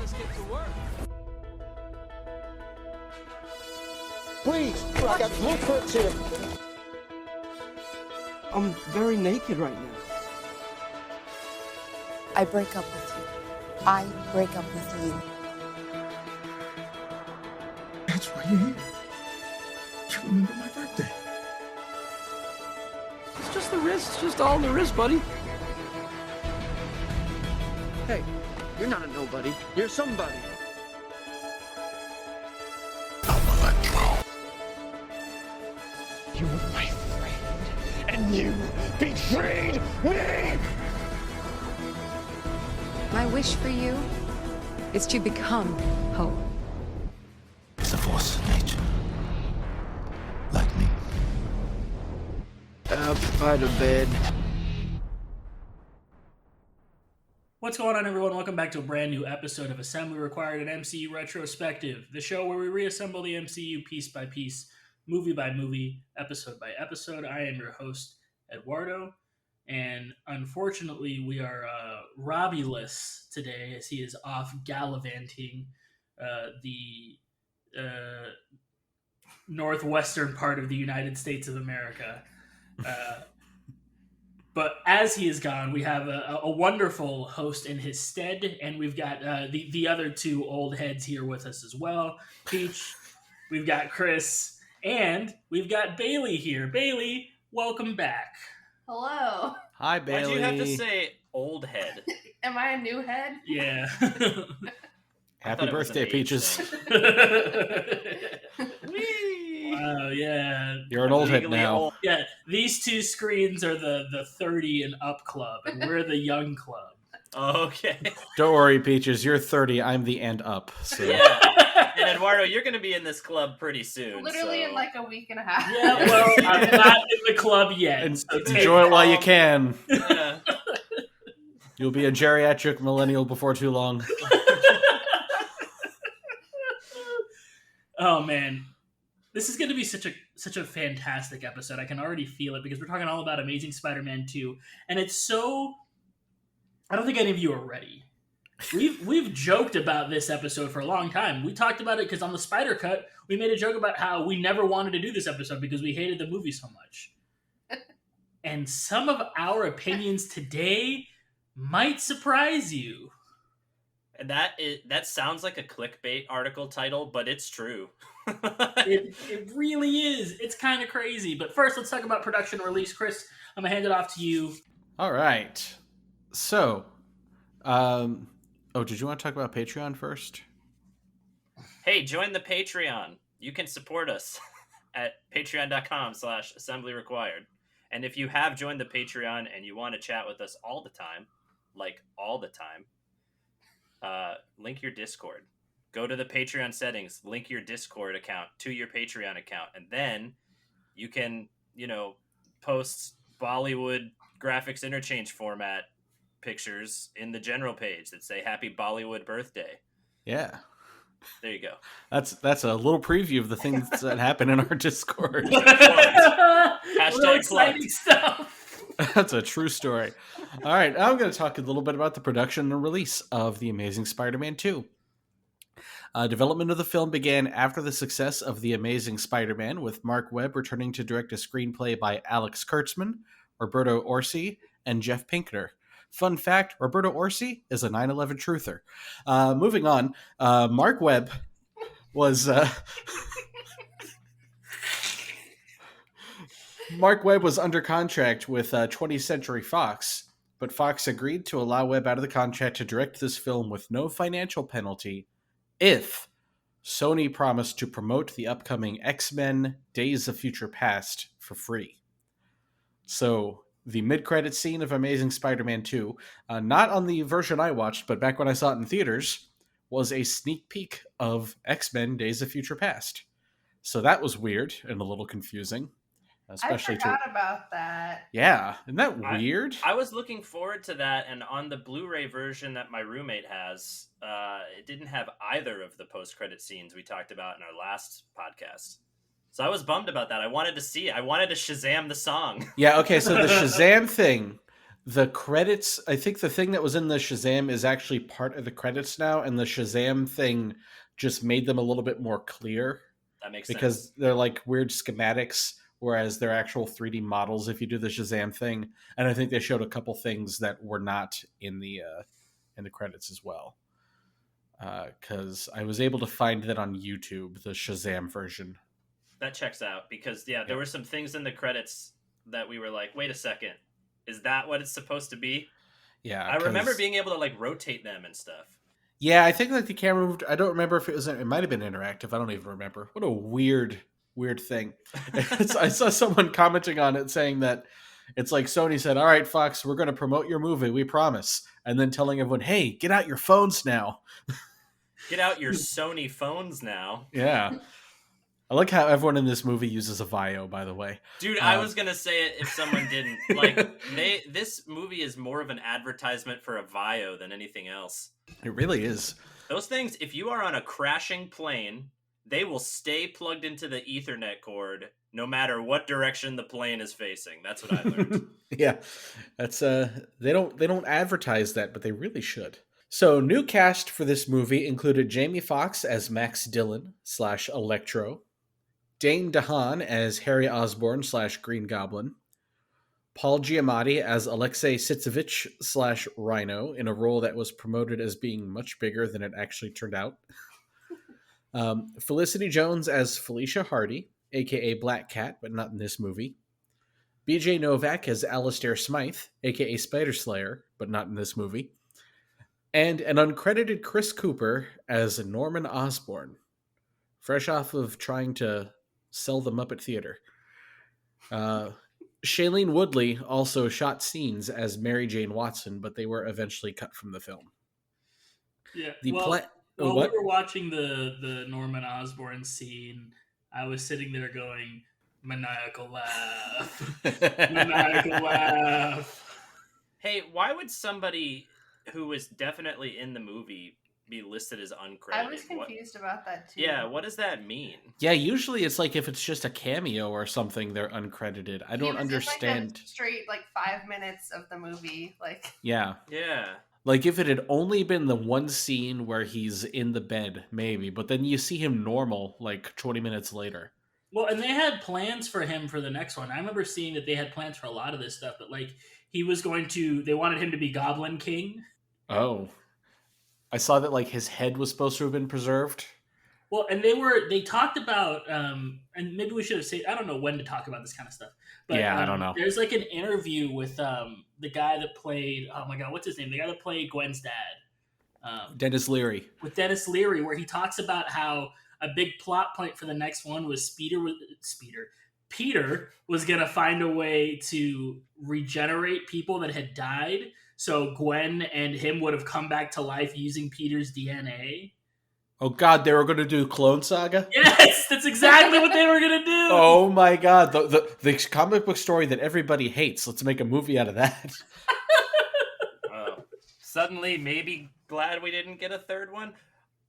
let's get to work. Please, I got blueprints here. I'm very naked right now. I break up with you. I break up with you. That's why you're here. You remember my birthday. It's just the wrist. It's just all in the wrist, buddy. Hey, you're not a nobody. You're somebody. I'm Electro. You were my friend, and you betrayed me! My wish for you is to become hope. It's a force of nature. Like me. Up by the bed. What's going on, everyone? Welcome back to a brand new episode of Assembly Required, an MCU Retrospective, the show where we reassemble the MCU piece by piece, movie by movie, episode by episode. I am your host, Eduardo, and unfortunately, we are Robbie-less today as he is off gallivanting the northwestern part of the United States of America. But as he is gone, we have a wonderful host in his stead, and we've got the other two old heads here with us as well. Peach, we've got Chris, and we've got Bailey here. Bailey, welcome back. Hello. Hi, Bailey. Why'd you have to say old head? Am I a new head? Yeah. Happy birthday, Peaches. Wow, yeah. You're an old head now. Old. Yeah, these two screens are the 30 and up club, and we're the young club. Okay. Don't worry, Peaches. You're 30. I'm the and up. So. Yeah. And Eduardo, you're going to be in this club pretty soon. Literally so. in like a week and a half. Yeah, well, I'm not in the club yet. And So enjoy it while you can. Yeah. You'll be a geriatric millennial before too long. Oh man, this is going to be such a fantastic episode. I can already feel it because we're talking all about Amazing Spider-Man 2, and it's so. I don't think any of you are ready. We've joked about this episode for a long time. We talked about it because on the Spider Cut, we made a joke about how we never wanted to do this episode because we hated the movie so much. And some of our opinions today might surprise you. And that sounds like a clickbait article title, but it's true. It really is. It's kind of crazy. But first, let's talk about production and release. Chris, I'm going to hand it off to you. All right. So, did you want to talk about Patreon first? Hey, join the Patreon. You can support us at patreon.com/assemblyrequired. And if you have joined the Patreon and you want to chat with us all the time, like all the time, link your Discord. Go to the Patreon settings, link your Discord account to your Patreon account, and then you can, post Bollywood graphics interchange format pictures in the general page that say Happy Bollywood Birthday. Yeah. There you go. That's a little preview of the things that happen in our Discord. Hashtag exciting stuff. That's a true story. All right, I'm going to talk a little bit about the production and release of The Amazing Spider-Man 2. Development of the film began after the success of The Amazing Spider-Man, with Mark Webb returning to direct a screenplay by Alex Kurtzman, Roberto Orci, and Jeff Pinkner. Fun fact, Roberto Orci is a 9/11 truther. Moving on, Mark Webb was... Mark Webb was under contract with 20th Century Fox, but Fox agreed to allow Webb out of the contract to direct this film with no financial penalty if Sony promised to promote the upcoming X-Men Days of Future Past for free. So the mid-credit scene of Amazing Spider-Man 2, not on the version I watched, but back when I saw it in theaters, was a sneak peek of X-Men Days of Future Past. So that was weird and a little confusing. Especially I forgot about that. Yeah, isn't that weird? I was looking forward to that, and on the Blu-ray version that my roommate has, it didn't have either of the post-credit scenes we talked about in our last podcast. So I was bummed about that. I wanted to see it. I wanted to Shazam the song. Yeah, okay, so the Shazam thing, the credits, I think the thing that was in the Shazam is actually part of the credits now, and the Shazam thing just made them a little bit more clear That makes because sense. they're like weird schematics, whereas they're actual 3D models if you do the Shazam thing. And I think they showed a couple things that were not in the credits as well. Because I was able to find that on YouTube, the Shazam version. That checks out because there were some things in the credits that we were like, wait a second, is that what it's supposed to be? Yeah, I remember being able to like rotate them and stuff. Yeah, I think like the camera moved. I don't remember if it was. It might have been interactive. I don't even remember. What a weird thing. I saw someone commenting on it saying that it's like Sony said, "All right, Fox, we're going to promote your movie. We promise," and then telling everyone, "Hey, get out your phones now." Get out your Sony phones now. Yeah. I like how everyone in this movie uses a Vio, by the way. Dude, I was gonna say it if someone didn't. Like, this movie is more of an advertisement for a Vio than anything else. It really is. Those things, if you are on a crashing plane, they will stay plugged into the Ethernet cord no matter what direction the plane is facing. That's what I learned. Yeah, that's they don't advertise that, but they really should. So, new cast for this movie included Jamie Foxx as Max Dillon / Electro, Dane DeHaan as Harry Osborn / Green Goblin, Paul Giamatti as Alexei Sitsevich / Rhino in a role that was promoted as being much bigger than it actually turned out. Felicity Jones as Felicia Hardy, aka Black Cat, but not in this movie. BJ Novak as Alistair Smythe, aka Spider Slayer, but not in this movie. And an uncredited Chris Cooper as Norman Osborn, fresh off of trying to sell the Muppet Theater. Shailene Woodley also shot scenes as Mary Jane Watson, but they were eventually cut from the film. Yeah. What? We were watching the Norman Osborn scene, I was sitting there going, maniacal laugh. Maniacal laugh. Hey, why would somebody who was definitely in the movie be listed as uncredited? I was confused about that too. Yeah, what does that mean? Yeah, usually it's like if it's just a cameo or something, they're uncredited. I don't understand. In, like, a straight 5 minutes of the movie, like. Yeah. Like if it had only been the one scene where he's in the bed, maybe, but then you see him normal like 20 minutes later. Well, and they had plans for him for the next one. I remember seeing that they had plans for a lot of this stuff, but like they wanted him to be Goblin King. Oh. I saw that like his head was supposed to have been preserved. Well, and they talked about, and maybe we should have said, I don't know when to talk about this kind of stuff. But, yeah, I don't know. There's like an interview with the guy that played, oh my God, what's his name? The guy that played Gwen's dad. Dennis Leary. With Dennis Leary, where he talks about how a big plot point for the next one was Peter was going to find a way to regenerate people that had died. So Gwen and him would have come back to life using Peter's DNA. Oh God, they were going to do Clone Saga? Yes, that's exactly what they were going to do. Oh my God, the comic book story that everybody hates. Let's make a movie out of that. Suddenly, maybe glad we didn't get a third one.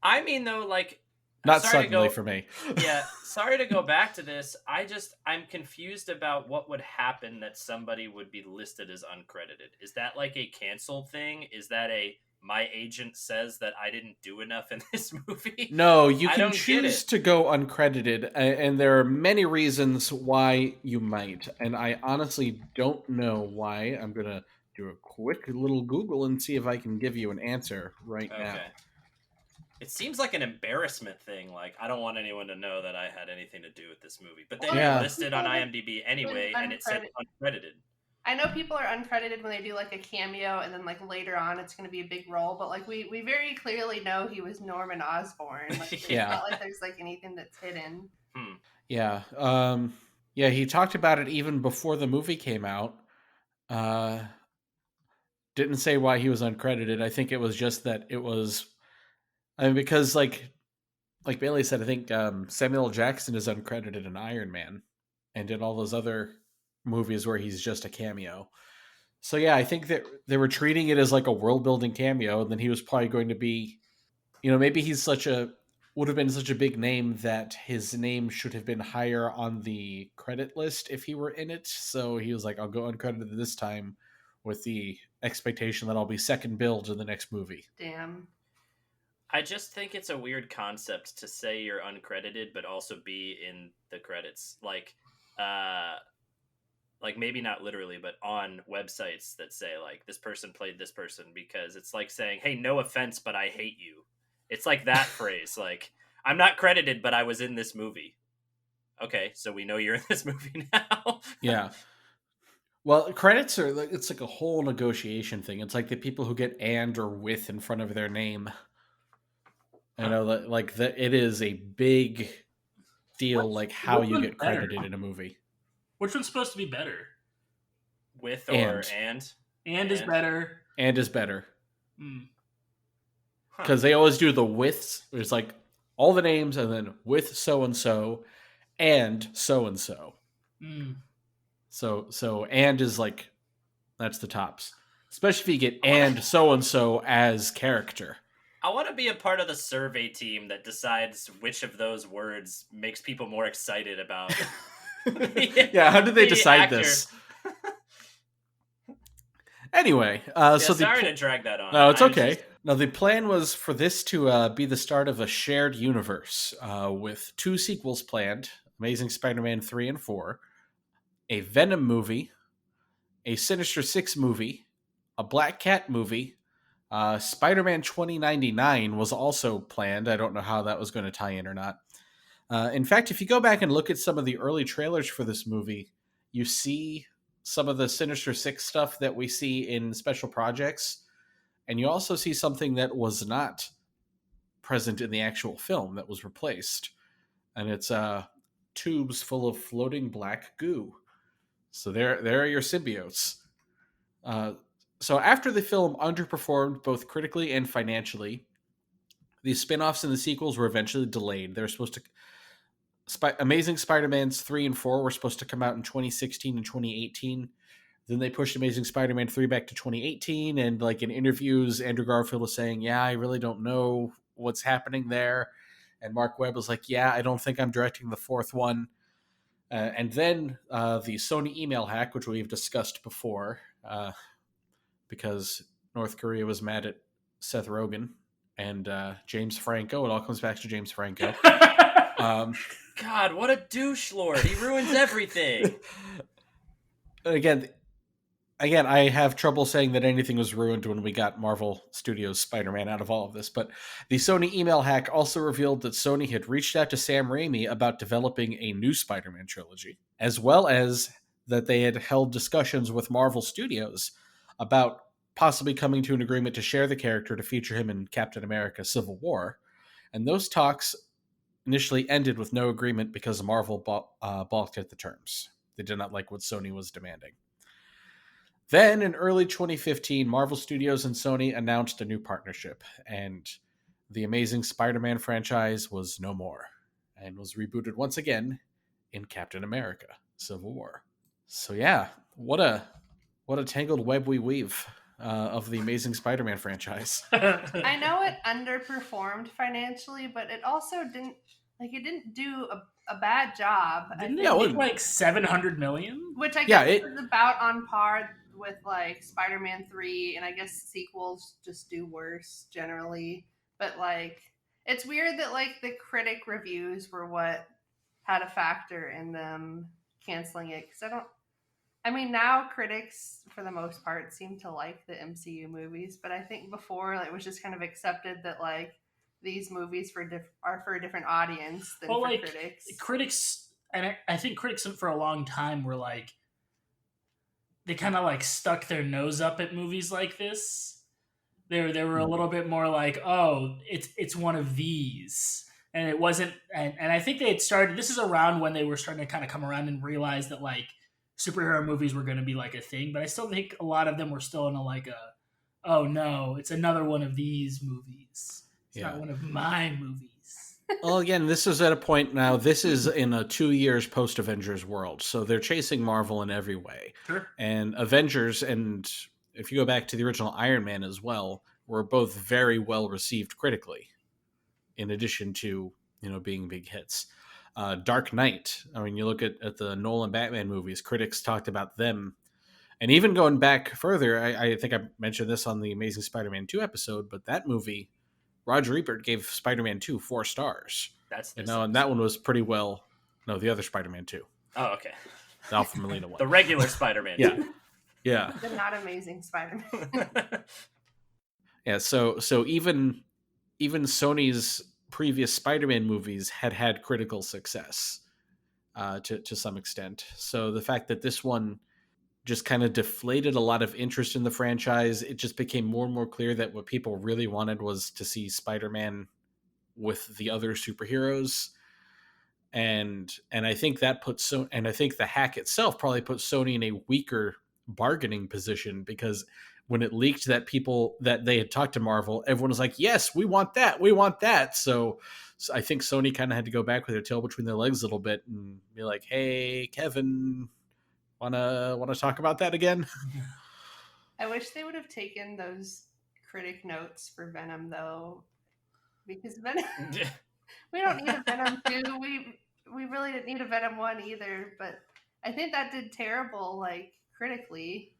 I mean, though, like, not suddenly for me. Yeah, sorry to go back to this. I'm confused about what would happen that somebody would be listed as uncredited. Is that like a canceled thing? Is that my agent says that I didn't do enough in this movie? No, you can choose to go uncredited, and there are many reasons why you might. And I honestly don't know why. I'm going to do a quick little Google and see if I can give you an answer right now. It seems like an embarrassment thing. Like, I don't want anyone to know that I had anything to do with this movie. But then you're listed on IMDb anyway, and it said uncredited. I know people are uncredited when they do like a cameo, and then like later on it's going to be a big role. But like we very clearly know he was Norman Osborn. Like, it's not like there's like anything that's hidden. Yeah. Yeah, he talked about it even before the movie came out. Didn't say why he was uncredited. I think it was just that it was... I mean, because like Bailey said, I think Samuel L. Jackson is uncredited in Iron Man and did all those other movies where he's just a cameo. So yeah, I think that they were treating it as like a world building cameo, and then he was probably going to be, maybe he's would have been such a big name that his name should have been higher on the credit list if he were in it. So he was like, I'll go uncredited this time with the expectation that I'll be second billed in the next movie. Damn. I just think it's a weird concept to say you're uncredited, but also be in the credits. Like maybe not literally, but on websites that say like this person played this person, because it's like saying, hey, no offense, but I hate you. It's like that phrase. Like, I'm not credited, but I was in this movie. Okay, so we know you're in this movie now. Yeah. Well, credits are it's like a whole negotiation thing. It's like the people who get and or with in front of their name. I know that it is a big deal, like how you get credited in a movie. Which one's supposed to be better? With or and? And is better. And is better. Because they always do the withs. There's like all the names and then with so-and-so and so-and-so. So and is like, that's the tops. Especially if you get and so-and-so as character. I want to be a part of the survey team that decides which of those words makes people more excited about. Yeah, how did they decide this? Anyway, sorry to drag that on. No, it's okay. Now, the plan was for this to be the start of a shared universe with 2 sequels planned, Amazing Spider-Man 3 and 4, a Venom movie, a Sinister Six movie, a Black Cat movie. Spider-Man 2099 was also planned. I don't know how that was going to tie in or not. In fact, if you go back and look at some of the early trailers for this movie, you see some of the Sinister Six stuff that we see in special projects. And you also see something that was not present in the actual film that was replaced. And it's tubes full of floating black goo. So there are your symbiotes. So after the film underperformed both critically and financially, the spin-offs and the sequels were eventually delayed. They were supposed to... Amazing Spider-Man's 3 and 4 were supposed to come out in 2016 and 2018. Then they pushed Amazing Spider-Man 3 back to 2018, and like in interviews, Andrew Garfield was saying, yeah, I really don't know what's happening there. And Mark Webb was like, yeah, I don't think I'm directing the 4th one. And then the Sony email hack, which we've discussed before, because North Korea was mad at Seth Rogen and James Franco. It all comes back to James Franco. God, what a douche lord. He ruins everything. Again, I have trouble saying that anything was ruined when we got Marvel Studios Spider-Man out of all of this, but the Sony email hack also revealed that Sony had reached out to Sam Raimi about developing a new Spider-Man trilogy, as well as that they had held discussions with Marvel Studios about possibly coming to an agreement to share the character to feature him in Captain America Civil War. And those talks initially ended with no agreement because Marvel balked at the terms. They did not like what Sony was demanding. Then, in early 2015, Marvel Studios and Sony announced a new partnership, and the Amazing Spider-Man franchise was no more, and was rebooted once again in Captain America Civil War. So yeah, what a tangled web we weave of the Amazing Spider-Man franchise. I know it underperformed financially, but it also didn't do a bad job. Didn't it make like $700 million? Which I guess is about on par with like Spider-Man 3, and I guess sequels just do worse generally. But like, it's weird that like the critic reviews were what had a factor in them canceling it, because now critics for the most part seem to like the MCU movies, but I think before it was just kind of accepted that like these movies are for a different audience than for critics. Critics, and I think critics for a long time were like, they kind of like stuck their nose up at movies like this. They were a little bit more like, oh, it's one of these. And it wasn't, and I think they had started, this is around when they were starting to kind of come around and realize that like superhero movies were going to be like a thing, but I still think a lot of them were still in oh no, it's another one of these movies. It's not one of my movies. Well, again, this is at a point now, this is in a 2 years post-Avengers world, so they're chasing Marvel in every way. Sure. And Avengers, and if you go back to the original Iron Man as well, were both very well received critically, in addition to, being big hits. Dark Knight, you look at the Nolan Batman movies, critics talked about them And even going back further, I think I mentioned this on the Amazing Spider-Man 2 episode, but that movie, Roger Ebert gave Spider-Man 2 4 stars. That's and that one was pretty well. No, the other Spider-Man 2. Oh, okay. The Alpha Molina one. The regular Spider-Man. Yeah. Yeah. The not Amazing Spider-Man. Yeah, so even Sony's previous Spider-Man movies had critical success to some extent. So the fact that this one just kind of deflated a lot of interest in the franchise, it just became more and more clear that what people really wanted was to see Spider-Man with the other superheroes. And I think that I think the hack itself probably put Sony in a weaker bargaining position, because when it leaked that they had talked to Marvel, everyone was like, yes, we want that. So I think Sony kind of had to go back with their tail between their legs a little bit and be like, hey, Kevin, wanna talk about that again? I wish they would have taken those critic notes for Venom, though, because Venom we don't need a Venom 2. We really didn't need a Venom 1 either, but I think that did terrible, like, critically.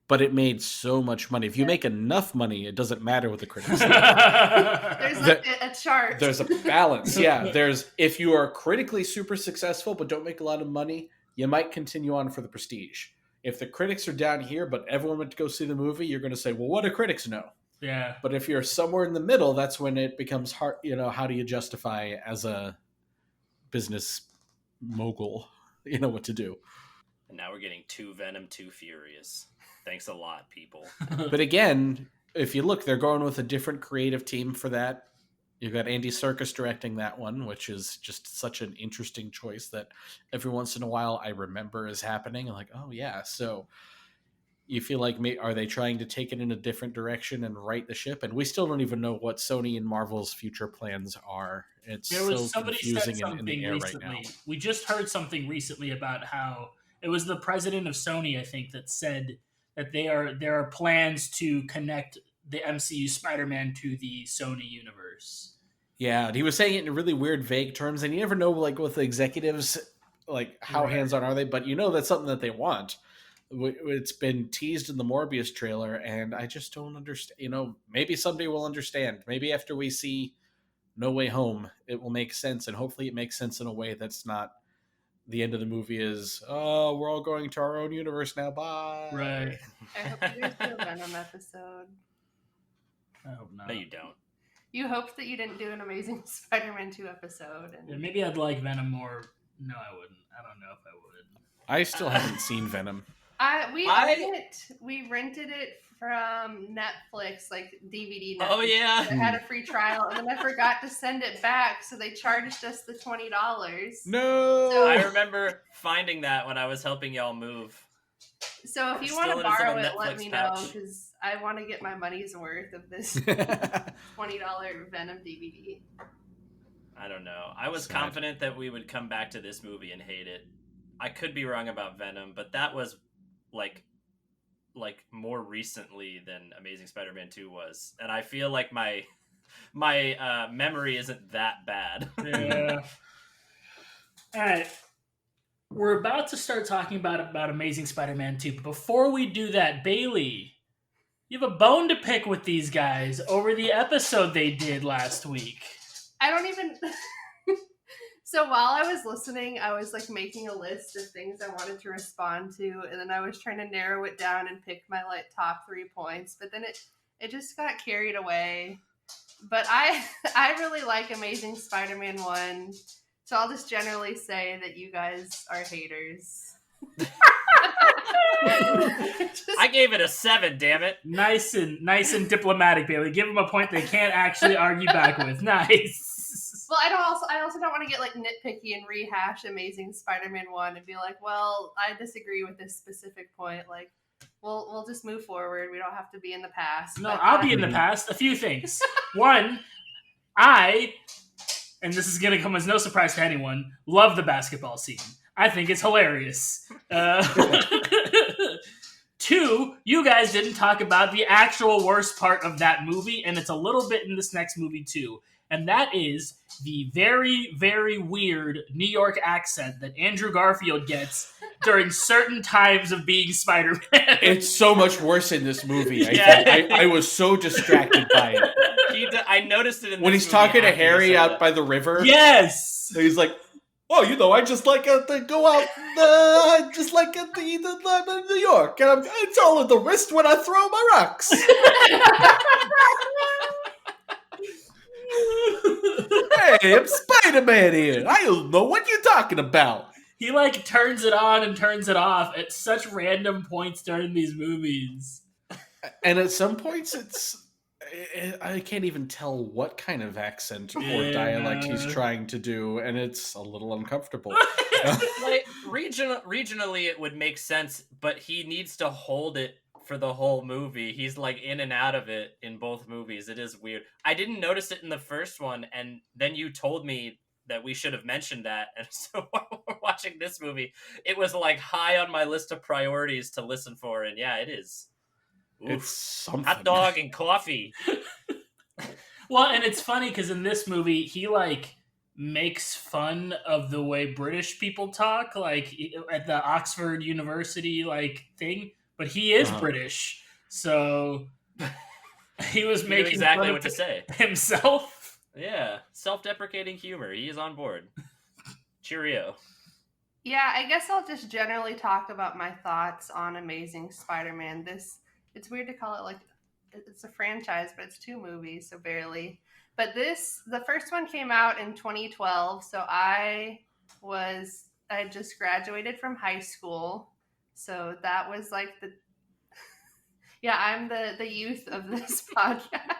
But it made so much money. If you make enough money, it doesn't matter what the critics say. There's like a chart. There's a balance. Yeah. If you are critically super successful but don't make a lot of money, you might continue on for the prestige. If the critics are down here but everyone went to go see the movie, you're going to say, well, what do critics know? Yeah. But if you're somewhere in the middle, that's when it becomes hard. How do you justify as a business mogul, what to do? And now we're getting 2 Venom, 2 Furious. Thanks a lot, people. But again, if you look, they're going with a different creative team for that. You've got Andy Serkis directing that one, which is just such an interesting choice that every once in a while I remember is happening. I'm like, oh yeah. So you feel like, are they trying to take it in a different direction and right the ship? And we still don't even know what Sony and Marvel's future plans are. It's Somebody said something in the air recently. Right now. We just heard something recently about how it was the president of Sony, I think, that said that there are plans to connect the MCU Spider-Man to the Sony universe. Yeah, and he was saying it in really weird, vague terms, and you never know, like, with the executives, like, how hands-on are they, but that's something that they want. It's been teased in the Morbius trailer, and I just don't understand. Maybe someday we'll understand. Maybe after we see No Way Home, it will make sense, and hopefully it makes sense in a way that's not the end of the movie is, oh, we're all going to our own universe now, bye. Right. I hope you guys do a Venom episode. I hope not. No, you don't. You hoped that you didn't do an Amazing Spider-Man 2 episode. Yeah, maybe I'd like Venom more. No, I wouldn't. I don't know if I would. I still haven't seen Venom. We rented it from Netflix, like DVD Netflix. Oh, yeah. It had a free trial, and then I forgot to send it back, so they charged us the $20. No! So, I remember finding that when I was helping y'all move. So if you want to borrow it, let me know, because I want to get my money's worth of this $20 Venom DVD. I don't know. I was confident that we would come back to this movie and hate it. I could be wrong about Venom, but that was like more recently than Amazing Spider-Man 2 was, and I feel like my memory isn't that bad. Yeah. All right. We're about to start talking about Amazing Spider-Man 2, but before we do that, Bailey, you have a bone to pick with these guys over the episode they did last week. I don't even... So while I was listening, I was like making a list of things I wanted to respond to, and then I was trying to narrow it down and pick my like top 3 points, but then it just got carried away. But I really like Amazing Spider-Man 1, so I'll just generally say that you guys are haters. I gave it a 7, damn it. Nice and diplomatic, Bailey. Give them a point they can't actually argue back with. Nice. Well, I also don't want to get like nitpicky and rehash Amazing Spider-Man 1 and be like, well, I disagree with this specific point. Like, we'll just move forward. We don't have to be in the past. No, I'll be in the past. A few things. One, and this is going to come as no surprise to anyone, love the basketball scene. I think it's hilarious. 2, you guys didn't talk about the actual worst part of that movie, and it's a little bit in this next movie too. And that is the very, very weird New York accent that Andrew Garfield gets during certain times of being Spider-Man. It's so much worse in this movie. Yeah. I was so distracted by it. I noticed it in When this he's movie talking to after you Harry said out that. by the river. Yes! He's like, oh, I just like to go out, just like at the New York. And it's all in the wrist when I throw my rocks. Hey, I'm Spider-Man here. I don't know what you're talking about. He like turns it on and turns it off at such random points during these movies. And at some points, I can't even tell what kind of accent or dialect he's trying to do, and it's a little uncomfortable. Like regionally, it would make sense, but he needs to hold it for the whole movie. He's like in and out of it in both movies. It is weird. I didn't notice it in the first one, and then you told me that we should have mentioned that, and so while we're watching this movie, it was like high on my list of priorities to listen for, and yeah, it is. Oof. It's something. Hot dog and coffee. Well, and it's funny because in this movie, he like makes fun of the way British people talk, like at the Oxford University like thing, but he is British, so he was making exactly fun what of to say himself. Yeah, self-deprecating humor. He is on board. Cheerio. Yeah, I guess I'll just generally talk about my thoughts on Amazing Spider-Man. It's weird to call it like it's a franchise, but it's 2 movies, so barely. But the first one came out in 2012, so I just graduated from high school. So that was like I'm the youth of this podcast.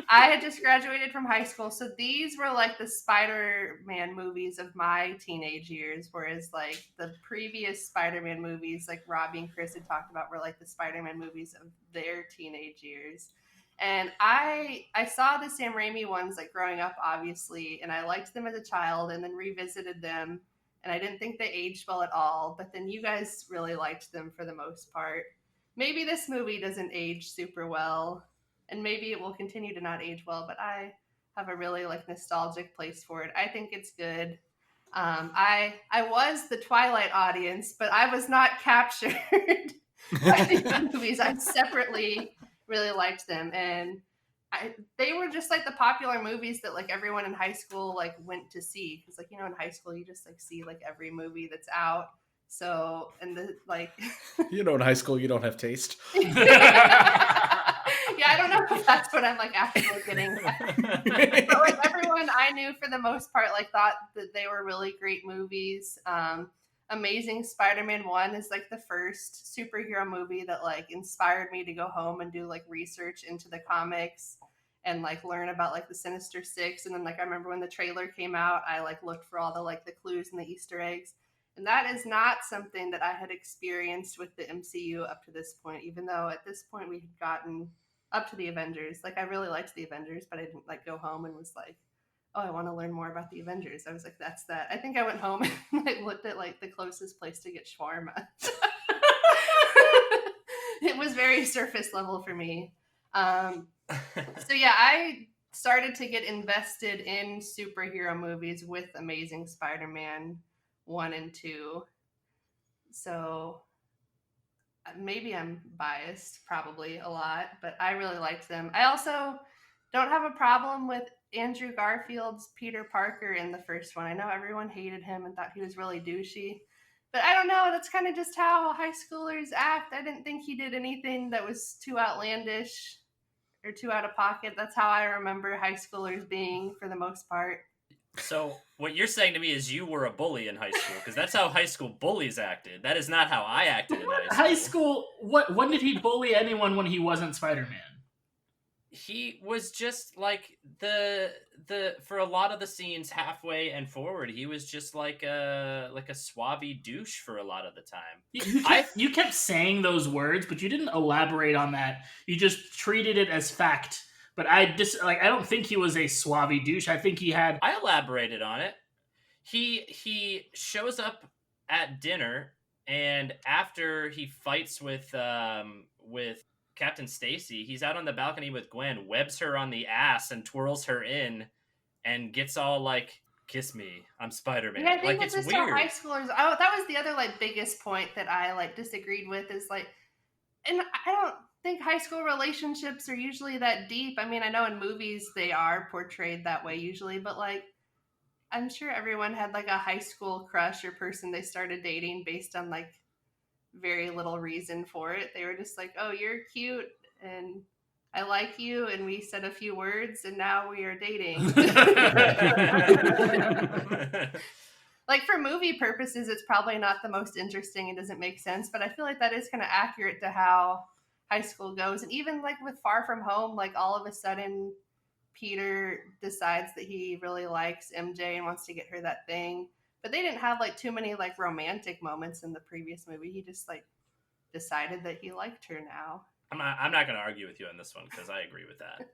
I had just graduated from high school, so these were like the Spider-Man movies of my teenage years, whereas like the previous Spider-Man movies, like Robbie and Chris had talked about, were like the Spider-Man movies of their teenage years. And I saw the Sam Raimi ones like growing up, obviously, and I liked them as a child, and then revisited them, and I didn't think they aged well at all. But then you guys really liked them for the most part. Maybe this movie doesn't age super well, and maybe it will continue to not age well, but I have a really like nostalgic place for it. I think it's good. I was the Twilight audience, but I was not captured by the movies. I separately really liked them, and they were just like the popular movies that like everyone in high school like went to see, because like in high school you just like see like every movie that's out. So, and the like in high school you don't have taste. Yeah, I don't know if that's what I'm like actually getting at. But like everyone I knew for the most part like thought that they were really great movies. Amazing Spider-Man 1 is like the first superhero movie that like inspired me to go home and do like research into the comics and like learn about like the Sinister Six. And then like I remember when the trailer came out, I like looked for all the like the clues and the Easter eggs. And that is not something that I had experienced with the MCU up to this point, even though at this point we had gotten up to the Avengers. Like I really liked the Avengers, but I didn't like go home and was like, oh, I want to learn more about the Avengers. I was like, that's that. I think I went home and like looked at like the closest place to get shawarma. It was very surface level for me. So yeah, I started to get invested in superhero movies with Amazing Spider-Man 1 and 2. So maybe I'm biased, probably a lot, but I really liked them. I also don't have a problem with Andrew Garfield's Peter Parker in the first one. I know everyone hated him and thought he was really douchey, but I don't know. That's kind of just how high schoolers act. I didn't think he did anything that was too outlandish or too out of pocket. That's how I remember high schoolers being for the most part. So what you're saying to me is you were a bully in high school, because that's how high school bullies acted. That is not how I acted in high school. High school, when did he bully anyone when he wasn't Spider-Man? He was just like the for a lot of the scenes halfway and forward, he was just like a suave douche for a lot of the time. You kept saying those words, but you didn't elaborate on that. You just treated it as fact. But I don't think he was a suave douche. I think he had. I elaborated on it. He shows up at dinner And after he fights with Captain Stacy, he's out on the balcony with Gwen, webs her on the ass and twirls her in, and gets all like, "Kiss me, I'm Spider-Man." Yeah, I think Like, with it's this weird. high schoolers, that was the other like biggest point that I like disagreed with is like, and I don't think high school relationships are usually that deep. I mean, I know in movies they are portrayed that way usually, but like, I'm sure everyone had like a high school crush or person they started dating based on like very little reason for it. They were just like, "Oh, you're cute and I like you," and we said a few words and now we are dating. Like for movie purposes, it's probably not the most interesting and doesn't make sense, but I feel like that is kind of accurate to how high school goes. And even like with Far From Home, like all of a sudden Peter decides that he really likes MJ and wants to get her that thing. But they didn't have like too many like romantic moments in the previous movie. He just like decided that he liked her now. I'm not going to argue with you on this one because I agree with that.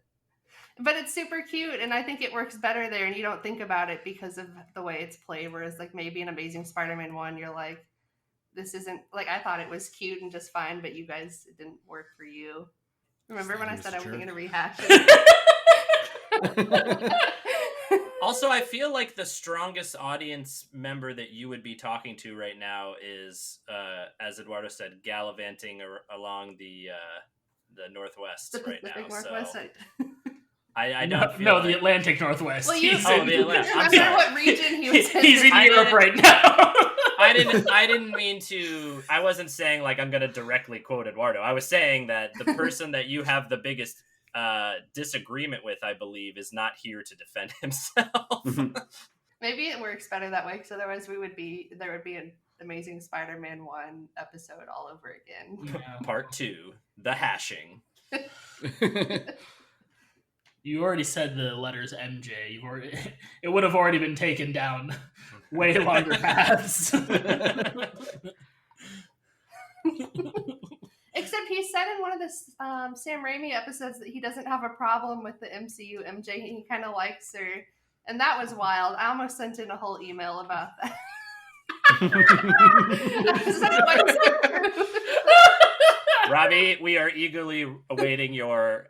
But it's super cute, and I think it works better there, and you don't think about it because of the way it's played, whereas like maybe in Amazing Spider-Man 1, you're like, this isn't, like, I thought it was cute and just fine, but you guys, it didn't work for you. Remember when I said I wasn't going to rehash it? Also, I feel like the strongest audience member that you would be talking to right now is, as Eduardo said, gallivanting along the Northwest right now. Northwest. So I don't feel like... the Atlantic Northwest. Well, the Atlantic. I'm remember sorry. what region he was in. He's in Europe right now. I didn't mean to. I wasn't saying like I'm going to directly quote Eduardo. I was saying that the person that you have the biggest disagreement with, I believe, is not here to defend himself. Maybe it works better that way, because otherwise there would be an Amazing Spider-Man 1 episode all over again. Yeah. Part 2, the hashing. You already said the letters MJ. It would have already been taken down way longer paths. Except he said in one of the Sam Raimi episodes that he doesn't have a problem with the MCU MJ. He kind of likes her. And that was wild. I almost sent in a whole email about that. Robbie, we are eagerly awaiting your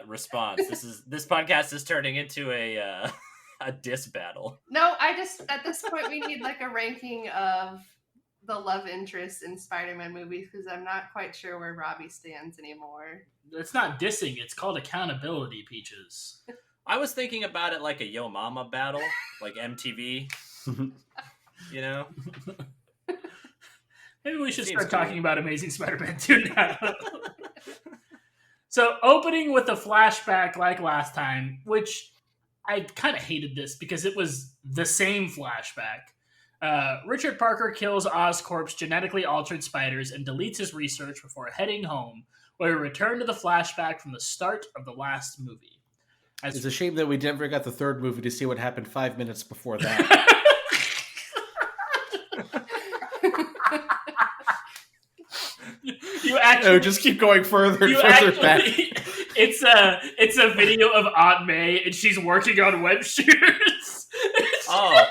response. This podcast is turning into a diss battle. No, at this point we need like a ranking of the love interest in Spider-Man movies, because I'm not quite sure where Robbie stands anymore. It's not dissing, it's called accountability, Peaches. I was thinking about it like a Yo Mama battle, like MTV. You know? Maybe we should start talking about Amazing Spider-Man 2 now. So, opening with a flashback like last time, which I kind of hated this because it was the same flashback. Richard Parker kills Oscorp's genetically altered spiders and deletes his research before heading home, where we return to the flashback from the start of the last movie. It's a shame that we never got the third movie to see what happened 5 minutes before that. You actually just keep going further and further back. It's a video of Aunt May, and she's working on web shooters. Oh,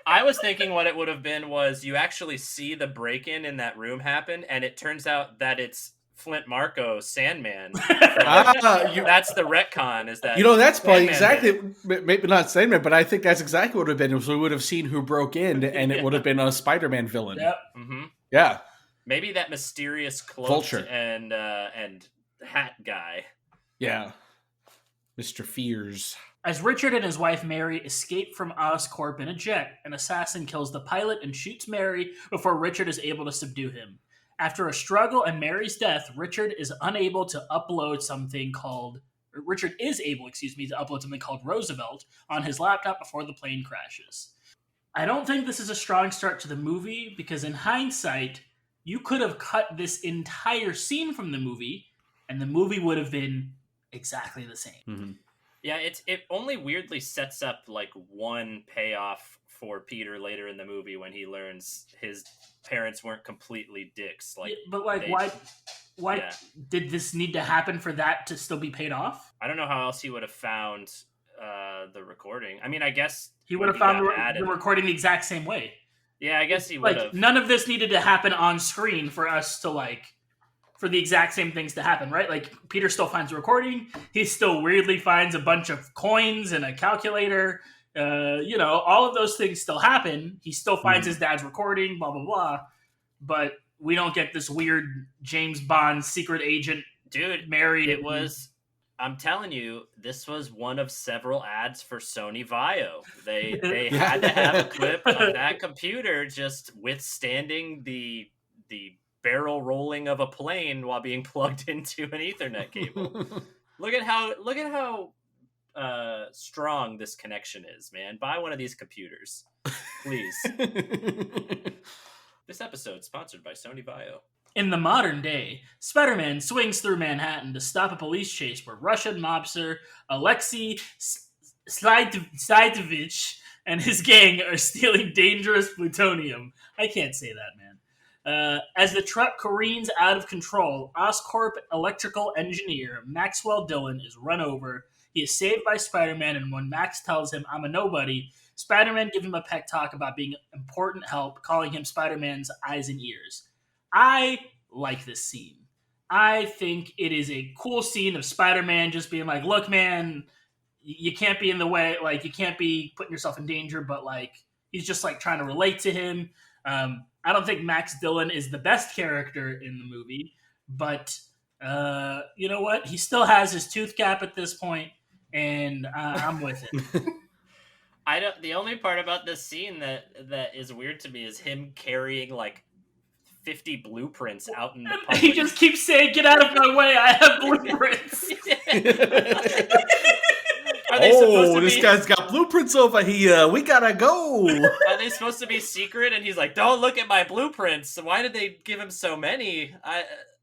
I was thinking what it would have been was you actually see the break-in in that room happen, and it turns out that it's Flint Marko, Sandman. That's the retcon. Is that that's probably Sandman exactly, maybe not Sandman, but I think that's exactly what it would have been. So we would have seen who broke in, and it would have been a Spider-Man villain. Yep. Mm-hmm. Yeah. Maybe that mysterious cloaked Vulture and hat guy. Yeah. Mr. Fears. As Richard and his wife Mary escape from Oscorp in a jet, an assassin kills the pilot and shoots Mary before Richard is able to subdue him. After a struggle and Mary's death, Richard is able to upload something called Roosevelt on his laptop before the plane crashes. I don't think this is a strong start to the movie, because in hindsight, you could have cut this entire scene from the movie, and the movie would have been exactly the same. Mm-hmm. Yeah, it only weirdly sets up like one payoff for Peter later in the movie when he learns his parents weren't completely dicks. Like, but like, why did this need to happen for that to still be paid off? I don't know how else he would have found the recording. I mean, I guess he would have found the recording the exact same way. Yeah, I guess he would have. Like, none of this needed to happen on screen for us to, like, for the exact same things to happen, right? Like, Peter still finds a recording. He still weirdly finds a bunch of coins and a calculator. All of those things still happen. He still finds his dad's recording, blah, blah, blah. But we don't get this weird James Bond secret agent Dude, married. It was... I'm telling you, this was one of several ads for Sony Vaio. They had to have a clip of that computer just withstanding the barrel rolling of a plane while being plugged into an Ethernet cable. Look at how strong this connection is, man. Buy one of these computers, please. This episode sponsored by Sony Vaio. In the modern day, Spider-Man swings through Manhattan to stop a police chase where Russian mobster Alexei Saitovich and his gang are stealing dangerous plutonium. I can't say that, man. As the truck careens out of control, Oscorp electrical engineer Maxwell Dillon is run over. He is saved by Spider-Man, and when Max tells him, "I'm a nobody," Spider-Man gives him a pep talk about being important help, calling him Spider-Man's eyes and ears. I like this scene. I think it is a cool scene of Spider-Man just being like, look, man, you can't be in the way. Like, you can't be putting yourself in danger, but, like, he's just, like, trying to relate to him. I don't think Max Dillon is the best character in the movie, but you know what? He still has his tooth gap at this point, and I'm with it. The only part about this scene that is weird to me is him carrying, like, 50 blueprints out in the public. He just keeps saying, "Get out of my way, I have blueprints." This guy's got blueprints over here. We gotta go. Are they supposed to be secret? And he's like, "Don't look at my blueprints." Why did they give him so many?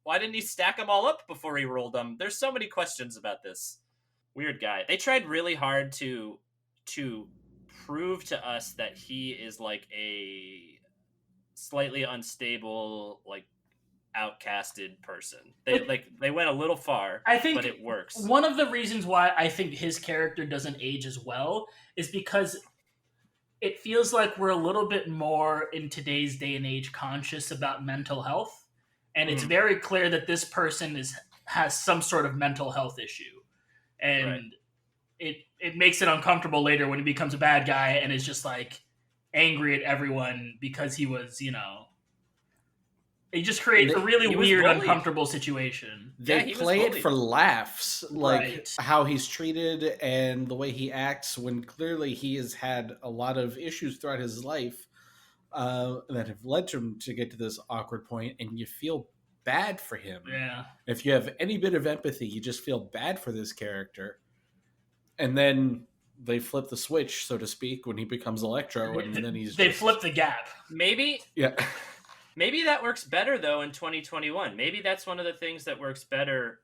Why didn't he stack them all up before he rolled them? There's so many questions about this. Weird guy. They tried really hard to prove to us that he is like a slightly unstable, like, outcasted person. They went a little far, I think, but it works. One of the reasons why I think his character doesn't age as well is because it feels like we're a little bit more in today's day and age conscious about mental health, and it's very clear that this person has some sort of mental health issue, and it makes it uncomfortable later when he becomes a bad guy and is just like angry at everyone because he was, it just creates a really weird, uncomfortable situation. They play it for laughs, like how he's treated and the way he acts, when clearly he has had a lot of issues throughout his life that have led him to get to this awkward point, and you feel bad for him. Yeah. If you have any bit of empathy, you just feel bad for this character. And then they flip the switch, so to speak, when he becomes Electro, and then they flip the gap. Maybe that works better though in 2021. Maybe that's one of the things that works better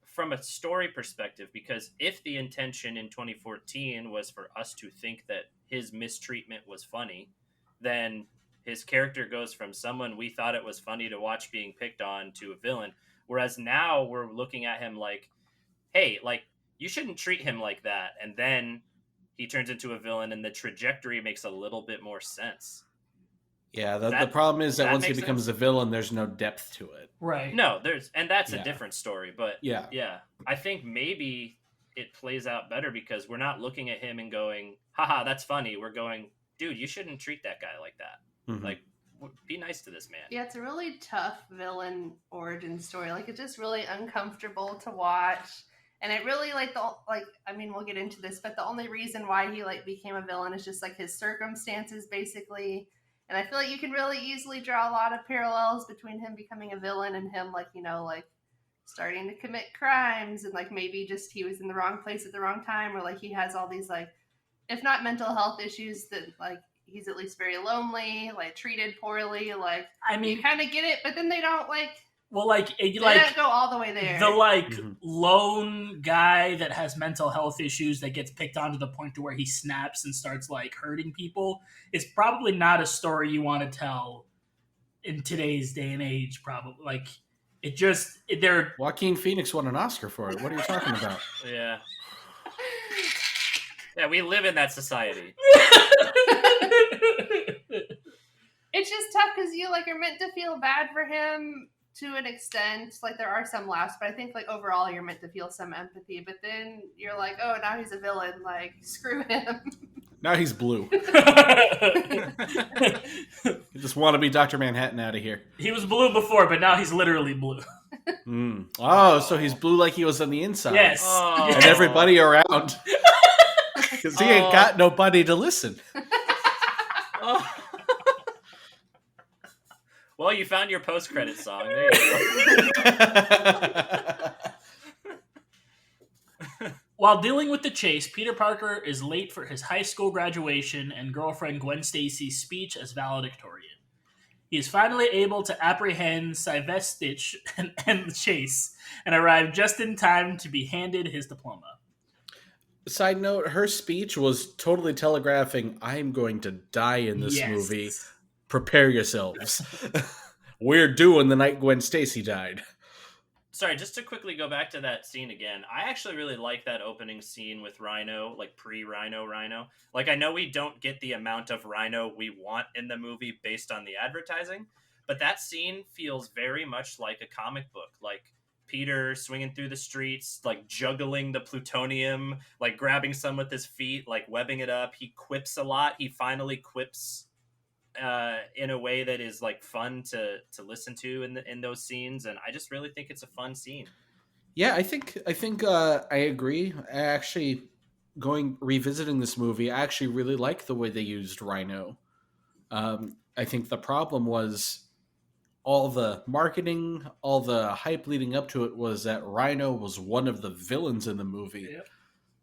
from a story perspective, because if the intention in 2014 was for us to think that his mistreatment was funny, then his character goes from someone we thought it was funny to watch being picked on to a villain. Whereas now we're looking at him like, hey, like, you shouldn't treat him like that. And then he turns into a villain, and the trajectory makes a little bit more sense. Yeah, the problem is that once he becomes sense? A villain, there's no depth to it. Right. No, that's a different story. But yeah, I think maybe it plays out better because we're not looking at him and going, haha, that's funny. We're going, dude, you shouldn't treat that guy like that. Mm-hmm. Like, be nice to this man. Yeah, it's a really tough villain origin story. Like, it's just really uncomfortable to watch. And it really, we'll get into this, but the only reason why he, became a villain is just, his circumstances, basically. And I feel like you can really easily draw a lot of parallels between him becoming a villain and him, starting to commit crimes. And, maybe just he was in the wrong place at the wrong time. Or, he has all these, if not mental health issues, that, he's at least very lonely, treated poorly. You kind of get it, but then they don't, Well, they don't go all the way there. The lone guy that has mental health issues that gets picked on to the point to where he snaps and starts hurting people is probably not a story you want to tell in today's day and age. Probably they're Joaquin Phoenix won an Oscar for it. What are you talking about? Yeah. Yeah, we live in that society. it's just tough because you like are meant to feel bad for him to an extent. Like there are some laughs, but I think like overall you're meant to feel some empathy. But then you're like, oh, now he's a villain. Like screw him. Now he's blue. You just want to be Dr. Manhattan out of here. He was blue before, but now he's literally blue. Oh, so he's blue like he was on the inside. Yes. Oh. And everybody around. Because he ain't got nobody to listen. Oh. Well, you found your post-credit song. There you go. While dealing with the chase, Peter Parker is late for his high school graduation and girlfriend Gwen Stacy's speech as valedictorian. He is finally able to apprehend Sylvester and end the chase, and arrive just in time to be handed his diploma. Side note, her speech was totally telegraphing, I'm going to die in this movie. Prepare yourselves. We're doing the night Gwen Stacy died. Sorry, just to quickly go back to that scene again, I actually really like that opening scene with Rhino, like pre-Rhino. Like, I know we don't get the amount of Rhino we want in the movie based on the advertising, but that scene feels very much like a comic book. Like, Peter swinging through the streets, like, juggling the plutonium, like, grabbing some with his feet, like, webbing it up. He quips a lot. He finally quips in a way that is like fun to listen to in those scenes, and I just really think it's a fun scene. Yeah, I think I agree. I actually revisiting this movie, I actually really like the way they used Rhino. I think the problem was all the marketing, all the hype leading up to it was that Rhino was one of the villains in the movie. Yep.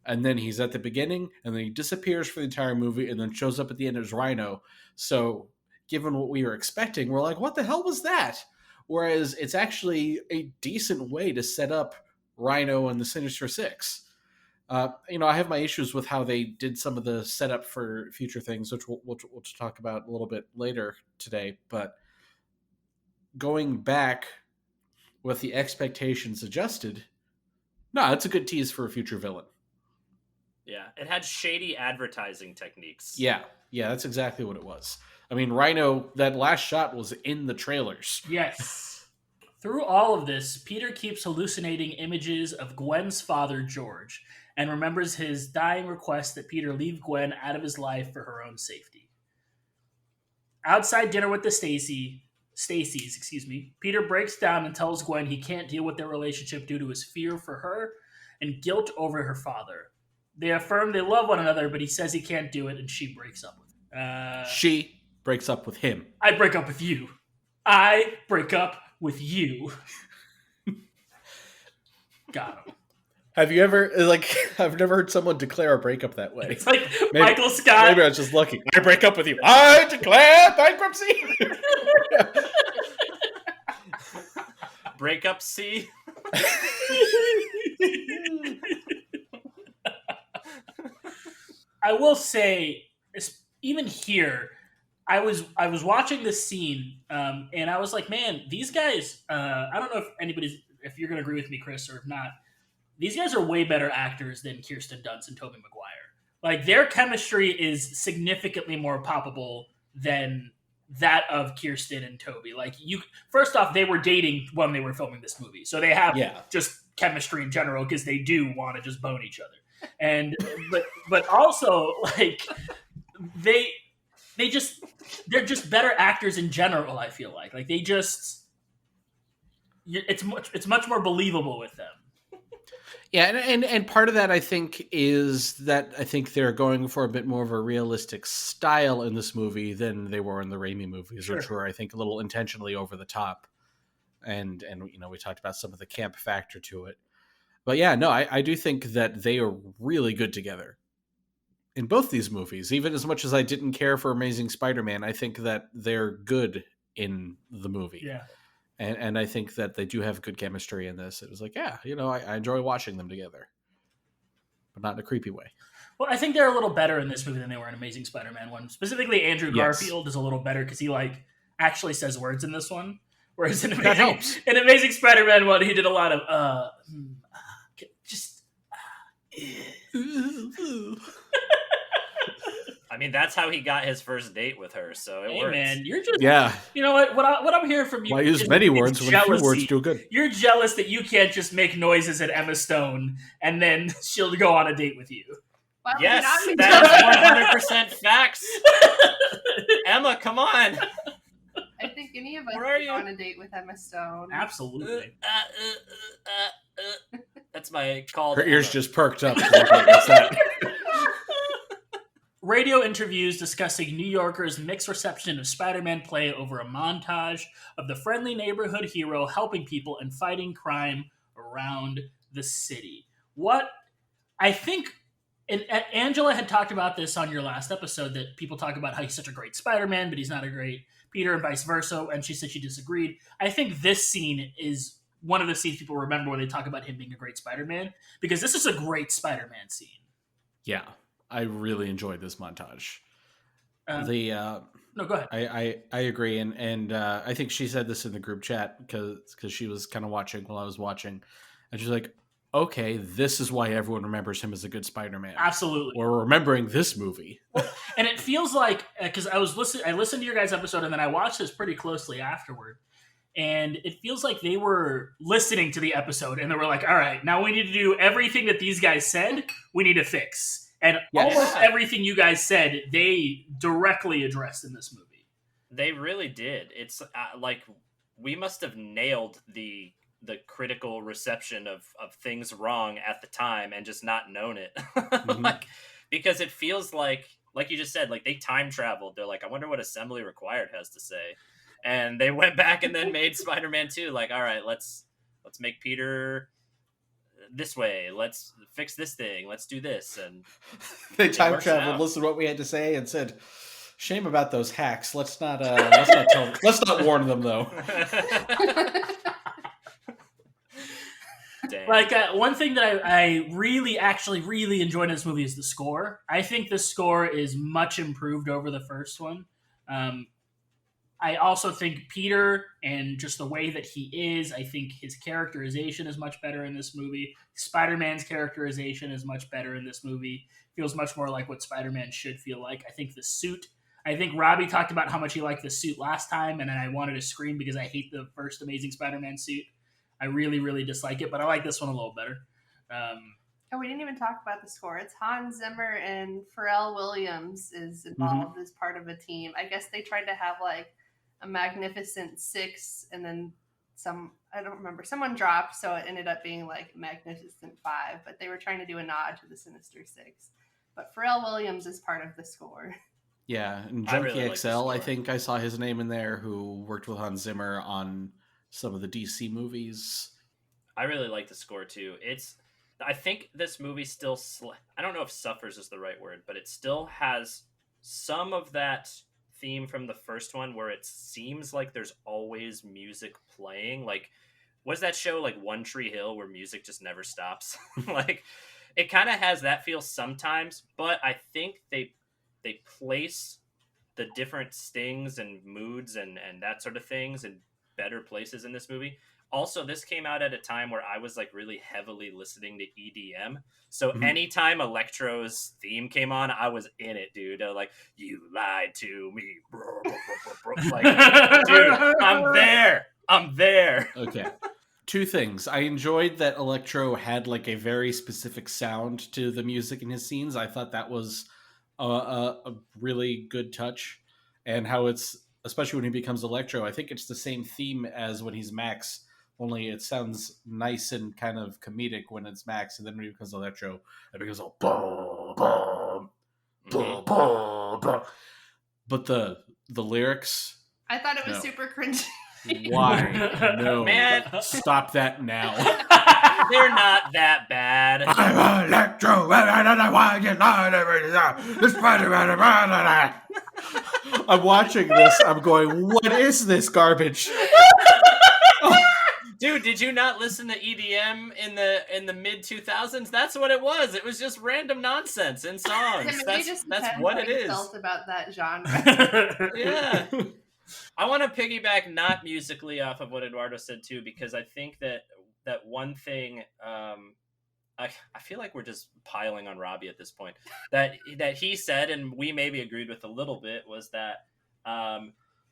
And then he's at the beginning, and then he disappears for the entire movie, and then shows up at the end as Rhino. So, given what we were expecting, we're like, what the hell was that? Whereas it's actually a decent way to set up Rhino and the Sinister Six. I have my issues with how they did some of the setup for future things, which we'll talk about a little bit later today. But going back with the expectations adjusted, no, it's a good tease for a future villain. Yeah, it had shady advertising techniques. Yeah, that's exactly what it was. I mean, Rhino, that last shot was in the trailers. Yes. Through all of this, Peter keeps hallucinating images of Gwen's father, George, and remembers his dying request that Peter leave Gwen out of his life for her own safety. Outside dinner with the Stacys, Peter breaks down and tells Gwen he can't deal with their relationship due to his fear for her and guilt over her father. They affirm they love one another, but he says he can't do it, and she breaks up with him. She breaks up with him. I break up with you. I break up with you. Got him. Have you ever, I've never heard someone declare a breakup that way. It's like Michael Scott. Maybe I was just lucky. I break up with you. I declare bankruptcy. Breakup C. I will say, even here, I was watching this scene, and I was like, man, these guys. I don't know if you're going to agree with me, Chris, or if not. These guys are way better actors than Kirsten Dunst and Tobey Maguire. Like, their chemistry is significantly more poppable than that of Kirsten and Tobey. Like, first off, they were dating when they were filming this movie, so they have just chemistry in general because they do want to just bone each other. And but also, like, they're just better actors in general. I feel like they just it's much more believable with them. Yeah, and part of that, I think, is that I think they're going for a bit more of a realistic style in this movie than they were in the Raimi movies, which were, I think, a little intentionally over the top. And we talked about some of the camp factor to it. But yeah, no, I do think that they are really good together in both these movies. Even as much as I didn't care for Amazing Spider-Man, I think that they're good in the movie. Yeah. And I think that they do have good chemistry in this. It was like, I enjoy watching them together, but not in a creepy way. Well, I think they're a little better in this movie than they were in Amazing Spider-Man 1. Specifically, Andrew Garfield is a little better because he actually says words in this one. Whereas in Amazing Spider-Man 1, he did a lot of mean, that's how he got his first date with her, so it Hey works. man, you're just Yeah. You know what I'm hearing from you. Why use is- many is words when few jealousy. words do good? You're jealous that you can't just make noises at Emma Stone and then she'll go on a date with you. Why would Yes, not be that is 100% facts. Emma, come on. I think any of us Where are would you? go on a date with Emma Stone. Absolutely. That's my call. Her to ears Emma. just perked up. What's that? Radio interviews discussing New Yorkers' mixed reception of Spider-Man play over a montage of the friendly neighborhood hero helping people and fighting crime around the city. What I think, and Angela had talked about this on your last episode, that people talk about how he's such a great Spider-Man, but he's not a great Peter, and vice versa, and she said she disagreed. I think this scene is one of the scenes people remember when they talk about him being a great Spider-Man, because this is a great Spider-Man scene. Yeah, I really enjoyed this montage. No, go ahead. I agree, and I think she said this in the group chat because she was kind of watching while I was watching, and she's like, "Okay, this is why everyone remembers him as a good Spider-Man." Absolutely. We're remembering this movie, And it feels like, because I listened to your guys' episode, and then I watched this pretty closely afterward, and it feels like they were listening to the episode, and they were like, "All right, now we need to do everything that these guys said. We need to fix." And Yes. almost everything you guys said, they directly addressed in this movie. They really did. It's like we must have nailed the critical reception of things wrong at the time and just not known it. Mm-hmm. Like, because it feels like you just said, like they time traveled. They're like, I wonder what Assembly Required has to say. And they went back and then made Spider-Man 2. Like, all right, let's make Peter this way. Let's fix this thing. Let's do this. And they time works traveled, out. listened to what we had to say, and said, "Shame about those hacks. Let's not warn them though." Dang. Like, one thing that I really enjoyed in this movie is the score. I think the score is much improved over the first one. I also think Peter, and just the way that he is, I think his characterization is much better in this movie. Spider-Man's characterization is much better in this movie. Feels much more like what Spider-Man should feel like. I think the suit, I think Robbie talked about how much he liked the suit last time, and then I wanted to scream because I hate the first Amazing Spider-Man suit. I really, really dislike it, but I like this one a little better. Oh, we didn't even talk about the score. It's Hans Zimmer and Pharrell Williams is involved as part of a team. I guess they tried to have like a Magnificent Six, and then I don't remember, someone dropped, so it ended up being like Magnificent Five, but they were trying to do a nod to the Sinister Six. But Pharrell Williams is part of the score. Yeah, and I Junkie really like the XL, score. I think I saw his name in there, who worked with Hans Zimmer on some of the DC movies. I really like the score too. I think this movie still, I don't know if suffers is the right word, but it still has some of that theme from the first one where it seems like there's always music playing. Like, what's that show, like One Tree Hill, where music just never stops? Like, it kind of has that feel sometimes, but I think they place the different stings and moods and that sort of things in better places in this movie. Also, this came out at a time where I was like really heavily listening to EDM. So anytime Electro's theme came on, I was in it, dude. Like, you lied to me, bro. Like, dude, I'm there. Okay. Two things. I enjoyed that Electro had like a very specific sound to the music in his scenes. I thought that was a really good touch. And how it's, especially when he becomes Electro, I think it's the same theme as when he's Max, only it sounds nice and kind of comedic when it's Max, and then when he becomes Electro, it becomes all boom, boom, boom, boom, boom. But the lyrics, I thought it was No. super cringy. why? No. Man. Stop that now. They're not that bad. I'm Electro, and I don't know why you lied to me. The Spider-Man. I'm watching this, I'm going, what is this garbage? Dude, did you not listen to EDM in the mid 2000s? That's what it was. It was just random nonsense in songs. Maybe That's just that's depends what how it you is. felt about that genre. Yeah. I want to piggyback not musically off of what Eduardo said too, because I think that one thing I feel like we're just piling on Robbie at this point. That he said, and we maybe agreed with a little bit, was that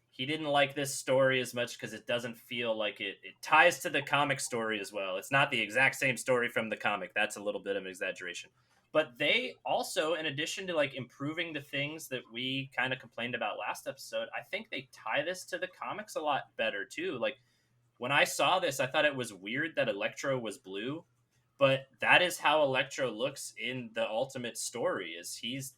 he didn't like this story as much because it doesn't feel like it ties to the comic story as well. It's not the exact same story from the comic. That's a little bit of an exaggeration. But they also, in addition to like improving the things that we kind of complained about last episode, I think they tie this to the comics a lot better too. Like when I saw this, I thought it was weird that Electro was blue, but that is how Electro looks in the ultimate story. Is he's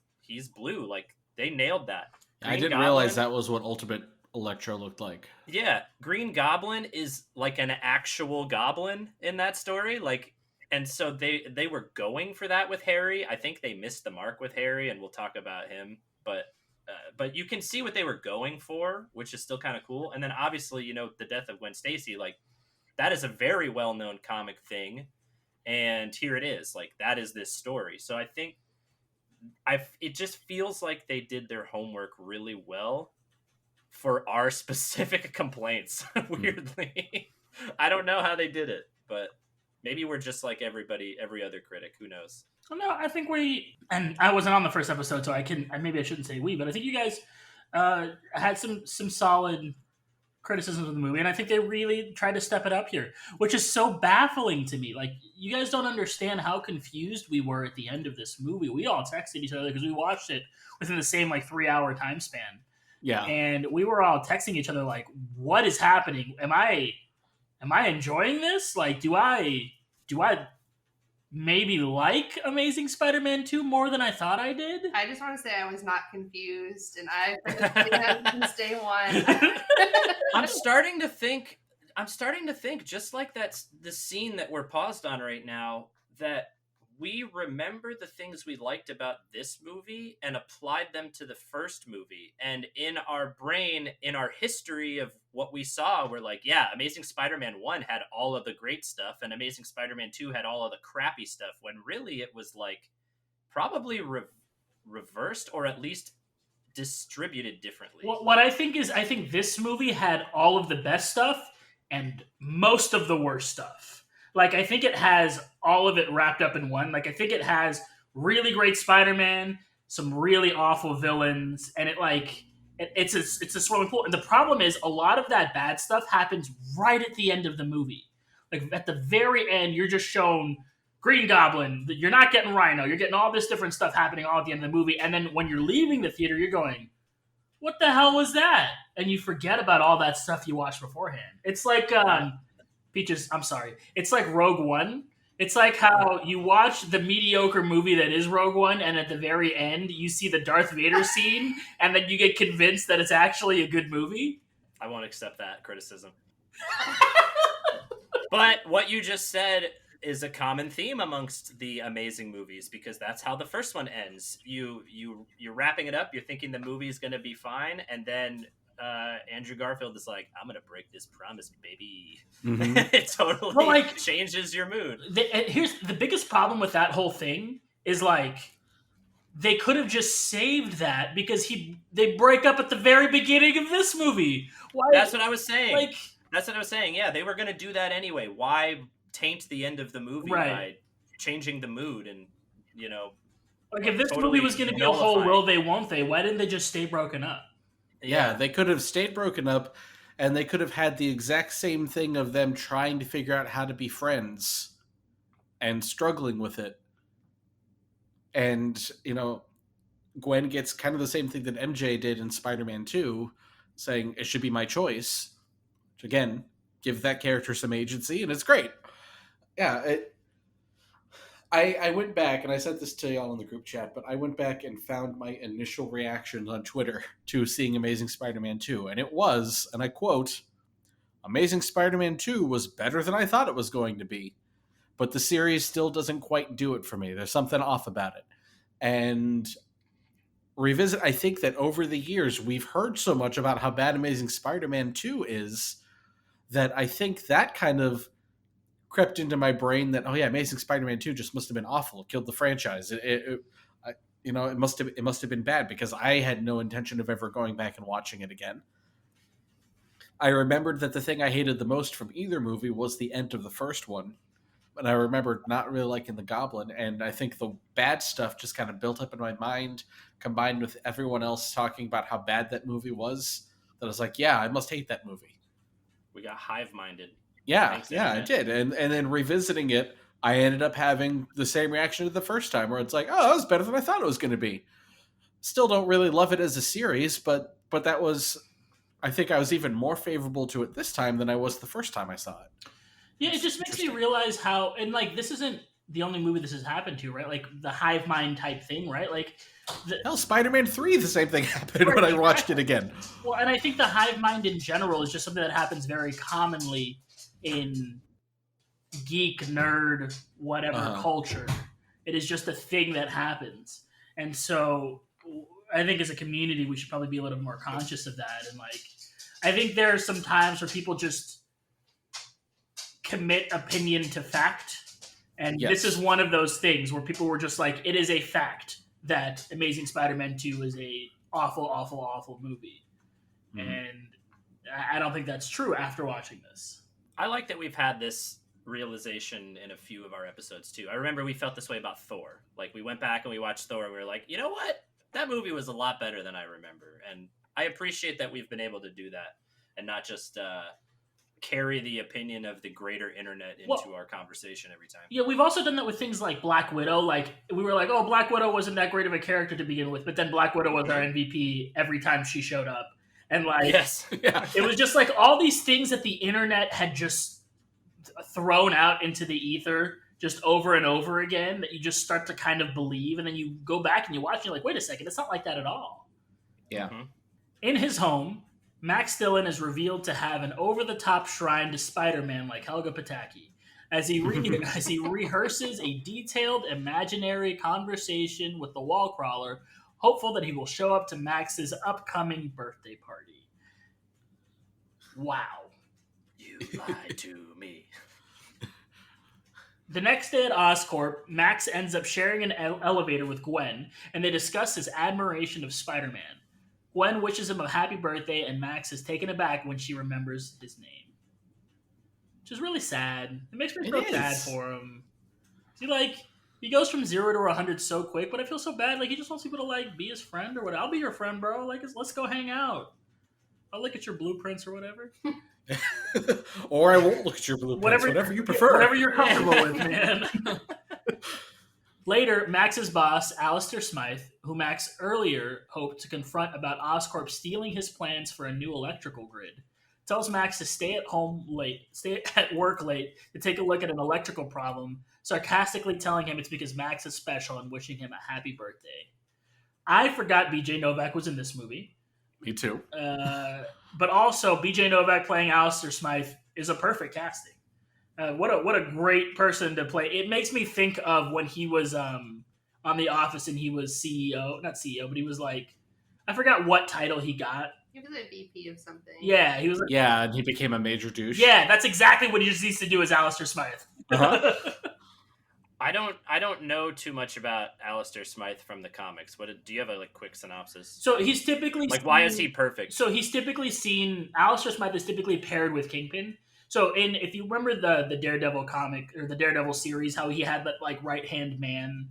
blue. Like they nailed that. I didn't realize that was what Ultimate Electro looked like. Yeah, Green Goblin is like an actual goblin in that story. Like, and so they were going for that with Harry. I think they missed the mark with Harry, and we'll talk about him. But you can see what they were going for, which is still kind of cool. And then obviously, you know, the death of Gwen Stacy, like that is a very well known comic thing. And here it is, like that is this story. So I think it just feels like they did their homework really well for our specific complaints. Weirdly, I don't know how they did it, but maybe we're just like every other critic. Who knows? Well, no, I think and I wasn't on the first episode, so maybe I shouldn't say we, but I think you guys had some solid criticisms of the movie, and I think they really tried to step it up here, which is so baffling to me. Like, you guys don't understand how confused we were at the end of this movie. We all texted each other because we watched it within the same like 3-hour time span. Yeah, and we were all texting each other like, "What is happening? Am I enjoying this? Like, do I maybe like Amazing Spider-Man 2 more than I thought I did?" I just want to say I was not confused, and I've been since day one. I'm starting to think, just like that's the scene that we're paused on right now, that we remember the things we liked about this movie and applied them to the first movie. And in our brain, in our history of what we saw, we're like, yeah, Amazing Spider-Man 1 had all of the great stuff, and Amazing Spider-Man 2 had all of the crappy stuff, when really it was like probably reversed, or at least distributed differently. What I think is, I think this movie had all of the best stuff and most of the worst stuff. Like, I think it has all of it wrapped up in one. Like, I think it has really great Spider-Man, some really awful villains, and it's a swimming pool. And the problem is, a lot of that bad stuff happens right at the end of the movie. Like, at the very end, you're just shown Green Goblin. You're not getting Rhino. You're getting all this different stuff happening all at the end of the movie. And then when you're leaving the theater, you're going, what the hell was that? And you forget about all that stuff you watched beforehand. It's like, Peaches, I'm sorry. It's like Rogue One. It's like how you watch the mediocre movie that is Rogue One, and at the very end, you see the Darth Vader scene, and then you get convinced that it's actually a good movie. I won't accept that criticism. But what you just said is a common theme amongst the amazing movies, because that's how the first one ends. You're wrapping it up, you're thinking the movie is going to be fine, and then Andrew Garfield is like, I'm gonna break this promise, baby. Mm-hmm. It totally changes your mood. Here's the biggest problem with that whole thing is, like, they could have just saved that, because they break up at the very beginning of this movie. Why? That's what I was saying. That's what I was saying. Yeah, they were gonna do that anyway. Why taint the end of the movie by changing the mood? And like, if this movie was gonna be a whole will they won't they, why didn't they just stay broken up? Yeah, they could have stayed broken up, and they could have had the exact same thing of them trying to figure out how to be friends and struggling with it. And, Gwen gets kind of the same thing that MJ did in Spider-Man 2, saying, it should be my choice. Which, again, give that character some agency, and it's great. Yeah, I went back, and I sent this to y'all in the group chat, but I went back and found my initial reactions on Twitter to seeing Amazing Spider-Man 2, and it was, and I quote, Amazing Spider-Man 2 was better than I thought it was going to be, but the series still doesn't quite do it for me. There's something off about it. And revisit, I think that over the years, we've heard so much about how bad Amazing Spider-Man 2 is, that I think that kind of crept into my brain that, oh yeah, Amazing Spider-Man 2 just must have been awful. It killed the franchise. It must have been bad, because I had no intention of ever going back and watching it again. I remembered that the thing I hated the most from either movie was the end of the first one. and I remember not really liking the Goblin, and I think the bad stuff just kind of built up in my mind, combined with everyone else talking about how bad that movie was, that I was like, yeah, I must hate that movie. We got hive-minded. Yeah, Thanks, yeah, I Internet. did. And then revisiting it, I ended up having the same reaction to the first time, where it's like, oh, that was better than I thought it was going to be. Still don't really love it as a series, but that was, I think I was even more favorable to it this time than I was the first time I saw it. Yeah, it just makes me realize how, and like, this isn't the only movie this has happened to, right? Like the hive mind type thing, right? Like, hell, Spider-Man 3, the same thing happened when I watched it again. Well, and I think the hive mind in general is just something that happens very commonly in geek, nerd, whatever culture. It is just a thing that happens. And so I think as a community, we should probably be a little more conscious of that. And like, I think there are some times where people just commit opinion to fact. And this is one of those things where people were just like, it is a fact that Amazing Spider-Man 2 is a awful, awful, awful movie. Mm-hmm. And I don't think that's true after watching this. I like that we've had this realization in a few of our episodes too. I remember we felt this way about Thor. Like we went back and we watched Thor and we were like, you know what? That movie was a lot better than I remember. And I appreciate that we've been able to do that and not just carry the opinion of the greater internet into our conversation every time. Yeah, we've also done that with things like Black Widow. Like, we were like, oh, Black Widow wasn't that great of a character to begin with, but then Black Widow was our MVP every time she showed up. And like, it was just like all these things that the internet had just thrown out into the ether just over and over again that you just start to kind of believe. And then you go back and you watch and you're like, wait a second, it's not like that at all. Yeah. Mm-hmm. In his home, Max Dillon is revealed to have an over-the-top shrine to Spider-Man like Helga Pataki as he rehearses a detailed imaginary conversation with the wall crawler, hopeful that he will show up to Max's upcoming birthday party. Wow. You lied to me. The next day at Oscorp, Max ends up sharing an elevator with Gwen, and they discuss his admiration of Spider-Man. Gwen wishes him a happy birthday, and Max is taken aback when she remembers his name. Which is really sad. It makes me feel bad for him. He goes from 0 to 100 so quick, but I feel so bad. Like, he just wants people to, like, be his friend or whatever. I'll be your friend, bro. Like, let's go hang out. I'll look at your blueprints or whatever. Or I won't look at your blueprints. Whatever you prefer. Whatever you're comfortable with, man. Later, Max's boss, Alistair Smythe, who Max earlier hoped to confront about Oscorp stealing his plans for a new electrical grid, tells Max to stay at work late to take a look at an electrical problem, sarcastically telling him it's because Max is special and wishing him a happy birthday. I forgot BJ Novak was in this movie. Me too. But also, BJ Novak playing Alistair Smythe is a perfect casting. What a great person to play. It makes me think of when he was on The Office and he was not CEO, but he was like, I forgot what title he got. He was a VP of something. Yeah, he was. Yeah, and he became a major douche. Yeah, that's exactly what he just needs to do as Alistair Smythe. Uh-huh. I don't know too much about Alistair Smythe from the comics. Do you have a quick synopsis? So he's typically why is he perfect? So he's typically Alistair Smythe is typically paired with Kingpin. So if you remember the Daredevil comic or the Daredevil series, how he had that like right hand man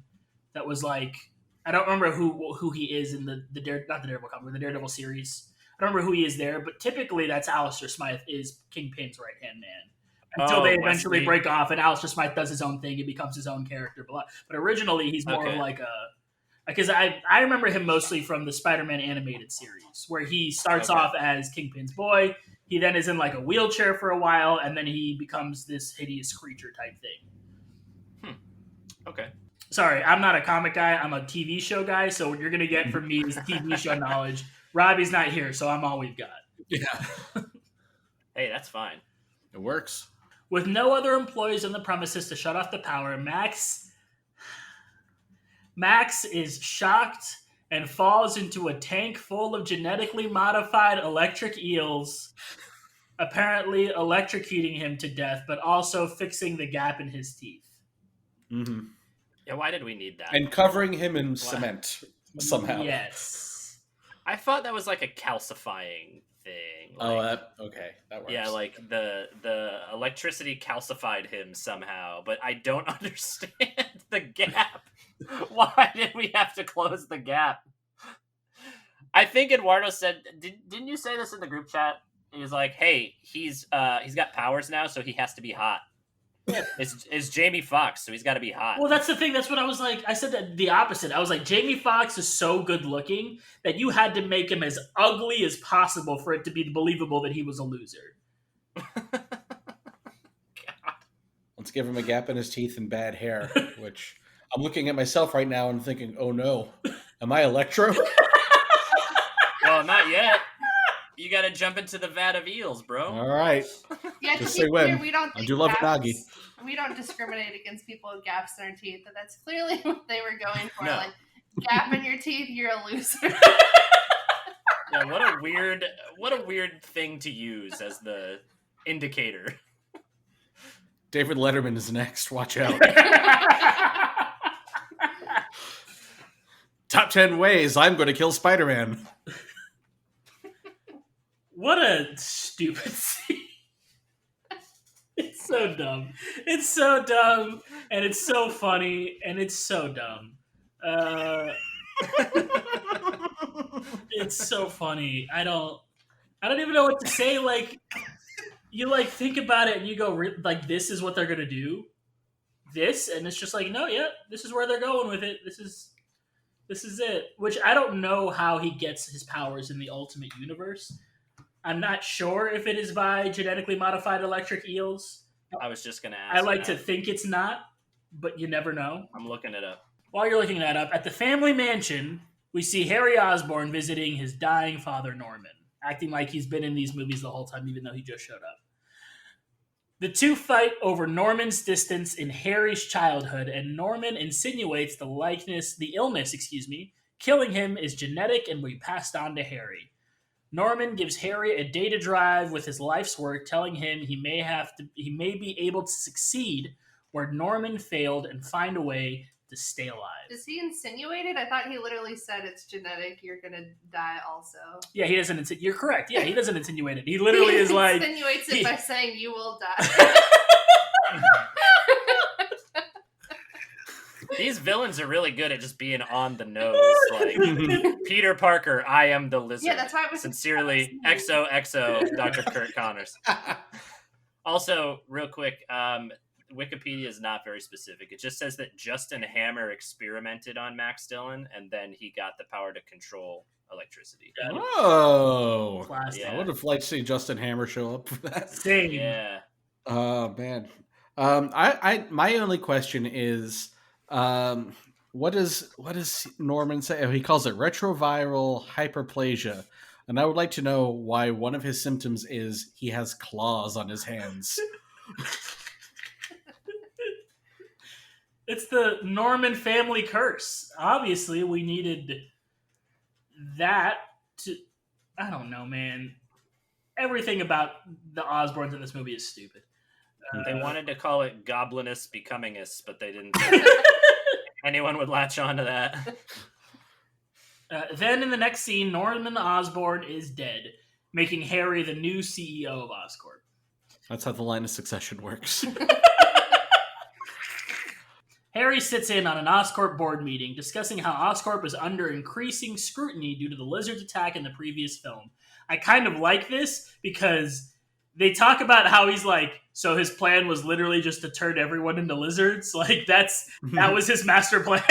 that was like, I don't remember who he is in not the Daredevil comic, the Daredevil series. I don't remember who he is there, but typically that's Alistair Smythe is Kingpin's right hand man. Until they eventually break off and Alistair Smythe does his own thing, it becomes his own character. But originally he's more of like because I remember him mostly from the Spider-Man animated series, where he starts off as Kingpin's boy. He then is in like a wheelchair for a while, and then he becomes this hideous creature type thing. Okay. Sorry, I'm not a comic guy. I'm a TV show guy, so what you're going to get from me is TV show knowledge. Robbie's not here, so I'm all we've got. Yeah. Hey, that's fine. It works. With no other employees on the premises to shut off the power, Max is shocked and falls into a tank full of genetically modified electric eels, apparently electrocuting him to death, but also fixing the gap in his teeth. Mm-hmm. Yeah, why did we need that? And covering him in cement somehow. Yes. I thought that was like a calcifying thing. Okay, that works. Yeah, like the electricity calcified him somehow, but I don't understand the gap. Why did we have to close the gap? I think Eduardo said, didn't you say this in the group chat? He was like, "Hey, he's got powers now, so he has to be hot." Yeah. It's Jamie Foxx, so he's got to be hot. Well, that's the thing. That's what I was like. I said that the opposite. I was like, Jamie Foxx is so good looking that you had to make him as ugly as possible for it to be believable that he was a loser. God. Let's give him a gap in his teeth and bad hair, which I'm looking at myself right now and thinking, oh no, am I Electro? Well, not yet. You got to jump into the vat of eels, bro. All right. Yeah, Just to say be clear, when. we don't I think do love gaps- Nagi. We don't discriminate against people with gaps in their teeth, but that's clearly what they were going for. No. Like, gap in your teeth, you're a loser. Yeah, what a weird thing to use as the indicator. David Letterman is next. Watch out. Top 10 ways I'm going to kill Spider-Man. What a stupid scene. It's so dumb. It's so dumb, and it's so funny, and it's so dumb. It's so funny. I don't even know what to say. Like, you like think about it, and you go, like, this is what they're gonna do. This, and it's just like, no, yeah, this is where they're going with it. This is it. Which I don't know how he gets his powers in the Ultimate Universe. I'm not sure if it is by genetically modified electric eels. I was just going to ask. I like to think it's not, but you never know. I'm looking it up. While you're looking that up, at the family mansion, we see Harry Osborn visiting his dying father, Norman, acting like he's been in these movies the whole time, even though he just showed up. The two fight over Norman's distance in Harry's childhood, and Norman insinuates the illness, killing him is genetic and will be passed on to Harry. Norman gives Harry a data drive with his life's work, telling him he may be able to succeed where Norman failed and find a way to stay alive. Is he insinuated? I thought he literally said it's genetic. You're gonna die also. Yeah, he doesn't. You're correct. Yeah, he doesn't insinuate it. He literally is like insinuates it by saying you will die. These villains are really good at just being on the nose. Like Peter Parker, I am the lizard. Yeah, that's why it was Sincerely, XOXO, Dr. Kurt Connors. Also, real quick, Wikipedia is not very specific. It just says that Justin Hammer experimented on Max Dillon, and then he got the power to control electricity. Oh, Classic. I would have liked to see Justin Hammer show up for that. Same. Yeah. Oh man. My only question is, what does Norman say? Oh, he calls it retroviral hyperplasia, and I would like to know why one of his symptoms is he has claws on his hands. It's the Norman family curse. Obviously, we needed that to... I don't know, man. Everything about the Osborns in this movie is stupid. They wanted to call it Goblinus Becomingus, but they didn't think anyone would latch on to that. Then in the next scene, Norman Osborn is dead, making Harry the new CEO of Oscorp. That's how the line of succession works. Harry sits in on an Oscorp board meeting discussing how Oscorp is under increasing scrutiny due to the lizard's attack in the previous film. I kind of like this because they talk about how he's like, so his plan was literally just to turn everyone into lizards. Like that was his master plan.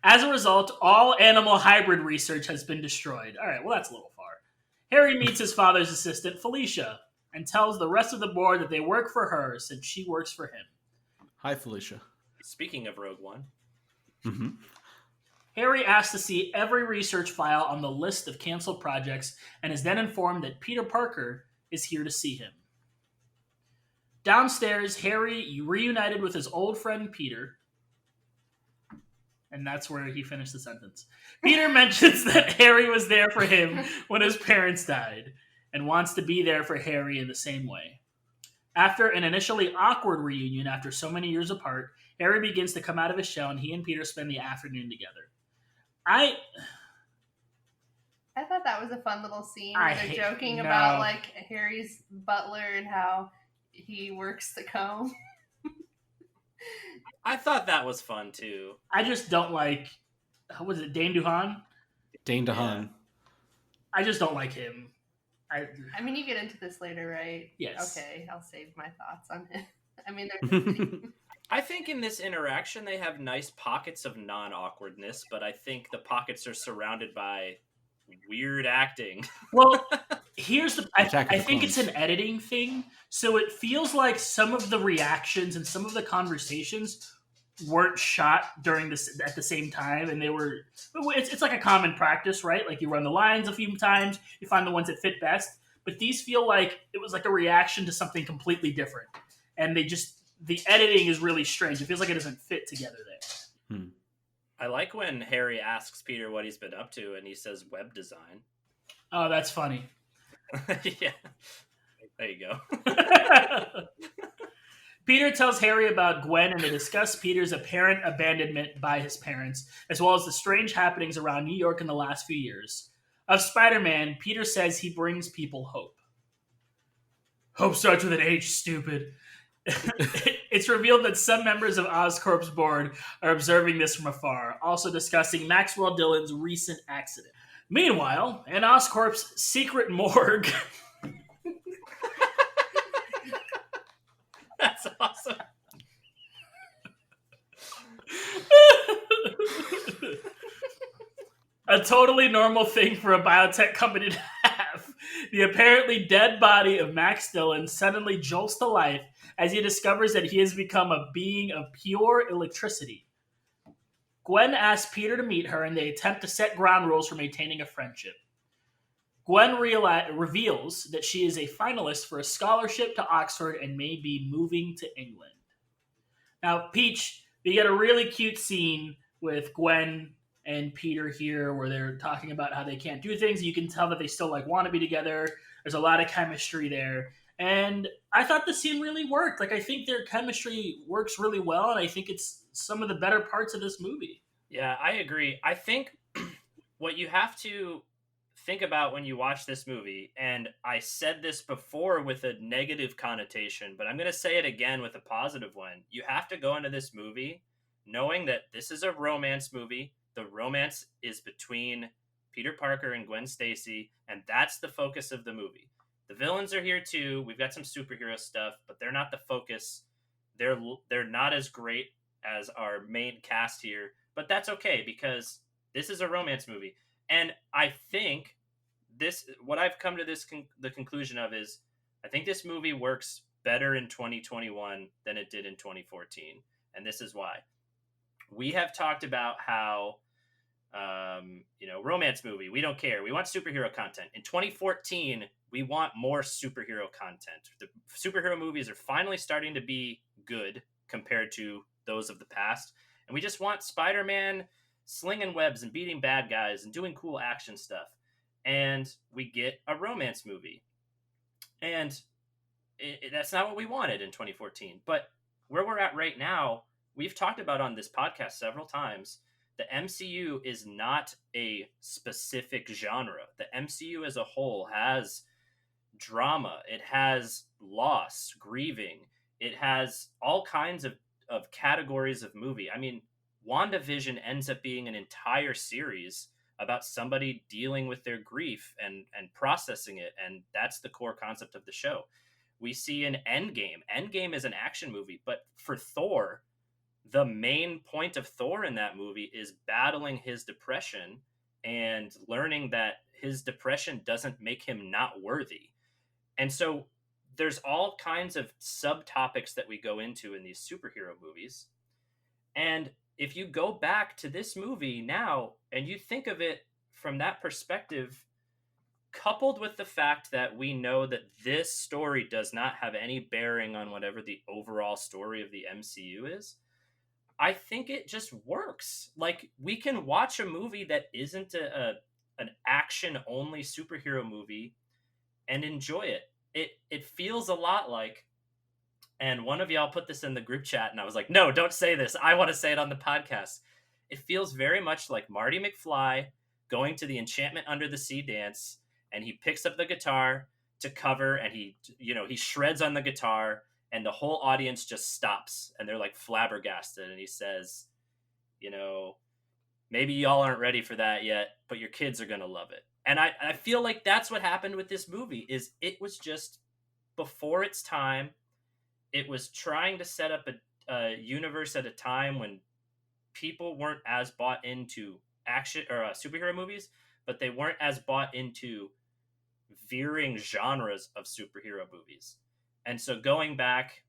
As a result, all animal hybrid research has been destroyed. All right, well, that's a little far. Harry meets his father's assistant, Felicia, and tells the rest of the board that they work for her since she works for him. Hi, Felicia. Speaking of Rogue One. Mm-hmm. Harry asks to see every research file on the list of canceled projects and is then informed that Peter Parker is here to see him. Downstairs, Harry reunited with his old friend Peter. And that's where he finished the sentence. Peter mentions that Harry was there for him when his parents died and wants to be there for Harry in the same way. After an initially awkward reunion after so many years apart, Harry begins to come out of his shell and he and Peter spend the afternoon together. I thought that was a fun little scene I where they're hate- joking no. about like Harry's butler and how he works the comb. I thought that was fun too. I just don't like. How was it, Dane DeHaan? Dane Yeah. DeHaan. I just don't like him. I mean, you get into this later, right? Yes. Okay, I'll save my thoughts on it. I mean, they're I think in this interaction they have nice pockets of non-awkwardness, but I think the pockets are surrounded by weird acting. Well, here's the. Attack of I the think it's Clones. an editing thing, so it feels like some of the reactions and some of the conversations weren't shot during this at the same time, and they were. It's like a common practice, right? Like you run the lines a few times, you find the ones that fit best. But these feel like it was like a reaction to something completely different, and the editing is really strange. It feels like it doesn't fit together there. I like when Harry asks Peter what he's been up to, and he says web design. Oh, that's funny. Yeah. There you go. Peter tells Harry about Gwen, and they discuss Peter's apparent abandonment by his parents, as well as the strange happenings around New York in the last few years. Of Spider-Man, Peter says he brings people hope. Hope starts with an H, stupid. It's revealed that some members of Oscorp's board are observing this from afar, also discussing Maxwell Dillon's recent accident. Meanwhile, in Oscorp's secret morgue... That's awesome. A totally normal thing for a biotech company to have. The apparently dead body of Max Dillon suddenly jolts to life as he discovers that he has become a being of pure electricity. Gwen asks Peter to meet her, and they attempt to set ground rules for maintaining a friendship. Gwen reveals that she is a finalist for a scholarship to Oxford and may be moving to England. Now, Peach, you get a really cute scene with Gwen and Peter here where they're talking about how they can't do things. You can tell that they still want to be together. There's a lot of chemistry there. And I thought the scene really worked. I think their chemistry works really well, and I think it's some of the better parts of this movie. Yeah, I agree. I think what you have to think about when you watch this movie, and I said this before with a negative connotation, but I'm going to say it again with a positive one. You have to go into this movie knowing that this is a romance movie. The romance is between Peter Parker and Gwen Stacy, and that's the focus of the movie. The villains are here too. We've got some superhero stuff, but they're not the focus. They're not as great as our main cast here, but that's okay because this is a romance movie. And I think what I've come to the conclusion of is I think this movie works better in 2021 than it did in 2014. And this is why. We have talked about how, romance movie, we don't care. We want superhero content. In 2014, we want more superhero content. The superhero movies are finally starting to be good compared to those of the past. And we just want Spider-Man slinging webs and beating bad guys and doing cool action stuff. And we get a romance movie. And that's not what we wanted in 2014. But where we're at right now, we've talked about on this podcast several times, the MCU is not a specific genre. The MCU as a whole has drama. It has loss, grieving. It has all kinds of categories of movie. I mean, WandaVision ends up being an entire series about somebody dealing with their grief and processing it. And that's the core concept of the show. We see an Endgame. Endgame is an action movie, but for Thor, the main point of Thor in that movie is battling his depression and learning that his depression doesn't make him not worthy. And so there's all kinds of subtopics that we go into in these superhero movies. And if you go back to this movie now and you think of it from that perspective, coupled with the fact that we know that this story does not have any bearing on whatever the overall story of the MCU is, I think it just works. We can watch a movie that isn't an action-only superhero movie and enjoy it. It feels a lot like, and one of y'all put this in the group chat, and I was like, no, don't say this. I want to say it on the podcast. It feels very much like Marty McFly going to the Enchantment Under the Sea dance, and he picks up the guitar to cover, and he shreds on the guitar, and the whole audience just stops, and they're like flabbergasted, and he says, maybe y'all aren't ready for that yet, but your kids are gonna love it. And I feel like that's what happened with this movie. Is it was just before its time. It was trying to set up a universe at a time when people weren't as bought into action or superhero movies, but they weren't as bought into veering genres of superhero movies. And so going back,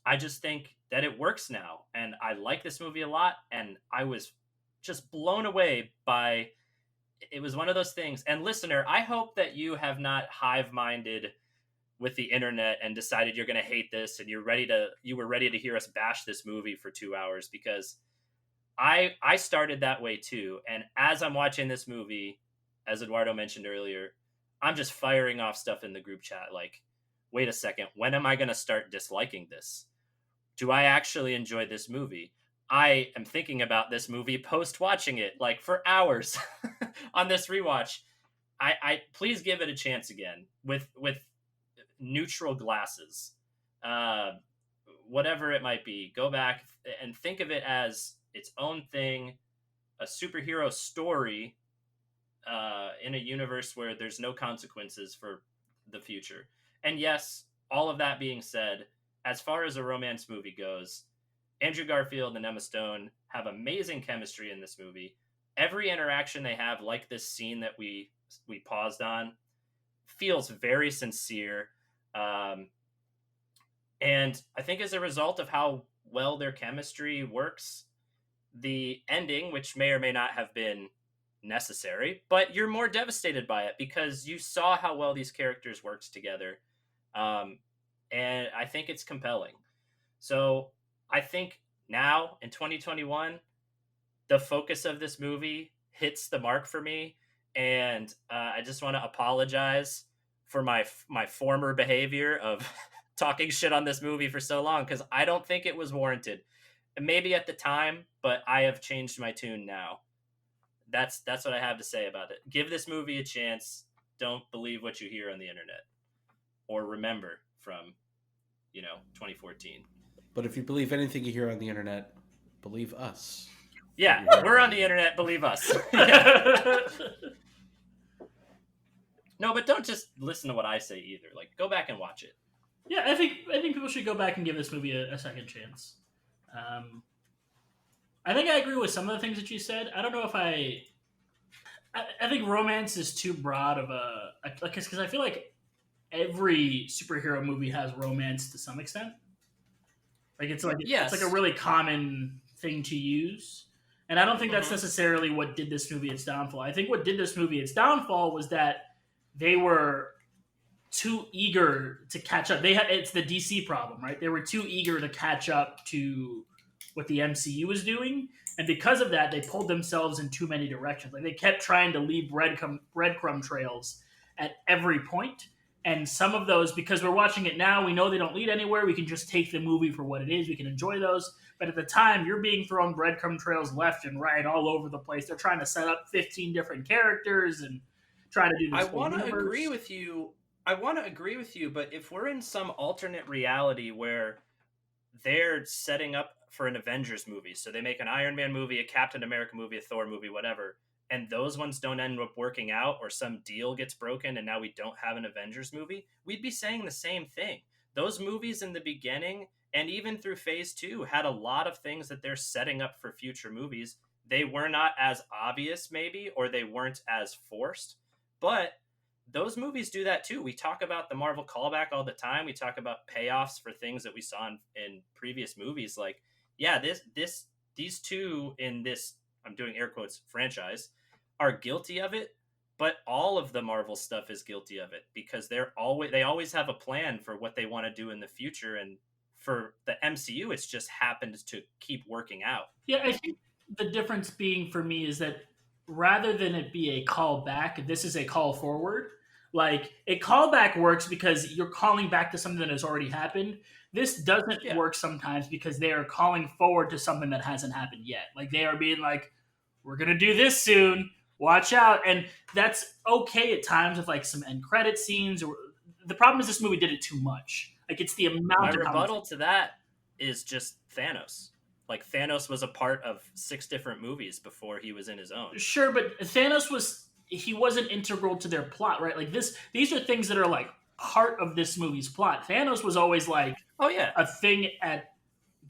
I just think that it works now, and I like this movie a lot, and I was just blown away by it. Was one of those things. And listener, I hope that you have not hive-minded with the internet and decided you're going to hate this, and you were ready to hear us bash this movie for 2 hours, because I started that way too. And as I'm watching this movie, as Eduardo mentioned earlier, I'm just firing off stuff in the group chat like, wait a second, when am I going to start disliking this? Do I actually enjoy this movie? I am thinking about this movie post watching it like for hours on this rewatch. I please give it a chance again with neutral glasses, whatever it might be. Go back and think of it as its own thing, a superhero story in a universe where there's no consequences for the future. And yes, all of that being said, as far as a romance movie goes, Andrew Garfield and Emma Stone have amazing chemistry in this movie. Every interaction they have, like this scene that we paused on, feels very sincere. And I think as a result of how well their chemistry works, the ending, which may or may not have been necessary, but you're more devastated by it because you saw how well these characters worked together. And I think it's compelling. So I think now in 2021, the focus of this movie hits the mark for me. And I just want to apologize for my former behavior of talking shit on this movie for so long, because I don't think it was warranted. Maybe at the time, but I have changed my tune now. That's what I have to say about it. Give this movie a chance. Don't believe what you hear on the internet or remember from 2014. But if you believe anything you hear on the internet, believe us. Yeah, we're on the internet. Believe us. No, but don't just listen to what I say either. Like, go back and watch it. Yeah, I think people should go back and give this movie a second chance. I think I agree with some of the things that you said. I don't know if I think romance is too broad of because I feel like every superhero movie has romance to some extent. Like it's like a really common thing to use. And I don't think that's necessarily what did this movie its downfall. I think what did this movie its downfall was that they were too eager to catch up. It's the DC problem, right? They were too eager to catch up to what the MCU was doing, and because of that, they pulled themselves in too many directions. Like they kept trying to leave breadcrumb trails at every point, and some of those, because we're watching it now, we know they don't lead anywhere. We can just take the movie for what it is. We can enjoy those. But at the time, you're being thrown breadcrumb trails left and right all over the place. They're trying to set up 15 different characters and try to do this. I want to agree with you. But if we're in some alternate reality where they're setting up for an Avengers movie, so they make an Iron Man movie, a Captain America movie, a Thor movie, whatever, and those ones don't end up working out, or some deal gets broken and now we don't have an Avengers movie, we'd be saying the same thing. Those movies in the beginning and even through phase 2 had a lot of things that they're setting up for future movies. They were not as obvious maybe, or they weren't as forced, but those movies do that too. We talk about the Marvel callback all the time. We talk about payoffs for things that we saw in previous movies. Like, yeah, these two in this, I'm doing air quotes, franchise are guilty of it, but all of the Marvel stuff is guilty of it because they always have a plan for what they want to do in the future. And for the MCU, it's just happened to keep working out. Yeah, I think the difference being for me is that rather than it be a call back, this is a call forward. Like, a callback works because you're calling back to something that has already happened. This doesn't Yeah. work sometimes because they are calling forward to something that hasn't happened yet. Like, they are being like, we're going to do this soon. Watch out. And that's okay at times with like some end credit scenes. Or the problem is this movie did it too much. Like, it's the amount My of rebuttal to that is just Thanos. Like, Thanos was a part of 6 different movies before he was in his own. Sure, but Thanos wasn't integral to their plot, right? Like, these are things that are like part of this movie's plot. Thanos was always like Oh yeah, a thing at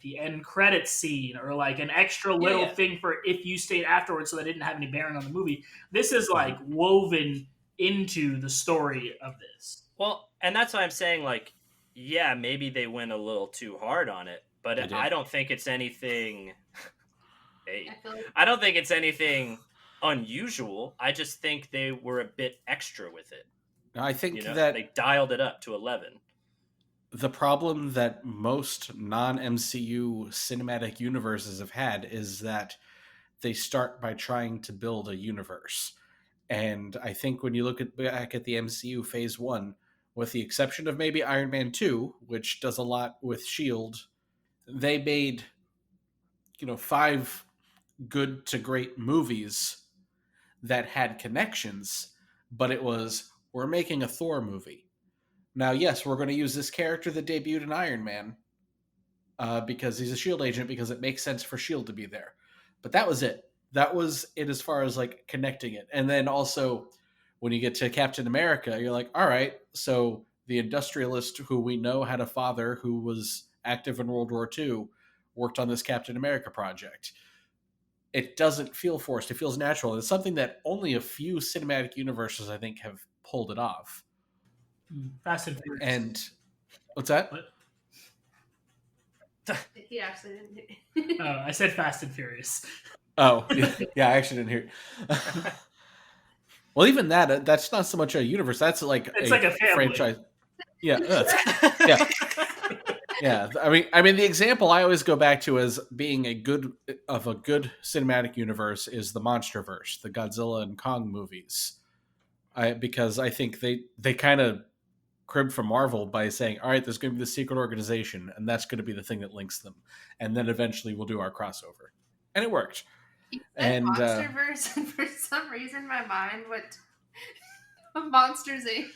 the end credits scene, or like an extra little thing for if you stayed afterwards, so that didn't have any bearing on the movie. This is like woven into the story of this. well, and that's why I'm saying, like, yeah, maybe they went a little too hard on it, They but did. I don't think it's anything. Hey, I feel like I don't think it's anything unusual. I just think they were a bit extra with it. I think You know, that they dialed it up to 11. the problem that most non-MCU cinematic universes have had is that they start by trying to build a universe. And I think when you look back at the MCU Phase 1, with the exception of maybe Iron Man 2, which does a lot with S.H.I.E.L.D., they made, 5 good to great movies that had connections, but it was, we're making a Thor movie. Now, yes, we're going to use this character that debuted in Iron Man because he's a S.H.I.E.L.D. agent, because it makes sense for S.H.I.E.L.D. to be there. But that was it. That was it as far as like connecting it. And then also when you get to Captain America, you're like, all right, so the industrialist who we know had a father who was active in World War II worked on this Captain America project. It doesn't feel forced. It feels natural. It's something that only a few cinematic universes, I think, have pulled it off. Fast and Furious. And what's that? What? he actually didn't. I said Fast and Furious. Oh, yeah, I actually didn't hear it. Well, even that's not so much a universe. That's like It's like a family. franchise. Yeah. Yeah. Yeah. I mean, the example I always go back to as being a good cinematic universe is the MonsterVerse, the Godzilla and Kong movies. Because I think they kind of cribbed from Marvel by saying, all right, there's going to be the secret organization, and that's going to be the thing that links them. And then eventually we'll do our crossover. And it worked. And MonsterVerse, and for some reason my mind went Monsters Inc.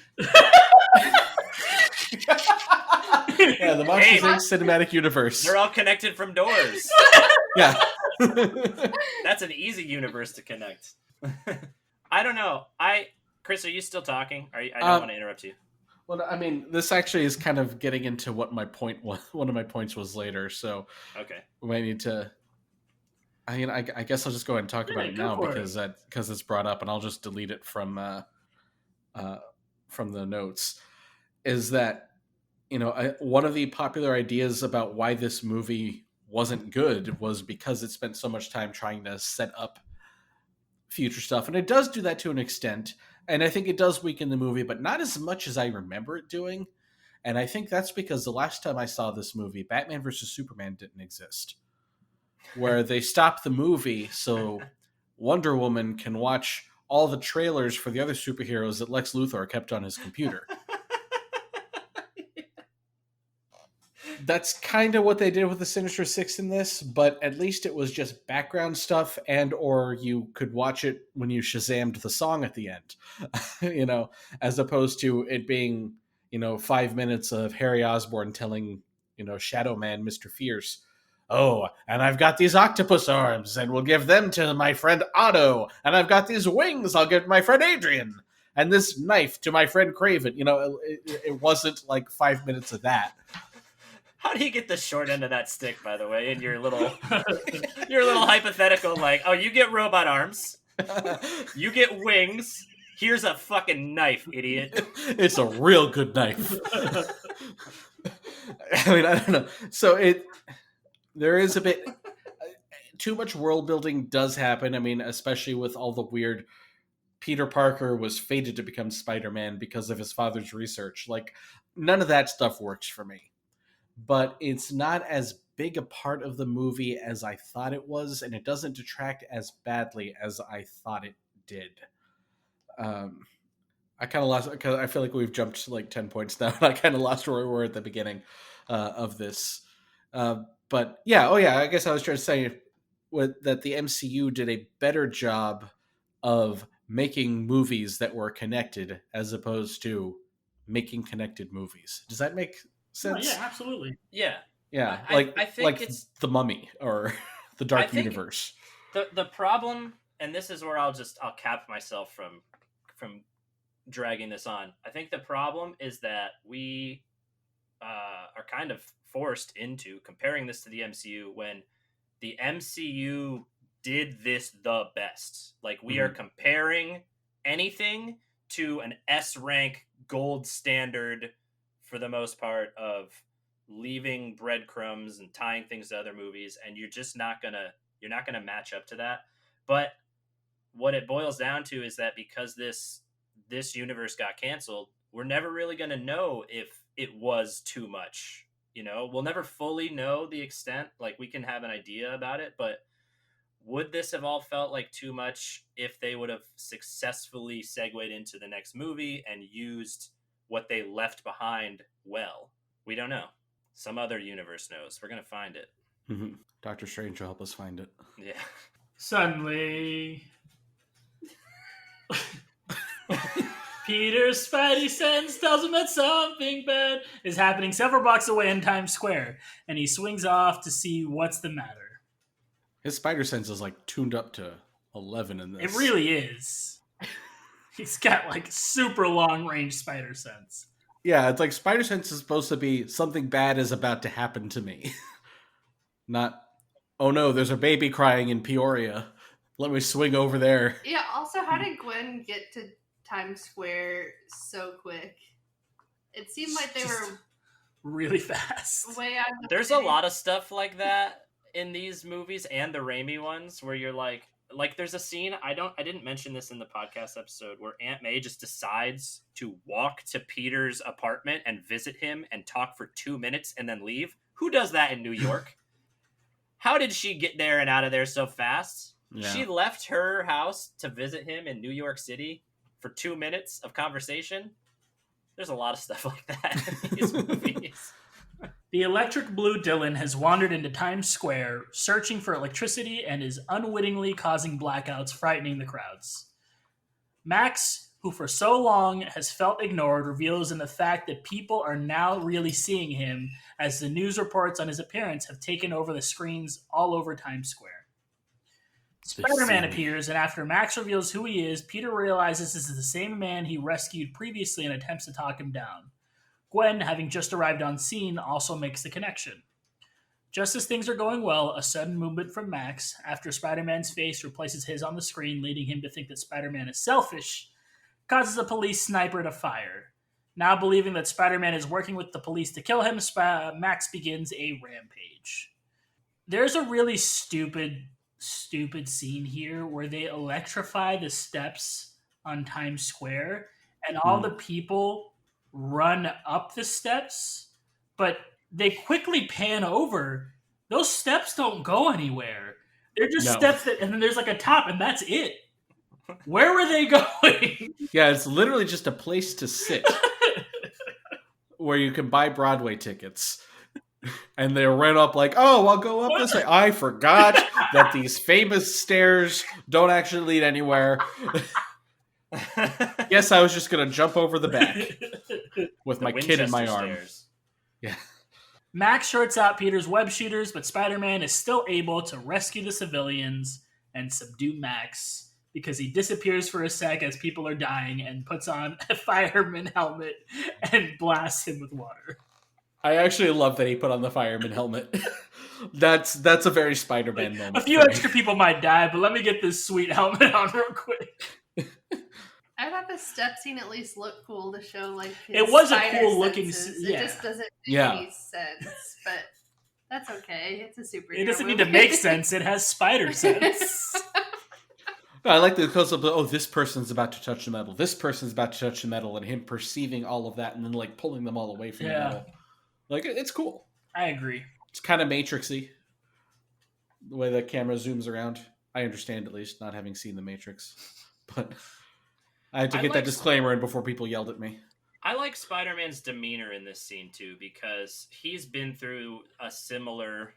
Yeah, the Monsters Inc. cinematic universe. They're all connected from doors. Yeah. That's an easy universe to connect. I don't know. Chris, are you still talking? I don't want to interrupt you. Well, I mean, this actually is kind of getting into what my point was. One of my points was later, so Okay. we might need to. I mean, I guess I'll just go ahead and talk about it now because it's brought up, and I'll just delete it from the notes. Is that one of the popular ideas about why this movie wasn't good was because it spent so much time trying to set up future stuff, and it does do that to an extent, and I think it does weaken the movie, but not as much as I remember it doing. And I think that's because the last time I saw this movie, Batman vs. Superman didn't exist, where they stopped the movie so Wonder Woman can watch all the trailers for the other superheroes that Lex Luthor kept on his computer. That's kind of what they did with the Sinister Six in this, but at least it was just background stuff, and or you could watch it when you Shazammed the song at the end, as opposed to it being, 5 minutes of Harry Osborn telling, Shadow Man, Mr. Fierce, oh, and I've got these octopus arms, and we'll give them to my friend Otto, and I've got these wings I'll give to my friend Adrian, and this knife to my friend Craven. It wasn't like 5 minutes of that. How do you get the short end of that stick, by the way, in your little hypothetical, like, oh, you get robot arms, you get wings, here's a fucking knife, idiot. It's a real good knife. I mean, I don't know. So there is a bit, too much world building does happen. I mean, especially with all the weird, Peter Parker was fated to become Spider-Man because of his father's research. Like, none of that stuff works for me. But it's not as big a part of the movie as I thought it was, and it doesn't detract as badly as I thought it did. I kind of lost because I feel like we've jumped like 10 points now. I kind of lost where we were at the beginning of this. But yeah, I guess I was trying to say that the MCU did a better job of making movies that were connected as opposed to making connected movies. Does that make sense? Yeah, absolutely. Yeah. Yeah, I think like it's The Mummy or the I Dark think Universe. the problem, and this is where I'll cap myself from dragging this on. I think the problem is that we are kind of forced into comparing this to the MCU when the MCU did this the best. Like, we are comparing anything to an S rank gold standard for the most part of leaving breadcrumbs and tying things to other movies, and you're not gonna match up to that. But what it boils down to is that because this universe got canceled, we're never really gonna know if it was too much. We'll never fully know the extent. Like, we can have an idea about it, but would this have all felt like too much if they would have successfully segued into the next movie and used what they left behind well? We don't know. Some other universe knows. We're going to find it. Mm-hmm. Doctor Strange will help us find it. Yeah. Suddenly, Peter's spidey sense tells him that something bad is happening several blocks away in Times Square, and he swings off to see what's the matter. His spider sense is like tuned up to 11 in this. It really is. He's got like super long range spider sense. Yeah, it's like spider sense is supposed to be something bad is about to happen to me. Not, oh no, there's a baby crying in Peoria. Let me swing over there. Yeah, also, how did Gwen get to Times Square so quick? It seemed like they were really fast. way out of the There's a city. lot of stuff like that in these movies and the Raimi ones where you're like there's a scene, I didn't mention this in the podcast episode, where Aunt May just decides to walk to Peter's apartment and visit him and talk for 2 minutes and then leave. Who does that in New York? How did she get there and out of there so fast? Yeah. She left her house to visit him in New York City for 2 minutes of conversation. There's a lot of stuff like that in these movies. The electric blue Dylan has wandered into Times Square, searching for electricity, and is unwittingly causing blackouts, frightening the crowds. Max, who for so long has felt ignored, reveals in the fact that people are now really seeing him as the news reports on his appearance have taken over the screens all over Times Square. Spider-Man appears, and after Max reveals who he is, Peter realizes this is the same man he rescued previously and attempts to talk him down. Gwen, having just arrived on scene, also makes the connection. Just as things are going well, a sudden movement from Max, after Spider-Man's face replaces his on the screen, leading him to think that Spider-Man is selfish, causes a police sniper to fire. Now believing that Spider-Man is working with the police to kill him, Max begins a rampage. There's a really stupid scene here where they electrify the steps on Times Square, and all the people run up the steps, but they quickly pan over. Those steps don't go anywhere. They're just steps and then there's like a top, and that's it. Where were they going? Yeah, it's literally just a place to sit where you can buy Broadway tickets. And they ran up like, oh, I'll go up this way. I forgot that these famous stairs don't actually lead anywhere. Yes, I was just going to jump over the back with my kid in my arms. Yeah. Max shorts out Peter's web shooters, but Spider-Man is still able to rescue the civilians and subdue Max because he disappears for a sec as people are dying and puts on a fireman helmet and blasts him with water. I actually love that he put on the fireman helmet. That's a very Spider-Man moment. A few extra people might die, but let me get this sweet helmet on real quick. I thought the step scene at least looked cool to show like his it was a spider cool looking. senses. Yeah. It just doesn't make any sense, but that's okay. It's a superhero. It doesn't movie. need to make sense. It has spider sense. No, I like the close up. Oh, this person's about to touch the metal. This person's about to touch the metal, and him perceiving all of that, and then like pulling them all away from the metal. Like it's cool. I agree. It's kind of Matrixy the way the camera zooms around. I understand, at least, not having seen the Matrix, but I had to I get that like- disclaimer in before people yelled at me. I like Spider-Man's demeanor in this scene too, because he's been through a similar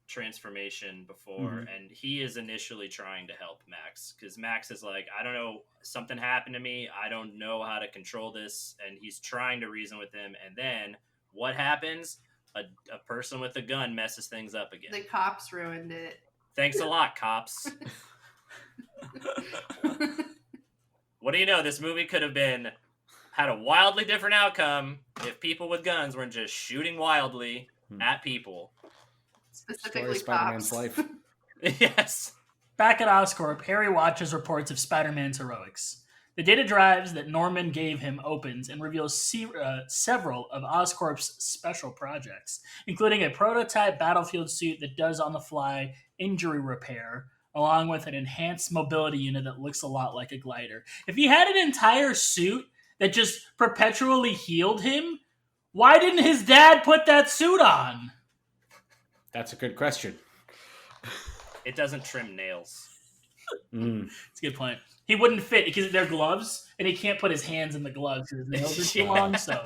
transformation before, and he is initially trying to help Max, because Max is like, I don't know, something happened to me, I don't know how to control this, and he's trying to reason with him, and then what happens? A person with a gun messes things up again. The cops ruined it. Thanks a lot, cops. What do you know? This movie could have had a wildly different outcome if people with guns weren't just shooting wildly at people. Specifically Spider-Man's cops. life. Yes. Back at Oscorp, Harry watches reports of Spider-Man's heroics. The data drives that Norman gave him opens and reveals several of Oscorp's special projects, including a prototype battlefield suit that does on-the-fly injury repair, along with an enhanced mobility unit that looks a lot like a glider. If he had an entire suit that just perpetually healed him, why didn't his dad put that suit on? That's a good question. It doesn't trim nails. It's a good point. He wouldn't fit because they're gloves, and he can't put his hands in the gloves because his nails are too long. So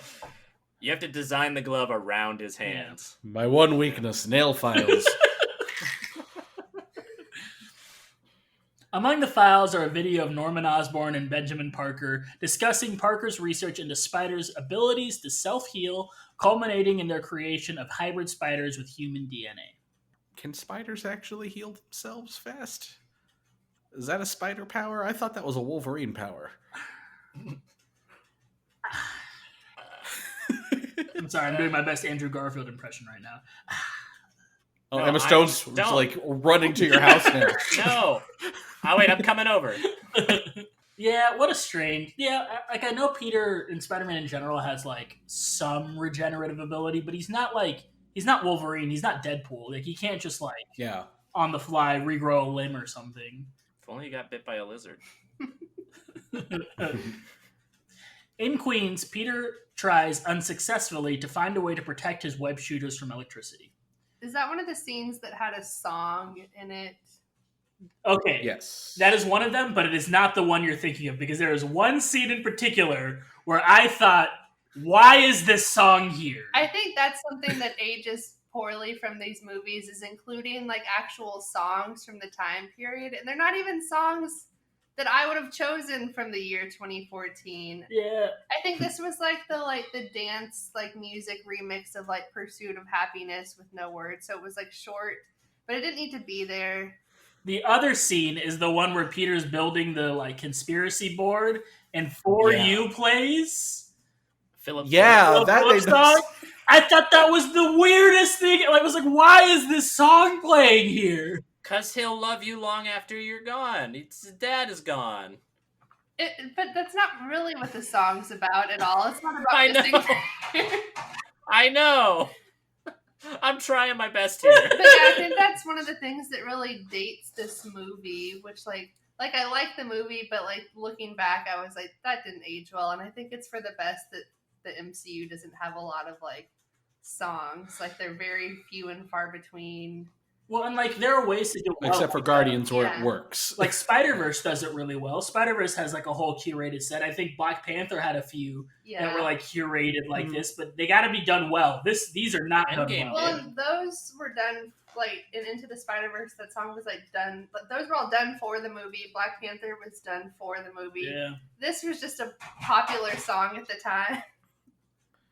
You have to design the glove around his hands. My one weakness, nail files. among the files are a video of Norman Osborn and Benjamin Parker discussing Parker's research into spiders' abilities to self-heal, culminating in their creation of hybrid spiders with human DNA. Can spiders actually heal themselves fast? Is that a spider power? I thought that was a Wolverine power. I'm sorry, I'm doing my best Andrew Garfield impression right now. Oh, No, Emma Stone's don't. like running to your house now. No. Oh, wait, I'm coming over. Yeah, what a strange. Yeah, like I know Peter and Spider-Man in general has like some regenerative ability, but he's not Wolverine. He's not Deadpool. Like he can't just like Yeah. on the fly regrow a limb or something. If only you got bit by a lizard. In Queens, Peter tries unsuccessfully to find a way to protect his web shooters from electricity. Is that one of the scenes that had a song in it? Okay. Yes. That is one of them, but it is not the one you're thinking of because there is one scene in particular where I thought, why is this song here? I think that's something that ages poorly from these movies, is including like actual songs from the time period, and they're not even songs that I would have chosen from the year 2014. Yeah. I think this was like the dance like music remix of like Pursuit of Happiness with no words, so it was like short, but it didn't need to be there. The other scene is the one where Peter's building the like conspiracy board and For You plays. Philip. Yeah, that Philip song. I thought that was the weirdest thing. Like, I was like, why is this song playing here? Because he'll love you long after you're gone. His dad is gone. But that's not really what the song's about at all. It's not about I missing know. characters. I know. I'm trying my best here. But yeah, I think that's one of the things that really dates this movie, which like I like the movie, but like looking back, I was like, that didn't age well, and I think it's for the best that the MCU doesn't have a lot of like songs. Like they're very few and far between. Well, and like there are ways to do it well. Except for Guardians where it Yeah. works. Like Spider-Verse does it really well. Spider-Verse has like a whole curated set. I think Black Panther had a few Yeah. that were like curated like this, but they got to be done well. These are not done Endgame well. Well, and those were done like in Into the Spider-Verse. That song was like done. But those were all done for the movie. Black Panther was done for the movie. Yeah. This was just a popular song at the time.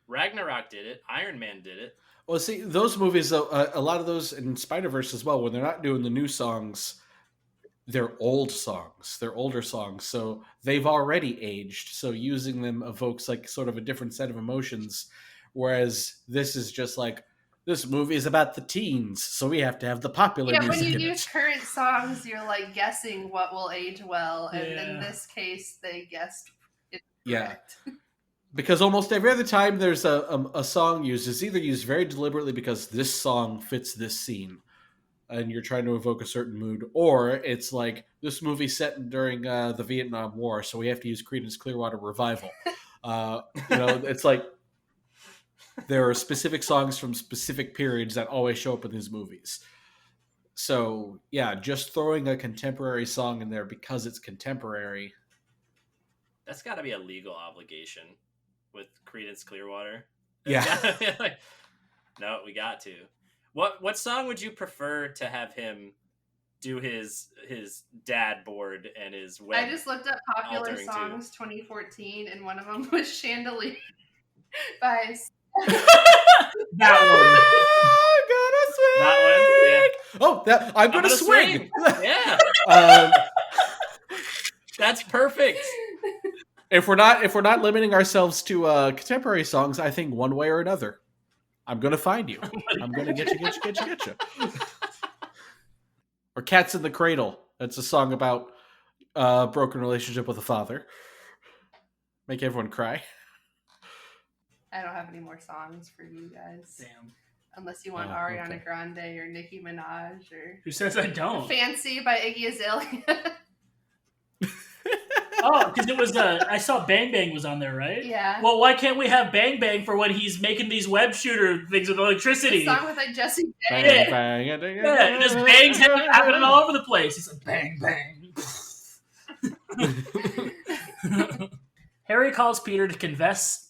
Ragnarok did it. Iron Man did it. Well, see, those movies, a lot of those in Spider-Verse as well, when they're not doing the new songs, they're old songs. They're older songs. So they've already aged. So using them evokes like sort of a different set of emotions. Whereas this is just like, this movie is about the teens. So we have to have the popular Yeah, when music you in use it. current songs, you're like guessing what will age well, and Yeah. in this case, they guessed it Yeah. correct. Because almost every other time there's a song used, it's either used very deliberately because this song fits this scene and you're trying to evoke a certain mood, or it's like this movie set during the Vietnam War, so we have to use Creedence Clearwater Revival. It's like there are specific songs from specific periods that always show up in these movies. So, yeah, just throwing a contemporary song in there because it's contemporary That's got to be a legal obligation with Creedence Clearwater. Yeah. Like, no, we got to. What song would you prefer to have him do his dad board and his web? I just looked up popular altering songs 2014, and one of them was Chandelier by. That one. That one. Yeah. Oh, I'm gonna swing. Yeah. That's perfect. If we're not limiting ourselves to contemporary songs, I think one way or another, I'm gonna find you. I'm gonna get you. Or Cats in the Cradle. That's a song about broken relationship with a father. Make everyone cry. I don't have any more songs for you guys. Damn. Unless you want Oh, Ariana okay. Grande or Nicki Minaj or Who says I don't? Fancy by Iggy Azalea. Oh, because it was I saw Bang Bang was on there, right? Yeah. Well, why can't we have Bang Bang for when he's making these web shooter things with electricity? The song with like Jessie J. Bang, bang, Yeah, and just bangs happening all over the place. He's like bang bang. Harry calls Peter to confess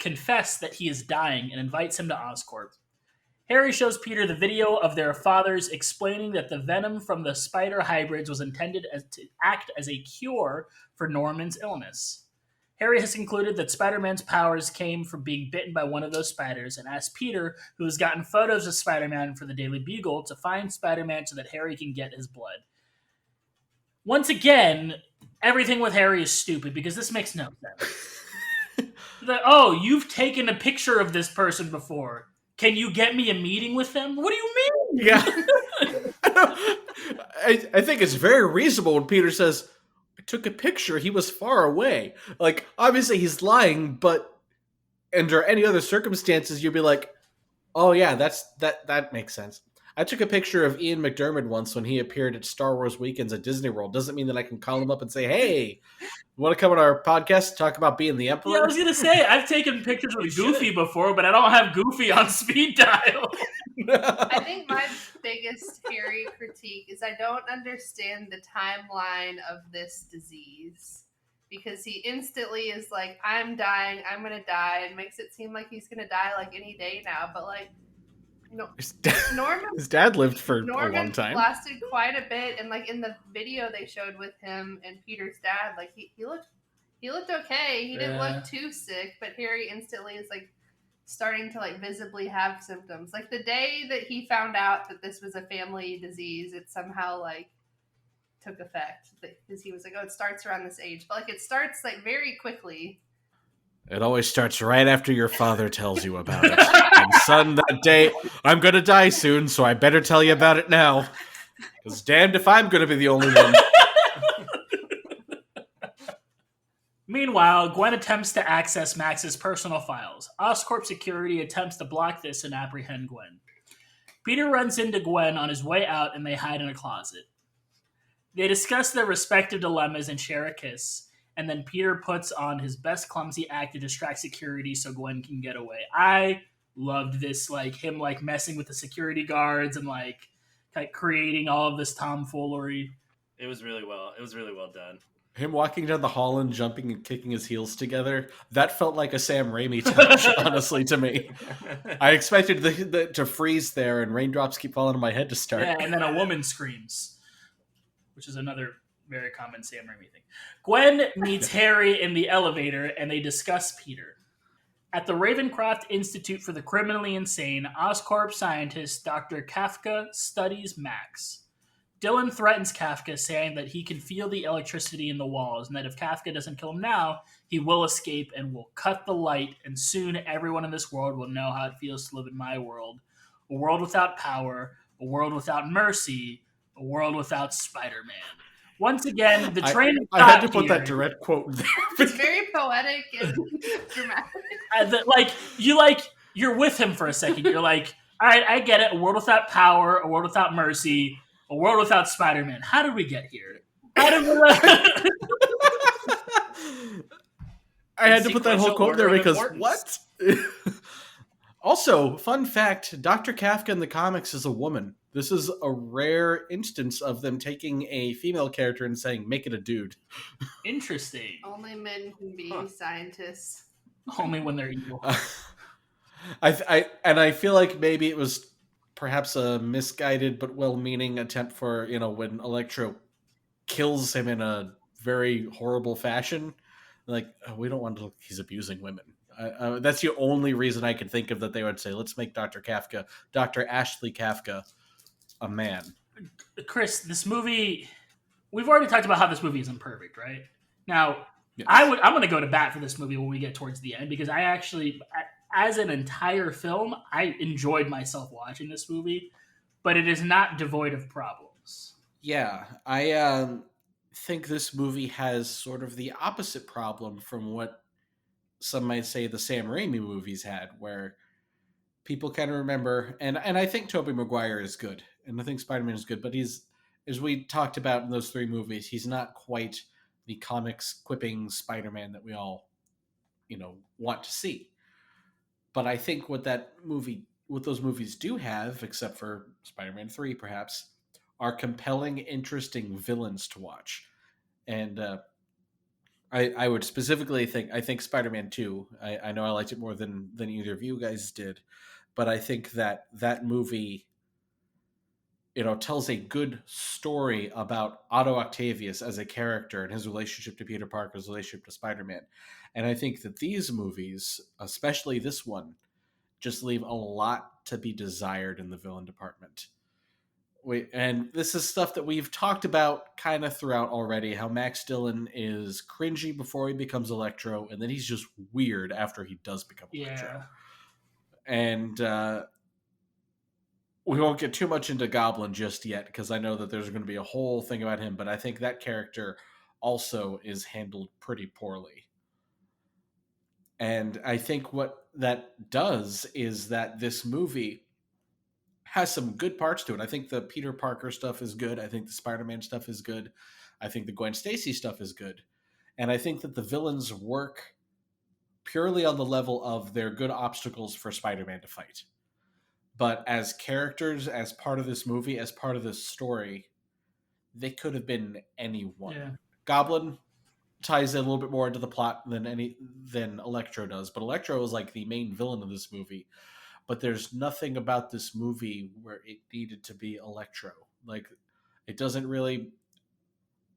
that he is dying and invites him to Oscorp. Harry shows Peter the video of their fathers explaining that the venom from the spider hybrids was intended to act as a cure for Norman's illness. Harry has concluded that Spider-Man's powers came from being bitten by one of those spiders and asks Peter, who has gotten photos of Spider-Man for the Daily Bugle, to find Spider-Man so that Harry can get his blood. Once again, everything with Harry is stupid because this makes no sense. Oh, you've taken a picture of this person before. Can you get me a meeting with them? What do you mean? Yeah. I think it's very reasonable when Peter says, I took a picture, he was far away. Like, obviously he's lying, but under any other circumstances, you'd be like, oh yeah, that makes sense. I took a picture of Ian McDermott once when he appeared at Star Wars Weekends at Disney World. Doesn't mean that I can call him up and say, hey, you want to come on our podcast and talk about being the Emperor? Yeah, I was going to say, I've taken pictures with Goofy before, but I don't have Goofy on speed dial. I think my biggest Harry critique is I don't understand the timeline of this disease. Because he instantly is like, I'm dying, I'm going to die, and makes it seem like he's going to die like any day now. But like, no, His dad lived for a long Norman time. lasted quite a bit, and like in the video they showed with him and Peter's dad, like he looked okay. He didn't look too sick, but Harry instantly is like starting to like visibly have symptoms. Like the day that he found out that this was a family disease, it somehow like took effect because he was like, oh, it starts around this age, but like it starts like very quickly. It always starts right after your father tells you about it. And son, that day, I'm going to die soon, so I better tell you about it now. Because damned if I'm going to be the only one. Meanwhile, Gwen attempts to access Max's personal files. Oscorp security attempts to block this and apprehend Gwen. Peter runs into Gwen on his way out and they hide in a closet. They discuss their respective dilemmas and share a kiss. And then Peter puts on his best clumsy act to distract security so Gwen can get away. I loved this, like him like messing with the security guards and like creating all of this tomfoolery. It was really well done. Him walking down the hall and jumping and kicking his heels together, that felt like a Sam Raimi touch, honestly, to me. I expected the to freeze there and raindrops keep falling on my head to start. Yeah, and then a woman screams, which is another very common Sam Raimi thing. Gwen meets Harry in the elevator, and they discuss Peter. At the Ravencroft Institute for the Criminally Insane, Oscorp scientist Dr. Kafka studies Max. Dylan threatens Kafka, saying that he can feel the electricity in the walls, and that if Kafka doesn't kill him now, he will escape and will cut the light, and soon everyone in this world will know how it feels to live in my world. A world without power, a world without mercy, a world without Spider-Man. Once again, the train of I had to thought put here, that direct quote there. It's very poetic and dramatic. You're with him for a second. You're like, all right, I get it. A world without power, a world without mercy, a world without Spider-Man. How did we get here? How did we? I had to put that whole quote there because importance. what? Also, fun fact: Dr. Kafka in the comics is a woman. This is a rare instance of them taking a female character and saying, make it a dude. Interesting. Only men can be scientists. Only when they're evil. I feel like maybe it was perhaps a misguided but well-meaning attempt for, when Electro kills him in a very horrible fashion, like, we don't want to look, he's abusing women. That's the only reason I could think of that they would say, let's make Dr. Ashley Kafka, a man. Chris, this movie, we've already talked about how this movie isn't perfect, right? Now, Yes. I'm going to go to bat for this movie when we get towards the end, because I actually, as an entire film, I enjoyed myself watching this movie, but it is not devoid of problems. Yeah, I think this movie has sort of the opposite problem from what some might say the Sam Raimi movies had, where people kind of remember, and I think Tobey Maguire is good, and I think Spider-Man is good, but he's, as we talked about in those three movies, he's not quite the comics quipping Spider-Man that we all, want to see. But I think what those movies do have, except for Spider-Man 3 perhaps, are compelling, interesting villains to watch. And I would specifically I think Spider-Man 2, I know I liked it more than either of you guys did, but I think that movie, tells a good story about Otto Octavius as a character and his relationship to Peter Parker's relationship to Spider-Man. And I think that these movies, especially this one, just leave a lot to be desired in the villain department. And this is stuff that we've talked about kind of throughout already, how Max Dillon is cringy before he becomes Electro, and then he's just weird after he does become Electro. And we won't get too much into Goblin just yet, because I know that there's going to be a whole thing about him, but I think that character also is handled pretty poorly. And I think what that does is that this movie has some good parts to it. I think the Peter Parker stuff is good. I think the Spider-Man stuff is good. I think the Gwen Stacy stuff is good. And I think that the villains work purely on the level of they're good obstacles for Spider-Man to fight. But as characters, as part of this movie, as part of this story, they could have been anyone. Yeah. Goblin ties in a little bit more into the plot than Electro does. But Electro is like the main villain of this movie. But there's nothing about this movie where it needed to be Electro. Like, it doesn't really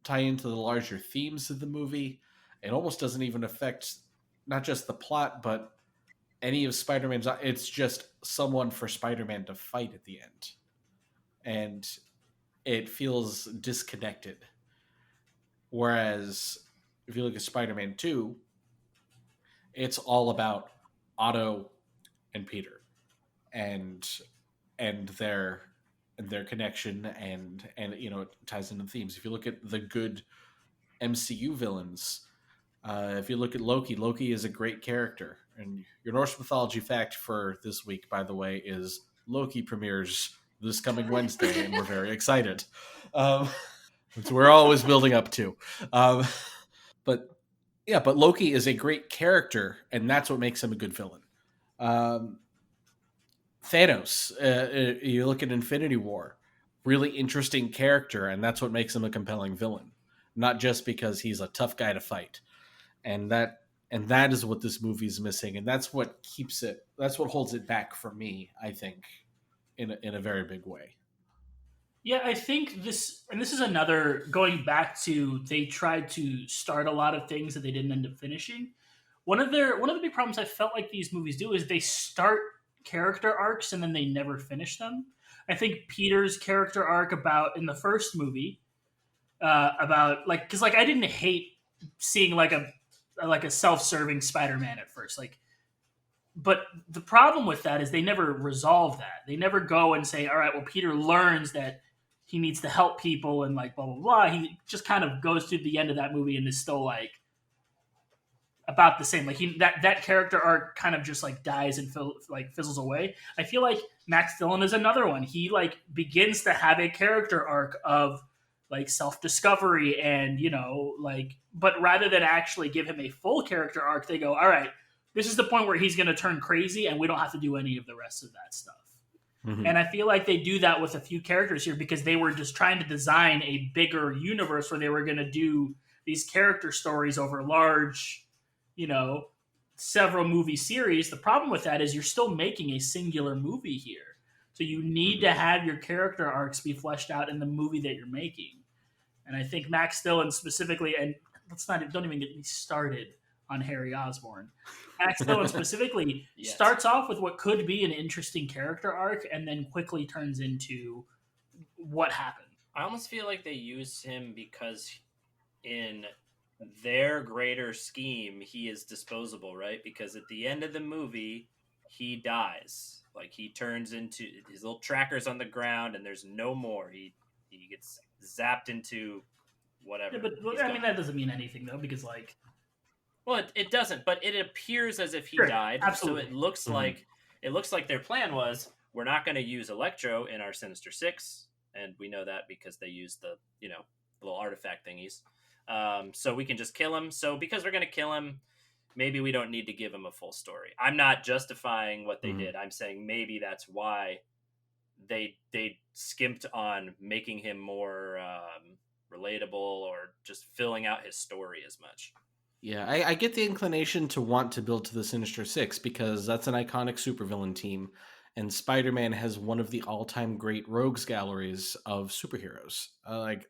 tie into the larger themes of the movie. It almost doesn't even affect not just the plot, but any of Spider-Man's. It's just someone for Spider-Man to fight at the end. And it feels disconnected. Whereas, if you look at Spider-Man 2, it's all about Otto and Peter. And their connection and it ties into themes. If you look at the good MCU villains, if you look at Loki is a great character. And your Norse mythology fact for this week, by the way, is Loki premieres this coming Wednesday, and we're very excited. We're always building up to. But Loki is a great character, and that's what makes him a good villain. Thanos, you look at Infinity War, really interesting character, and that's what makes him a compelling villain, not just because he's a tough guy to fight. And that is what this movie's missing, and that's what holds it back for me, I think, in a very big way. Yeah, I think this is another, going back to, they tried to start a lot of things that they didn't end up finishing. One of the big problems I felt like these movies do is they start character arcs and then they never finish them. I think Peter's character arc in the first movie, because I didn't hate seeing like a self-serving Spider-Man at first, but the problem with that is they never resolve that. They never go and say, all right, well, Peter learns that he needs to help people and blah blah blah. He just kind of goes to the end of that movie and is still about the same. That character arc kind of just dies and fizzles away. I feel like Max Dillon is another one. He begins to have a character arc of self-discovery and but rather than actually give him a full character arc, they go, all right, this is the point where he's going to turn crazy and we don't have to do any of the rest of that stuff. And I feel like they do that with a few characters here because they were just trying to design a bigger universe where they were going to do these character stories over large, several movie series. The problem with that is you're still making a singular movie here. So you need to have your character arcs be fleshed out in the movie that you're making. And I think Max Dillon specifically, and don't even get me started on Harry Osborn. Max Dillon specifically starts off with what could be an interesting character arc and then quickly turns into what happened. I almost feel like they used him because in their greater scheme, he is disposable, right? Because at the end of the movie, he dies. Like, he turns into his little trackers on the ground and there's no more. He gets zapped into whatever. Yeah, but I mean, that doesn't mean anything, though, because, like... Well, it doesn't, but it appears as if he died. Absolutely. So it looks like their plan was, we're not going to use Electro in our Sinister Six, and we know that because they use the little artifact thingies. So we can just kill him. So because we're going to kill him, maybe we don't need to give him a full story. I'm not justifying what they did. I'm saying maybe that's why they skimped on making him more relatable or just filling out his story as much. Yeah, I get the inclination to want to build to the Sinister Six because that's an iconic supervillain team, and Spider-Man has one of the all-time great rogues galleries of superheroes.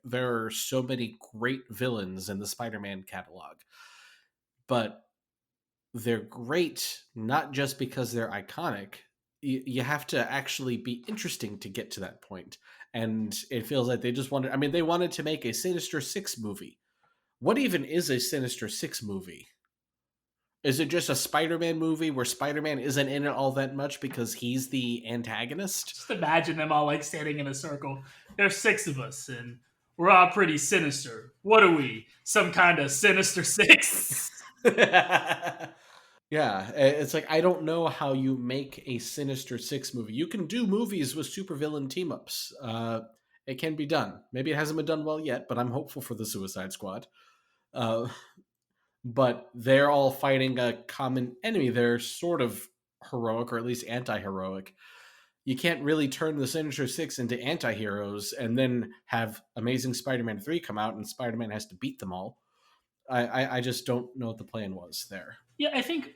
There are so many great villains in the Spider-Man catalog, but they're great not just because they're iconic. You have to actually be interesting to get to that point, and it feels like they just they wanted to make a Sinister Six movie. What even is a Sinister Six movie? Is it just a Spider-Man movie where Spider-Man isn't in it all that much because he's the antagonist? Just imagine them all standing in a circle. There's 6 of us, and we're all pretty sinister. What are we? Some kind of Sinister Six? Yeah, it's like, I don't know how you make a Sinister Six movie. You can do movies with supervillain team-ups. It can be done. Maybe it hasn't been done well yet, but I'm hopeful for the Suicide Squad. But they're all fighting a common enemy. They're sort of heroic, or at least anti-heroic. You can't really turn the Sinister Six into anti-heroes and then have Amazing Spider-Man 3 come out and Spider-Man has to beat them all. I just don't know what the plan was there. Yeah, I think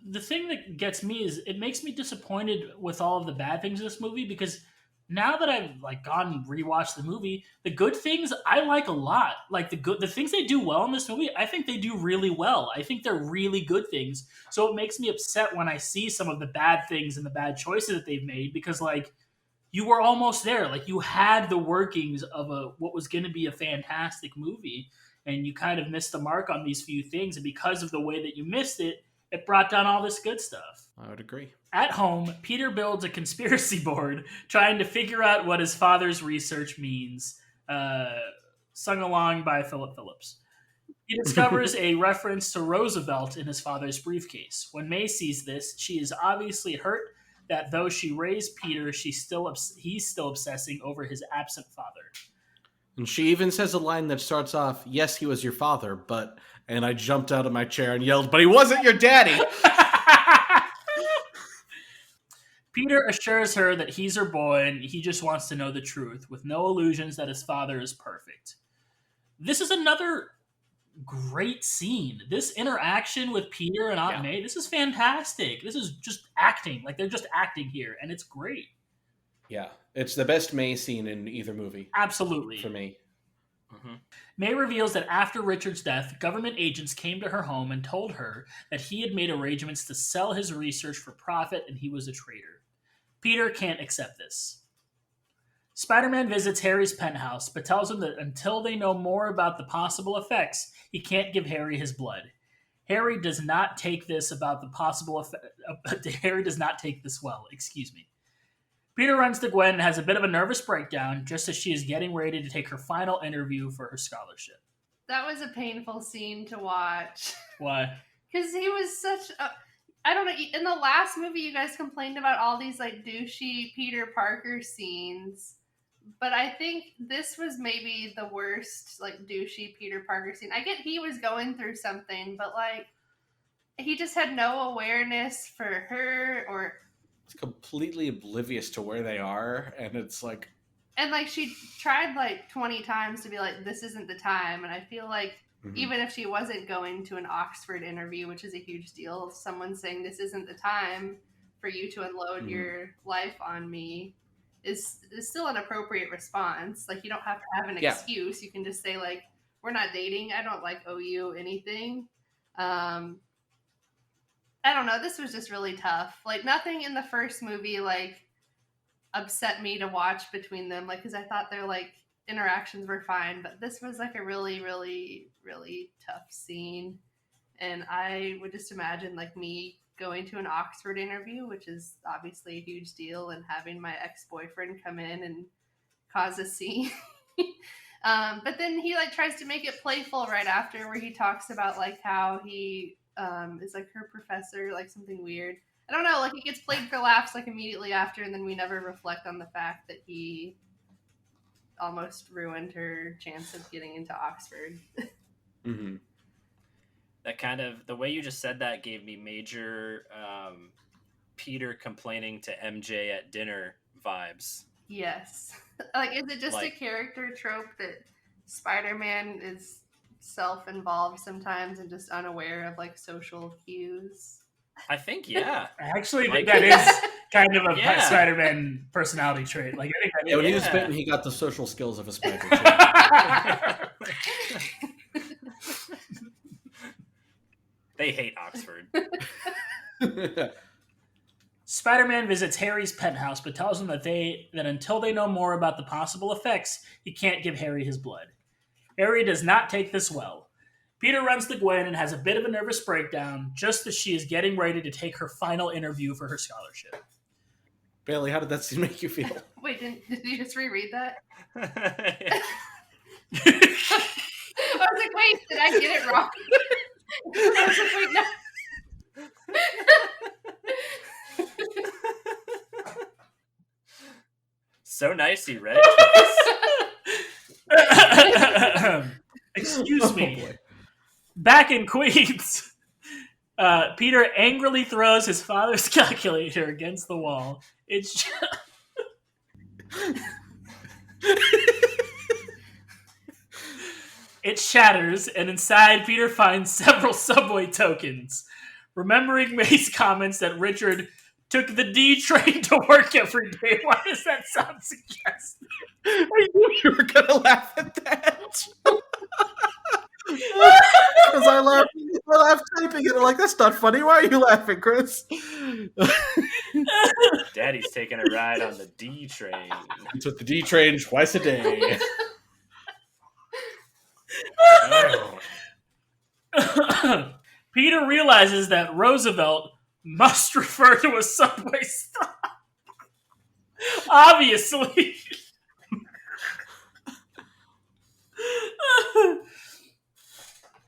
the thing that gets me is it makes me disappointed with all of the bad things in this movie, because now that I've gone and rewatched the movie, the good things I like a lot. Like the things they do well in this movie, I think they do really well. I think they're really good things. So it makes me upset when I see some of the bad things and the bad choices that they've made, because you were almost there. You had the workings of what was going to be a fantastic movie, and you kind of missed the mark on these few things. And because of the way that you missed it, it brought down all this good stuff. I would agree. At home, Peter builds a conspiracy board trying to figure out what his father's research means, sung along by Philip Phillips. He discovers a reference to Roosevelt in his father's briefcase. When May sees this, she is obviously hurt that though she raised Peter, he's still obsessing over his absent father. And she even says a line that starts off, "Yes, he was your father, but..." And I jumped out of my chair and yelled, "But he wasn't your daddy!" Peter assures her that he's her boy and he just wants to know the truth, with no illusions that his father is perfect. This is another great scene. This interaction with Peter and Aunt May, this is fantastic. This is just acting. They're just acting here, and it's great. Yeah, it's the best May scene in either movie. Absolutely. For me. Mm-hmm. May reveals that after Richard's death, government agents came to her home and told her that he had made arrangements to sell his research for profit and he was a traitor. Peter can't accept this. Spider-Man visits Harry's penthouse, but tells him that until they know more about the possible effects, he can't give Harry his blood. Harry does not take this Harry does not take this well, excuse me. Peter runs to Gwen and has a bit of a nervous breakdown just as she is getting ready to take her final interview for her scholarship. That was a painful scene to watch. Why? Because he was such a... I don't know. In the last movie, you guys complained about all these douchey Peter Parker scenes. But I think this was maybe the worst douchey Peter Parker scene. I get he was going through something, but he just had no awareness for her, or completely oblivious to where they are, and it's like, And like she tried like 20 times to be like, this isn't the time. And I feel like even if she wasn't going to an Oxford interview, which is a huge deal, someone saying this isn't the time for you to unload your life on me is still an appropriate response. Like, you don't have to have an excuse. You can just say like, we're not dating. I don't like owe you anything. I don't know. This was just really tough. Like, nothing in the first movie like upset me to watch between them, like, because I thought their like interactions were fine, but this was like a really, really, really tough scene. And I would just imagine like me going to an Oxford interview, which is obviously a huge deal, and having my ex-boyfriend come in and cause a scene. But then he like tries to make it playful right after, where he talks about like how he is like her professor, like something weird. I don't know, like it gets played for laughs like immediately after, and then we never reflect on the fact that he almost ruined her chance of getting into Oxford. That kind of, the way you just said that gave me major Peter complaining to MJ at dinner vibes. Yes. Like, is it just Like, a character trope that Spider-Man is self-involved sometimes and just unaware of like social cues? I think, yeah. I actually Like, think that is kind of a Yeah. Spider-Man personality trait. Like, I think that when he was Yeah. bitten, he got the social skills of a spider. They hate Oxford. Spider-Man visits Harry's penthouse, but tells him that until they know more about the possible effects, he can't give Harry his blood. Harry does not take this well. Peter runs to Gwen and has a bit of a nervous breakdown just as she is getting ready to take her final interview for her scholarship. Bailey, how did that scene make you feel? Wait, did you just reread that? Yeah. I was like, wait, did I get it wrong? I was like, wait, no. So nice he read it. Excuse me. boy. Back in Queens, Peter angrily throws his father's calculator against the wall. It shatters, and inside, Peter finds several subway tokens. Remembering May's comments that Richard took the D train to work every day, why does that sound suggestive? I knew you were gonna laugh at that. Because I laughed typing it. I'm like, that's not funny. Why are you laughing, Chris? Daddy's taking a ride on the D train. It's with the D train twice a day. Oh. Peter realizes that Roosevelt must refer to a subway stop. Obviously.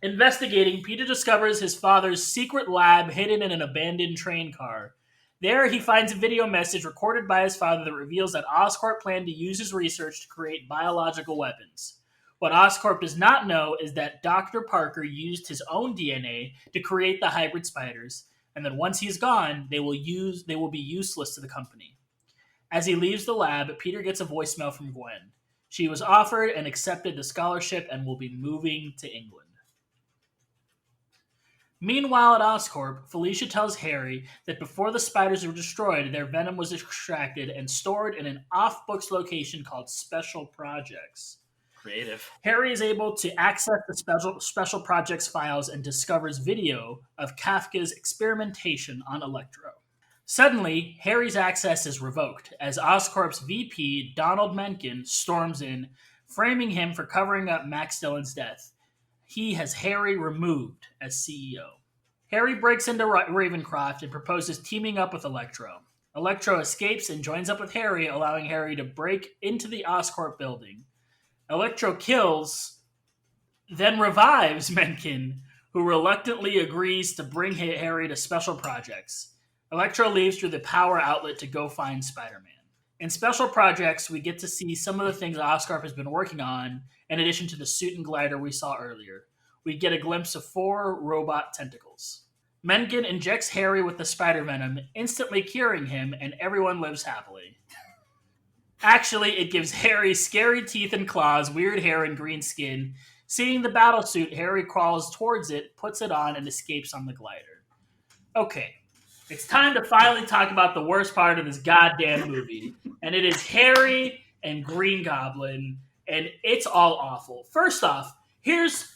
Investigating, Peter discovers his father's secret lab hidden in an abandoned train car. There, he finds a video message recorded by his father that reveals that Oscorp planned to use his research to create biological weapons. What Oscorp does not know is that Dr. Parker used his own DNA to create the hybrid spiders, and that once he's gone, they will be useless to the company. As he leaves the lab, Peter gets a voicemail from Gwen. She was offered and accepted the scholarship and will be moving to England. Meanwhile at Oscorp, Felicia tells Harry that before the spiders were destroyed, their venom was extracted and stored in an off-books location called Special Projects. Creative. Harry is able to access the special projects files and discovers video of Kafka's experimentation on Electro. Suddenly, Harry's access is revoked as Oscorp's VP, Donald Mencken, storms in, framing him for covering up Max Dillon's death. He has Harry removed as CEO. Harry breaks into Ravencroft and proposes teaming up with Electro. Electro escapes and joins up with Harry, allowing Harry to break into the Oscorp building. Electro kills, then revives Mencken, who reluctantly agrees to bring Harry to Special Projects. Electro leaves through the power outlet to go find Spider-Man. In Special Projects, we get to see some of the things Oscorp has been working on, in addition to the suit and glider we saw earlier. We get a glimpse of 4 robot tentacles. Mencken injects Harry with the spider venom, instantly curing him, and everyone lives happily. Actually, it gives Harry scary teeth and claws, weird hair, and green skin. Seeing the battlesuit, Harry crawls towards it, puts it on, and escapes on the glider. Okay, it's time to finally talk about the worst part of this goddamn movie, and it is Harry and Green Goblin, and it's all awful. First off, here's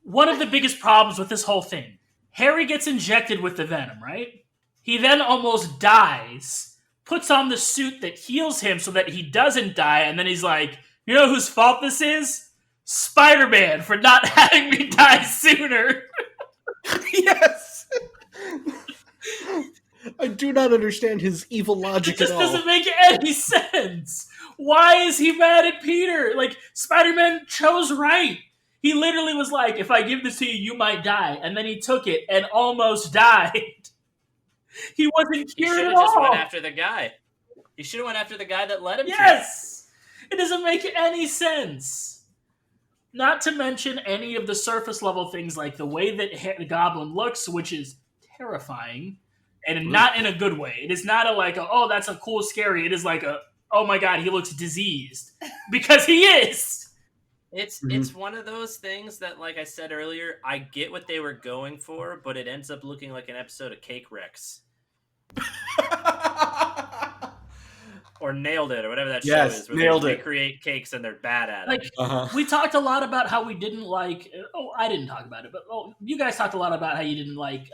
one of the biggest problems with this whole thing. Harry gets injected with the venom, right? He then almost dies, puts on the suit that heals him so that he doesn't die, and then he's like, you know whose fault this is? Spider-Man for not having me die sooner. Yes! I do not understand his evil logic It just at all. doesn't make any sense. Why is he mad at Peter? Like, Spider-Man chose right. He literally was like, if I give this to you, you might die. And then he took it and almost died. He wasn't He cured should at have just all. went after the guy. He should have went after the guy that let him. Yes! It doesn't make any sense. Not to mention any of the surface level things like the way that the Goblin looks, which is terrifying, and not in a good way. It is not oh, that's a cool, scary. It is like oh my god, he looks diseased. Because he is! It's one of those things that, like I said earlier, I get what they were going for, but it ends up looking like an episode of Cake Rex. Or Nailed It, or whatever that show is, where Nailed they It. recreate cakes and they're bad at it. Like, we talked a lot about how we didn't like... Oh, I didn't talk about it, but you guys talked a lot about how you didn't like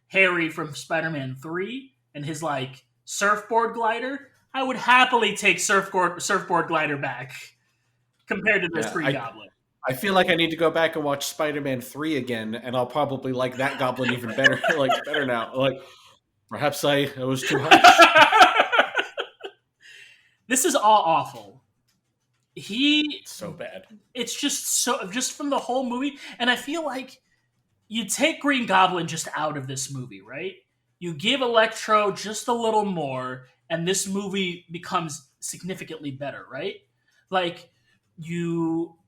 Harry from Spider-Man 3 and his, like, surfboard glider. I would happily take surfboard glider back compared to this Green Goblin. I feel like I need to go back and watch Spider-Man 3 again, and I'll probably like that Goblin even better. Better now. Perhaps it was too harsh. This is all awful. It's so bad. It's just from the whole movie, and I feel like you take Green Goblin just out of this movie, right? You give Electro just a little more, and this movie becomes significantly better, right? Like, you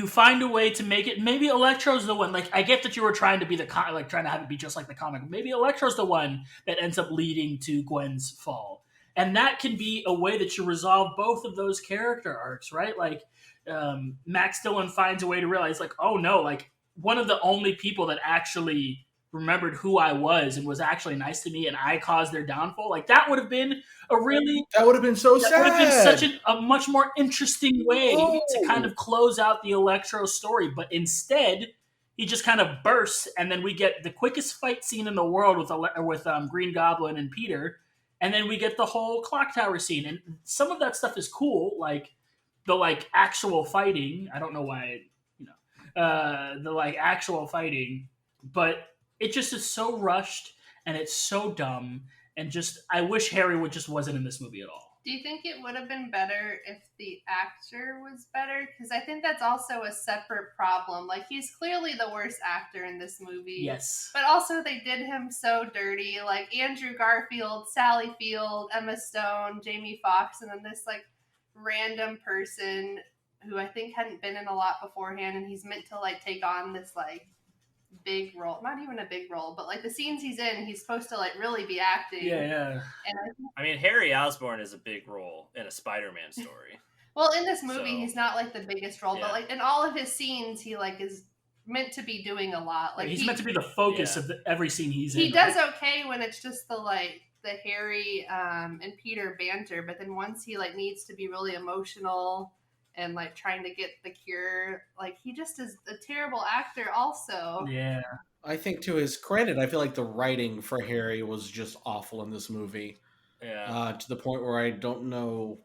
find a way to make it. Maybe Electro's the one. Like, I get that you were trying to be trying to have it be just like the comic. Maybe Electro's the one that ends up leading to Gwen's fall. And that can be a way that you resolve both of those character arcs, right? Like, Max Dillon finds a way to realize, like, oh no, like, one of the only people that actually remembered who I was and was actually nice to me, and I caused their downfall. Like, that would have been that would have been so sad. That would have been such a much more interesting way to kind of close out the Electro story. But instead, he just kind of bursts, and then we get the quickest fight scene in the world with Green Goblin and Peter. And then we get the whole clock tower scene, and some of that stuff is cool, like the actual fighting. I don't know why, the actual fighting, but it just is so rushed and it's so dumb, and just I wish Harry wasn't in this movie at all. Do you think it would have been better if the actor was better? Because I think that's also a separate problem. Like, he's clearly the worst actor in this movie. Yes. But also, they did him so dirty. Like, Andrew Garfield, Sally Field, Emma Stone, Jamie Foxx, and then this, like, random person who I think hadn't been in a lot beforehand, and he's meant to, like, take on this, like, big role. Not even a big role, but, like, the scenes he's in, he's supposed to, like, really be acting. Yeah. And I mean, Harry Osborn is a big role in a Spider-Man story. Well, in this movie, he's not, like, the biggest role, Yeah. but, like, in all of his scenes, he, like, is meant to be doing a lot. Like, he's meant to be the focus of every scene he's in. He does okay when it's just the Harry and Peter banter, but then once he, like, needs to be really emotional and, like, trying to get the cure, like, he just is a terrible actor also. Yeah. I think, to his credit, I feel like the writing for Harry was just awful in this movie. Yeah. To the point where I don't know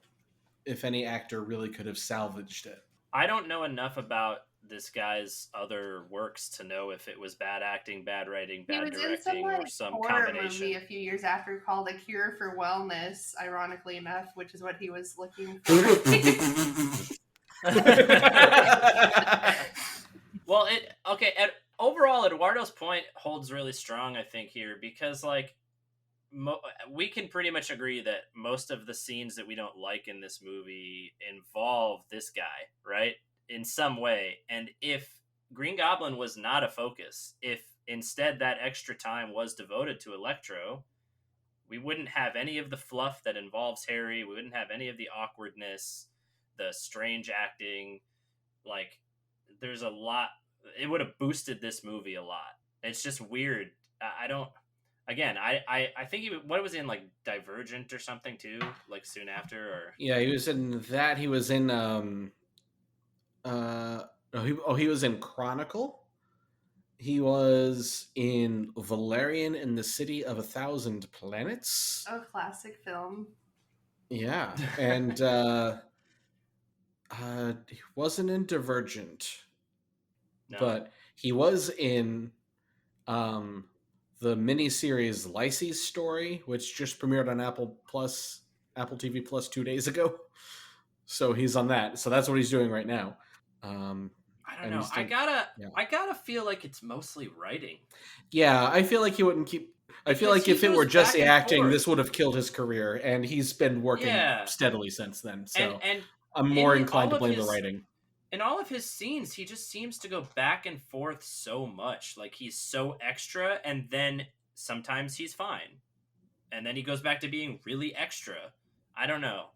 if any actor really could have salvaged it. I don't know enough about this guy's other works to know if it was bad acting, bad writing, bad directing, or some horror combination. Movie a few years after called A Cure for Wellness, ironically enough, which is what he was looking for. Well, overall, Eduardo's point holds really strong, I think, here, because, like, we can pretty much agree that most of the scenes that we don't like in this movie involve this guy, right? In some way. And if Green Goblin was not a focus, if instead that extra time was devoted to Electro, we wouldn't have any of the fluff that involves Harry. We wouldn't have any of the awkwardness, the strange acting. Like, there's a lot. It would have boosted this movie a lot. It's just weird. I don't. Again, I think what was in, like, Divergent or something too, like soon after, or Yeah, he was in that. He was in he was in Chronicle. He was in Valerian and the City of 1,000 Planets. Oh, classic film. Yeah, and he wasn't in Divergent, no. but he was in the miniseries Lycie's Story, which just premiered on Apple TV Plus 2 days ago. So he's on that. So that's what he's doing right now. I don't know. I gotta feel like it's mostly writing. Yeah, I feel like he wouldn't keep. I feel like if it were just the acting, this would have killed his career, and he's been working steadily since then. So and I'm more inclined to blame the writing. In all of his scenes, he just seems to go back and forth so much. Like, he's so extra, and then sometimes he's fine, and then he goes back to being really extra. I don't know.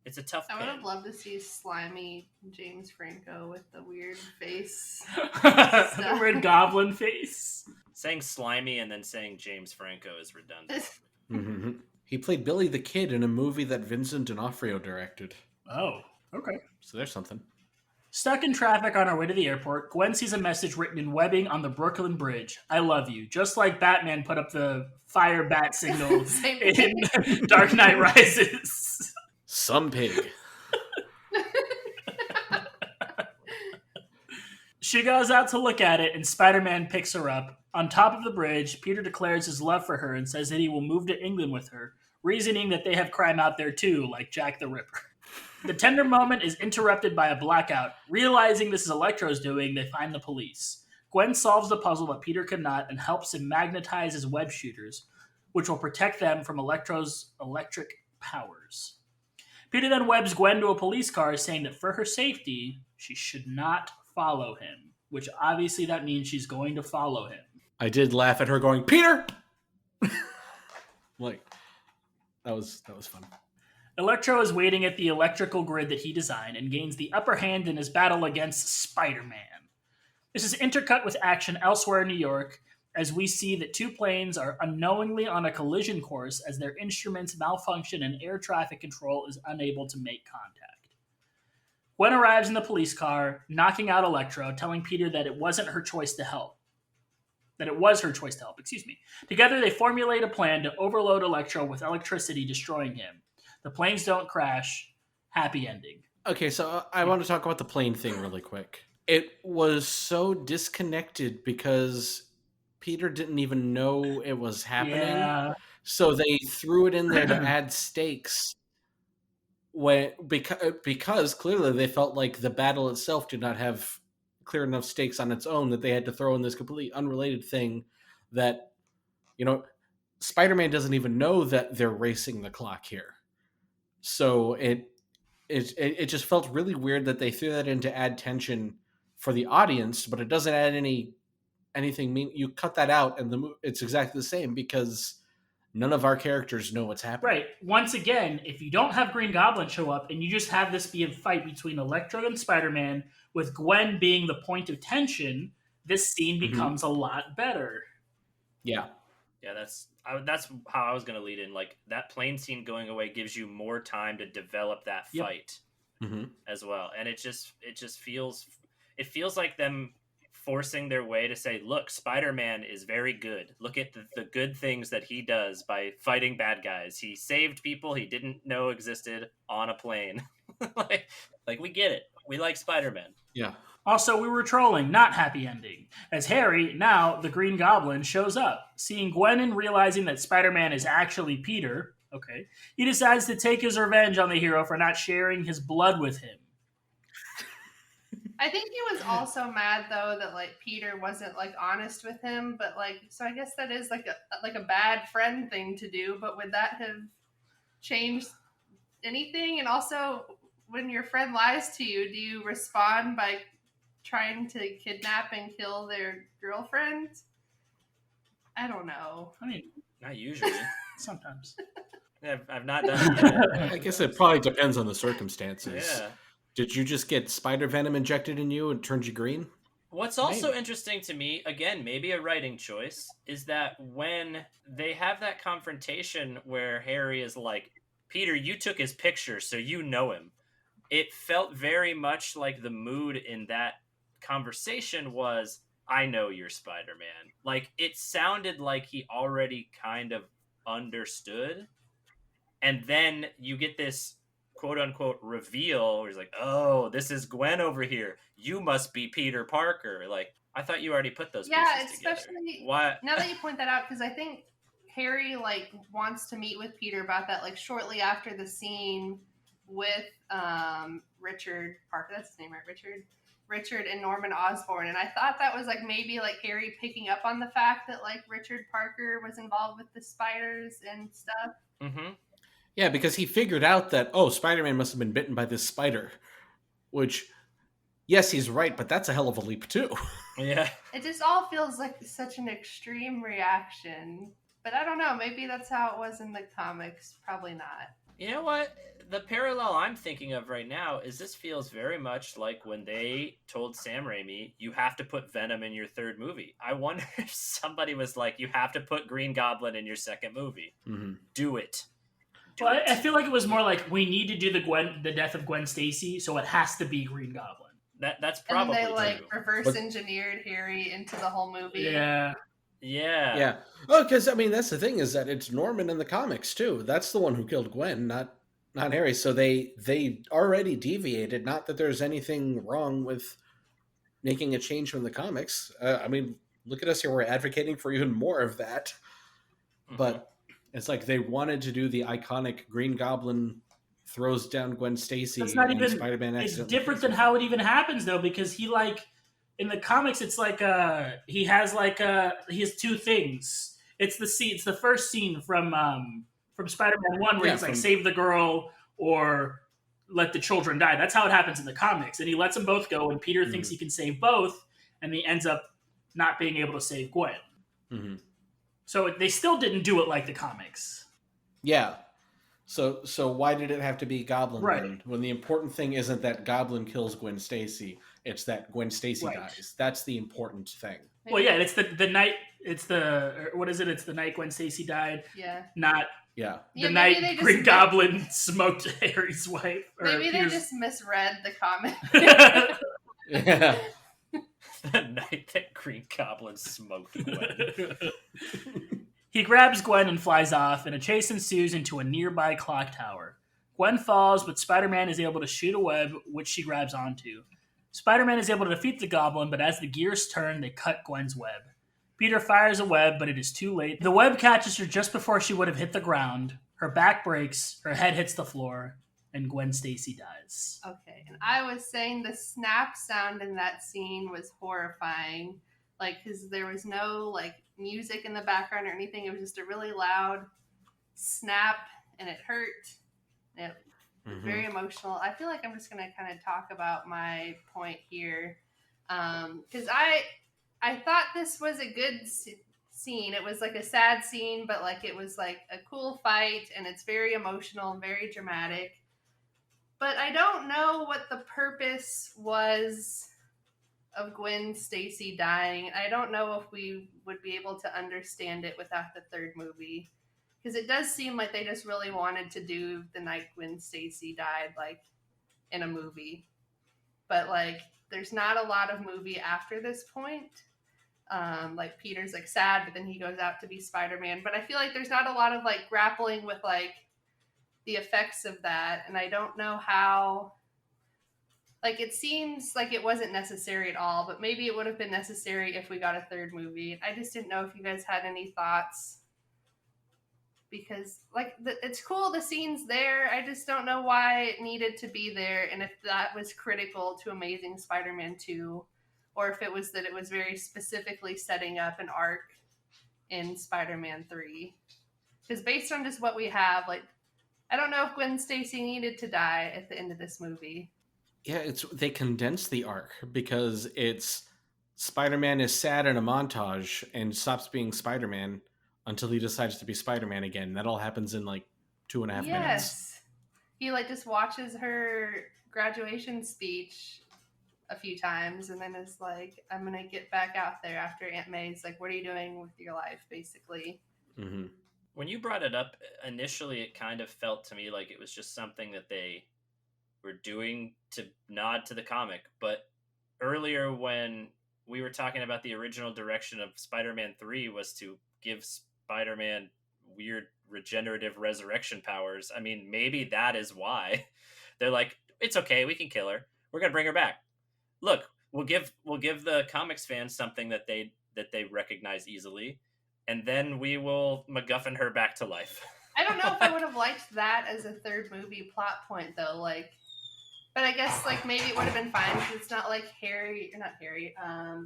It's a tough I pin. would have loved to see slimy James Franco with the weird face. The weird goblin face. Saying slimy and then saying James Franco is redundant. Mm-hmm. He played Billy the Kid in a movie that Vincent D'Onofrio directed. Oh, okay. So there's something. Stuck in traffic on our way to the airport, Gwen sees a message written in webbing on the Brooklyn Bridge. I love you. Just like Batman put up the fire bat signal in Dark Knight Rises. Some pig. She goes out to look at it, and Spider-Man picks her up. On top of the bridge, Peter declares his love for her and says that he will move to England with her, reasoning that they have crime out there too, like Jack the Ripper. The tender moment is interrupted by a blackout. Realizing this is Electro's doing, they find the police. Gwen solves the puzzle that Peter could not and helps him magnetize his web shooters, which will protect them from Electro's electric powers. Peter then webs Gwen to a police car, saying that for her safety, she should not follow him, which obviously that means she's going to follow him. I did laugh at her going, Peter! Like, that was fun. Electro is waiting at the electrical grid that he designed and gains the upper hand in his battle against Spider-Man. This is intercut with action elsewhere in New York, as we see that two planes are unknowingly on a collision course as their instruments malfunction and air traffic control is unable to make contact. Gwen arrives in the police car, knocking out Electro, telling Peter that it wasn't her choice to help. That it was her choice to help, Together they formulate a plan to overload Electro with electricity, destroying him. The planes don't crash. Happy ending. Okay, so I want to talk about the plane thing really quick. It was so disconnected because Peter didn't even know it was happening. Yeah. So they threw it in there to add stakes. Because clearly they felt like the battle itself did not have clear enough stakes on its own that they had to throw in this completely unrelated thing that, Spider-Man doesn't even know that they're racing the clock here. So it just felt really weird that they threw that in to add tension for the audience, but it doesn't add anything. You cut that out, and it's exactly the same because none of our characters know what's happening. Right. Once again, if you don't have Green Goblin show up and you just have this be a fight between Electro and Spider-Man, with Gwen being the point of tension, this scene becomes a lot better. Yeah. Yeah, that's how I was going to lead in. Like, that plane scene going away gives you more time to develop that fight as well. And it feels like them forcing their way to say, look, Spider-Man is very good. Look at the good things that he does by fighting bad guys. He saved people he didn't know existed on a plane. like we get it. We like Spider-Man. Yeah. Also, we were trolling, not happy ending, as Harry, now the Green Goblin, shows up. Seeing Gwen and realizing that Spider-Man is actually Peter, he decides to take his revenge on the hero for not sharing his blood with him. I think he was also mad though that Peter wasn't honest with him, but so I guess that is a bad friend thing to do. But would that have changed anything? And also, when your friend lies to you, do you respond by trying to kidnap and kill their girlfriend? I don't know. I mean, Not usually. sometimes. I've not done it yet. I guess it probably depends on the circumstances. Yeah. Did you just get spider venom injected in you and turned you green? What's also Maybe. interesting to me, again, maybe a writing choice, is that when they have that confrontation where Harry is like, Peter, you took his picture, so you know him. It felt very much like the mood in that conversation was, I know you're Spider-Man. Like, it sounded like he already kind of understood. And then you get this quote unquote reveal where he's like, oh, this is Gwen over here. You must be Peter Parker. Like, I thought you already put those pieces together. Especially Why? now that you point that out, because I think Harry like wants to meet with Peter about that like shortly after the scene with Richard Parker. That's his name, right? Richard and Norman Osborn. And I thought that was like maybe like Harry picking up on the fact that like Richard Parker was involved with the spiders and stuff. Mm-hmm. Yeah, because he figured out that, oh, Spider-Man must have been bitten by this spider. Which, yes, he's right, but that's a hell of a leap, too. Yeah. It just all feels like such an extreme reaction. But I don't know. Maybe that's how it was in the comics. Probably not. You know what? The parallel I'm thinking of right now is this feels very much like when they told Sam Raimi, you have to put Venom in your third movie. I wonder if somebody was like, you have to put Green Goblin in your second movie. Mm-hmm. Do it. Well, I feel like it was more like we need to do the death of Gwen Stacy, so it has to be Green Goblin. That's probably and they like true. reverse engineered Harry into the whole movie. Yeah. Yeah. Oh, because I mean that's the thing is that it's Norman in the comics too. That's the one who killed Gwen, not Harry. So they already deviated. Not that there's anything wrong with making a change from the comics. I mean, look at us here. We're advocating for even more of that. Mm-hmm. But it's like they wanted to do the iconic Green Goblin throws down Gwen Stacy It's not and even. Spider-Man It's accidentally different kills than her. how it even happens though, because he like in the comics, it's like he has two things. It's the first scene from Spider-Man 1 where he's like save the girl or let the children die. That's how it happens in the comics, and he lets them both go, and Peter thinks he can save both, and he ends up not being able to save Gwen. Mm-hmm. So they still didn't do it like the comics. Yeah. So why did it have to be Goblin Right. then? When the important thing isn't that Goblin kills Gwen Stacy, it's that Gwen Stacy Right. dies. That's the important thing. Well, yeah, it's the night. It's the what is it? It's the night Gwen Stacy died. Yeah. Not Yeah. the night Green Goblin smoked Harry's wife. Or Maybe they Peter's... just misread the comic. Yeah. The night that Green Goblin smoked Gwen. He grabs Gwen and flies off, and a chase ensues into a nearby clock tower. Gwen falls, but Spider-Man is able to shoot a web, which she grabs onto. Spider-Man is able to defeat the Goblin, but as the gears turn, they cut Gwen's web. Peter fires a web, but it is too late. The web catches her just before she would have hit the ground. Her back breaks, her head hits the floor, and Gwen Stacy dies. Okay, and I was saying the snap sound in that scene was horrifying. Like, because there was no, like, music in the background or anything. It was just a really loud snap, and it hurt. It was very emotional. I feel like I'm just going to kind of talk about my point here. Because I thought this was a good scene. It was, like, a sad scene, but, like, it was, like, a cool fight, and it's very emotional and very dramatic. But I don't know what the purpose was of Gwen Stacy dying. I don't know if we would be able to understand it without the third movie. Because it does seem like they just really wanted to do the night Gwen Stacy died, like, in a movie. But, like, there's not a lot of movie after this point. Like, Peter's, like, sad, but then he goes out to be Spider-Man. But I feel like there's not a lot of, like, grappling with, like, the effects of that. And I don't know how... Like, it seems like it wasn't necessary at all, but maybe it would have been necessary if we got a third movie. I just didn't know if you guys had any thoughts. Because, like, it's cool, the scene's there. I just don't know why it needed to be there, and if that was critical to Amazing Spider-Man 2, or if it was that it was very specifically setting up an arc in Spider-Man 3. Because based on just what we have, like, I don't know if Gwen Stacy needed to die at the end of this movie. Yeah, they condensed the arc because it's Spider-Man is sad in a montage and stops being Spider-Man until he decides to be Spider-Man again. That all happens in like 2.5 minutes. Yes. He like just watches her graduation speech a few times and then is like, I'm gonna get back out there after Aunt May's like, what are you doing with your life, basically? Mm-hmm. When you brought it up initially, it kind of felt to me like it was just something that they were doing to nod to the comic. But earlier, when we were talking about the original direction of Spider-Man 3 was to give Spider-Man weird regenerative resurrection powers. I mean, maybe that is why they're like, it's okay, we can kill her. We're gonna bring her back. Look, we'll give the comics fans something that they recognize easily, and then we will MacGuffin her back to life. I don't know if I would have liked that as a third movie plot point though, like, but I guess like maybe it would have been fine because it's not like Harry, or not Harry.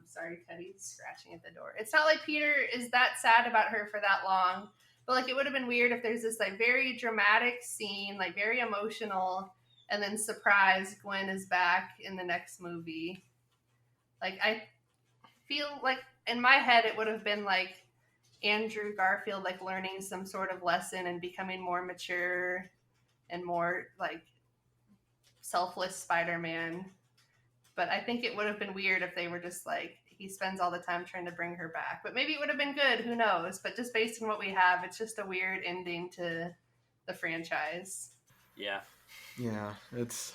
Sorry, Teddy's scratching at the door. It's not like Peter is that sad about her for that long, but like it would have been weird if there's this like very dramatic scene, like very emotional, and then surprise, Gwen is back in the next movie. Like I feel like in my head it would have been like Andrew Garfield like learning some sort of lesson and becoming more mature and more like selfless Spider-Man. But I think it would have been weird if they were just like he spends all the time trying to bring her back. But maybe it would have been good, who knows? But just based on what we have, it's just a weird ending to the franchise. Yeah. Yeah, it's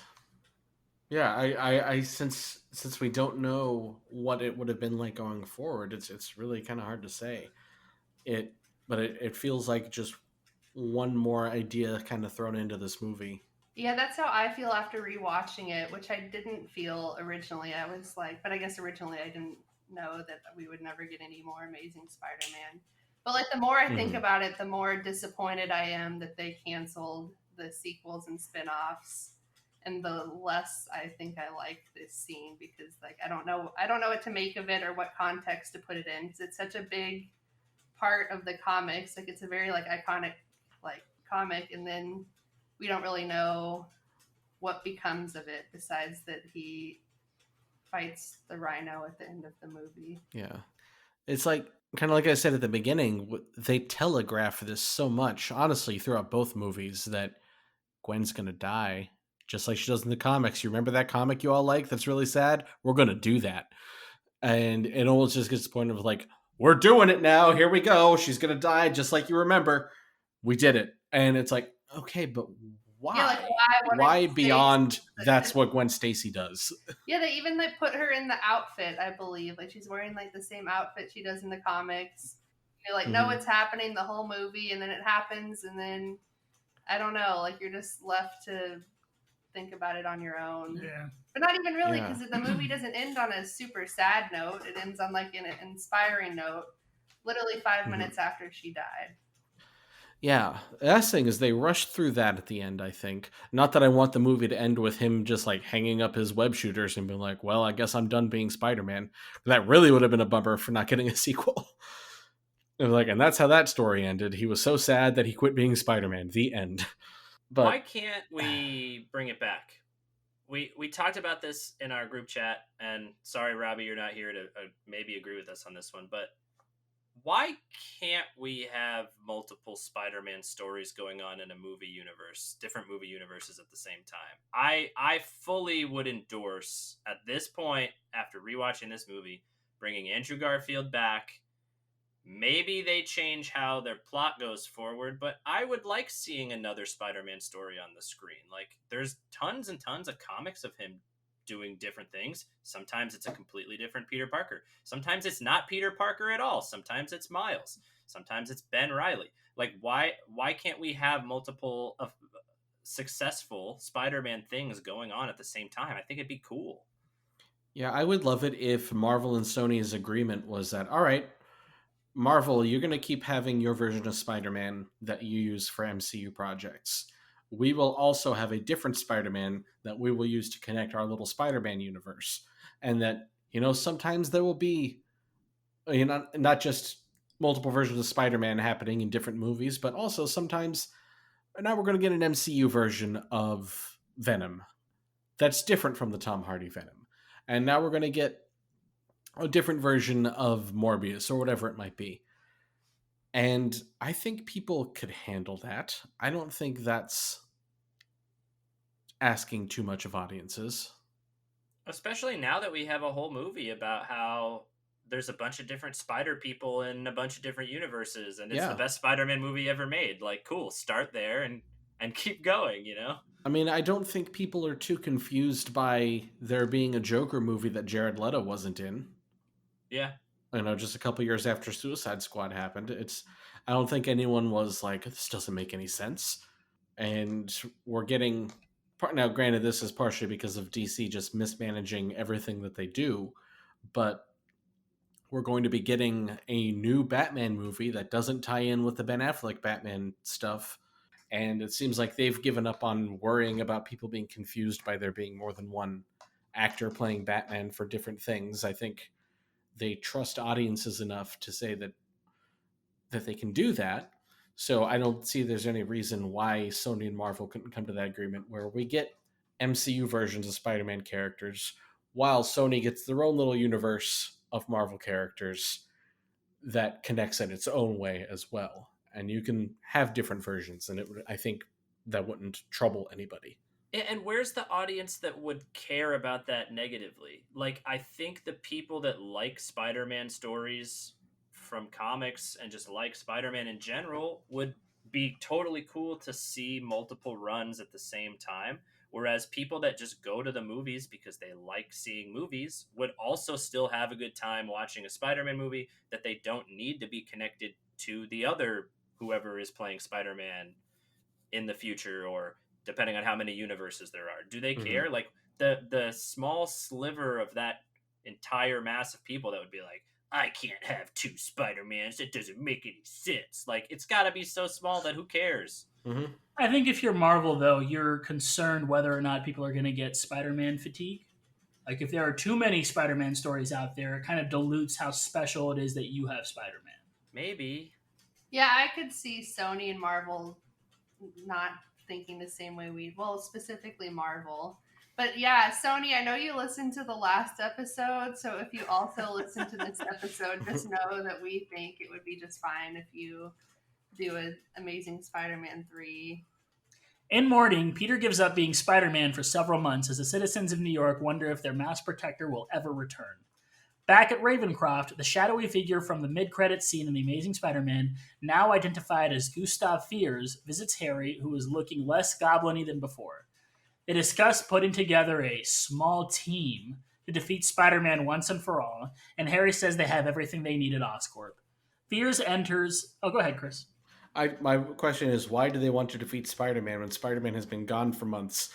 I since we don't know what it would have been like going forward, it's really kind of hard to say. It feels like just one more idea kind of thrown into this movie. Yeah, that's how I feel after rewatching it, which I didn't feel originally. I was like, but I guess originally I didn't know that we would never get any more Amazing Spider-Man. But like the more I think about it, the more disappointed I am that they canceled the sequels and spin-offs, and the less I think I like this scene because like I don't know what to make of it or what context to put it in because it's such a big part of the comics. Like it's a very like iconic like comic, and then we don't really know what becomes of it besides that he fights the Rhino at the end of the movie. Yeah. It's like kind of like I said at the beginning, they telegraph this so much, honestly, throughout both movies that Gwen's going to die, just like she does in the comics. You remember that comic you all like that's really sad? We're going to do that. And it almost just gets to the point of like, we're doing it now. Here we go. She's going to die just like you remember. We did it. And it's like, okay, but why? Yeah, like why beyond that's what Gwen Stacy does? Yeah, they even like put her in the outfit, I believe. Like she's wearing like the same outfit she does in the comics. You're like, no, it's happening the whole movie, and then it happens, and then I don't know, like you're just left to think about it on your own. Yeah. But not even really, because the movie doesn't end on a super sad note. It ends on like an inspiring note, literally 5 minutes after she died. Yeah, the last thing is they rushed through that at the end, I think. Not that I want the movie to end with him just like hanging up his web shooters and being like, well, I guess I'm done being Spider-Man. That really would have been a bummer for not getting a sequel. And that's how that story ended. He was so sad that he quit being Spider-Man. The end. But why can't we bring it back? We talked about this in our group chat, and sorry, Robbie, you're not here to maybe agree with us on this one, but why can't we have multiple Spider-Man stories going on in a movie universe, different movie universes at the same time? I fully would endorse, at this point, after rewatching this movie, bringing Andrew Garfield back. Maybe they change how their plot goes forward, but I would like seeing another Spider-Man story on the screen. Like, there's tons and tons of comics of him doing different things. Sometimes it's a completely different Peter Parker. Sometimes it's not Peter Parker at all. Sometimes it's Miles. Sometimes it's Ben Reilly. Like, why can't we have multiple of successful Spider-Man things going on at the same time? I think it'd be cool. Yeah, I would love it if Marvel and Sony's agreement was that, all right, Marvel, you're going to keep having your version of Spider-Man that you use for MCU projects. We will also have a different Spider-Man that we will use to connect our little Spider-Man universe. And that, sometimes there will be, not just multiple versions of Spider-Man happening in different movies, but also sometimes now we're going to get an MCU version of Venom that's different from the Tom Hardy Venom. And now we're going to get a different version of Morbius or whatever it might be. And I think people could handle that. I don't think that's asking too much of audiences. Especially now that we have a whole movie about how there's a bunch of different spider people in a bunch of different universes, and it's the best Spider-Man movie ever made. Like, cool, start there and keep going, you know? I mean, I don't think people are too confused by there being a Joker movie that Jared Leto wasn't in. Yeah. You know, just a couple years after Suicide Squad happened. I don't think anyone was like, this doesn't make any sense. And we're getting... Now, granted, this is partially because of DC just mismanaging everything that they do, but we're going to be getting a new Batman movie that doesn't tie in with the Ben Affleck Batman stuff. And it seems like they've given up on worrying about people being confused by there being more than one actor playing Batman for different things. I think they trust audiences enough to say that they can do that. So I don't see there's any reason why Sony and Marvel couldn't come to that agreement where we get MCU versions of Spider-Man characters while Sony gets their own little universe of Marvel characters that connects in its own way as well. And you can have different versions, and I think that wouldn't trouble anybody. And where's the audience that would care about that negatively? Like, I think the people that like Spider-Man stories from comics and just like Spider-Man in general would be totally cool to see multiple runs at the same time. Whereas people that just go to the movies because they like seeing movies would also still have a good time watching a Spider-Man movie that they don't need to be connected to the other whoever is playing Spider-Man in the future, or depending on how many universes there are. Do they care? Like the small sliver of that entire mass of people that would be like, I can't have two Spider-Mans. It doesn't make any sense. Like, it's got to be so small that who cares? Mm-hmm. I think if you're Marvel, though, you're concerned whether or not people are going to get Spider-Man fatigue. Like, if there are too many Spider-Man stories out there, it kind of dilutes how special it is that you have Spider-Man. Maybe. Yeah, I could see Sony and Marvel not thinking the same way specifically Marvel. But yeah, Sony, I know you listened to the last episode, so if you also listen to this episode, just know that we think it would be just fine if you do an Amazing Spider-Man 3. In mourning, Peter gives up being Spider-Man for several months as the citizens of New York wonder if their masked protector will ever return. Back at Ravencroft, the shadowy figure from the mid-credits scene in The Amazing Spider-Man, now identified as Gustav Fiers, visits Harry, who is looking less goblin-y than before. They discuss putting together a small team to defeat Spider-Man once and for all, and Harry says they have everything they need at Oscorp. Fiers enters... Oh, go ahead, Chris. My question is, why do they want to defeat Spider-Man when Spider-Man has been gone for months?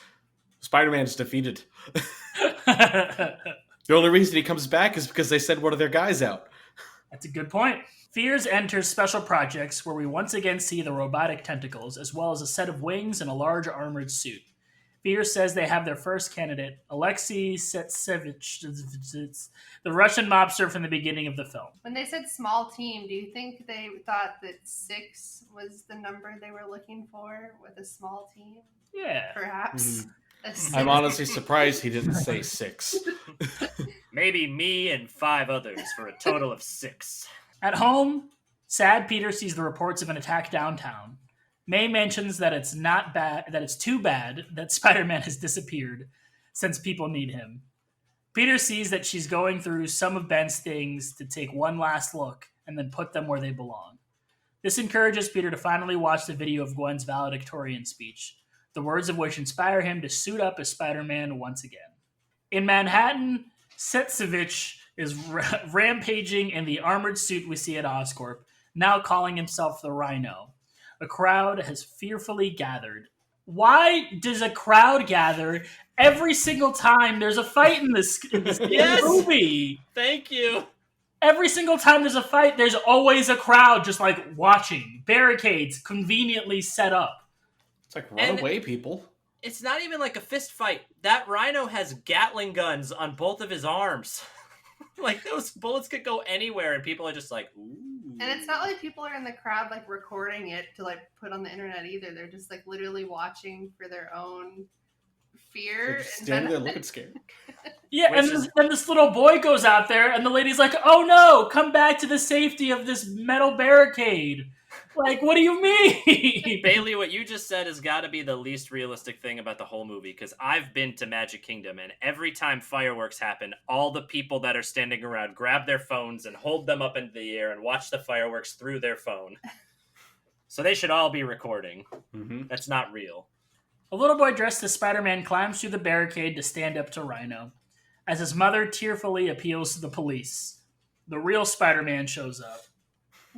Spider-Man's defeated. The only reason he comes back is because they sent one of their guys out. That's a good point. Fiers enters Special Projects, where we once again see the robotic tentacles, as well as a set of wings and a large armored suit. Fiers says they have their first candidate, Alexei Setsevich, the Russian mobster from the beginning of the film. When they said small team, do you think they thought that 6 was the number they were looking for with a small team? Yeah. Perhaps. I'm honestly surprised he didn't say 6. Maybe me and 5 others for a total of 6. At home, sad Peter sees the reports of an attack downtown. May mentions that it's too bad that Spider-Man has disappeared since people need him. Peter sees that she's going through some of Ben's things to take one last look and then put them where they belong. This encourages Peter to finally watch the video of Gwen's valedictorian speech, the words of which inspire him to suit up as Spider-Man once again. In Manhattan, Setsevich is rampaging in the armored suit we see at Oscorp, now calling himself the Rhino. A crowd has fearfully gathered. Why does a crowd gather every single time there's a fight in this Yes! movie? Thank you. Every single time there's a fight, there's always a crowd just like watching. Barricades conveniently set up. It's like, run away, people. It's not even like a fist fight. That Rhino has Gatling guns on both of his arms. Like, those bullets could go anywhere, and people are just like, ooh. And it's not like people are in the crowd, like, recording it to, like, put on the internet either. They're just, like, literally watching for their own fear and Standing there looking scared. Yeah, Which and is- then this little boy goes out there, and the lady's like, "Oh no, come back to the safety of this metal barricade." Like, what do you mean? Bailey, what you just said has got to be the least realistic thing about the whole movie, because I've been to Magic Kingdom, and every time fireworks happen, all the people that are standing around grab their phones and hold them up into the air and watch the fireworks through their phone. So they should all be recording. Mm-hmm. That's not real. A little boy dressed as Spider-Man climbs through the barricade to stand up to Rhino. As his mother tearfully appeals to the police, the real Spider-Man shows up.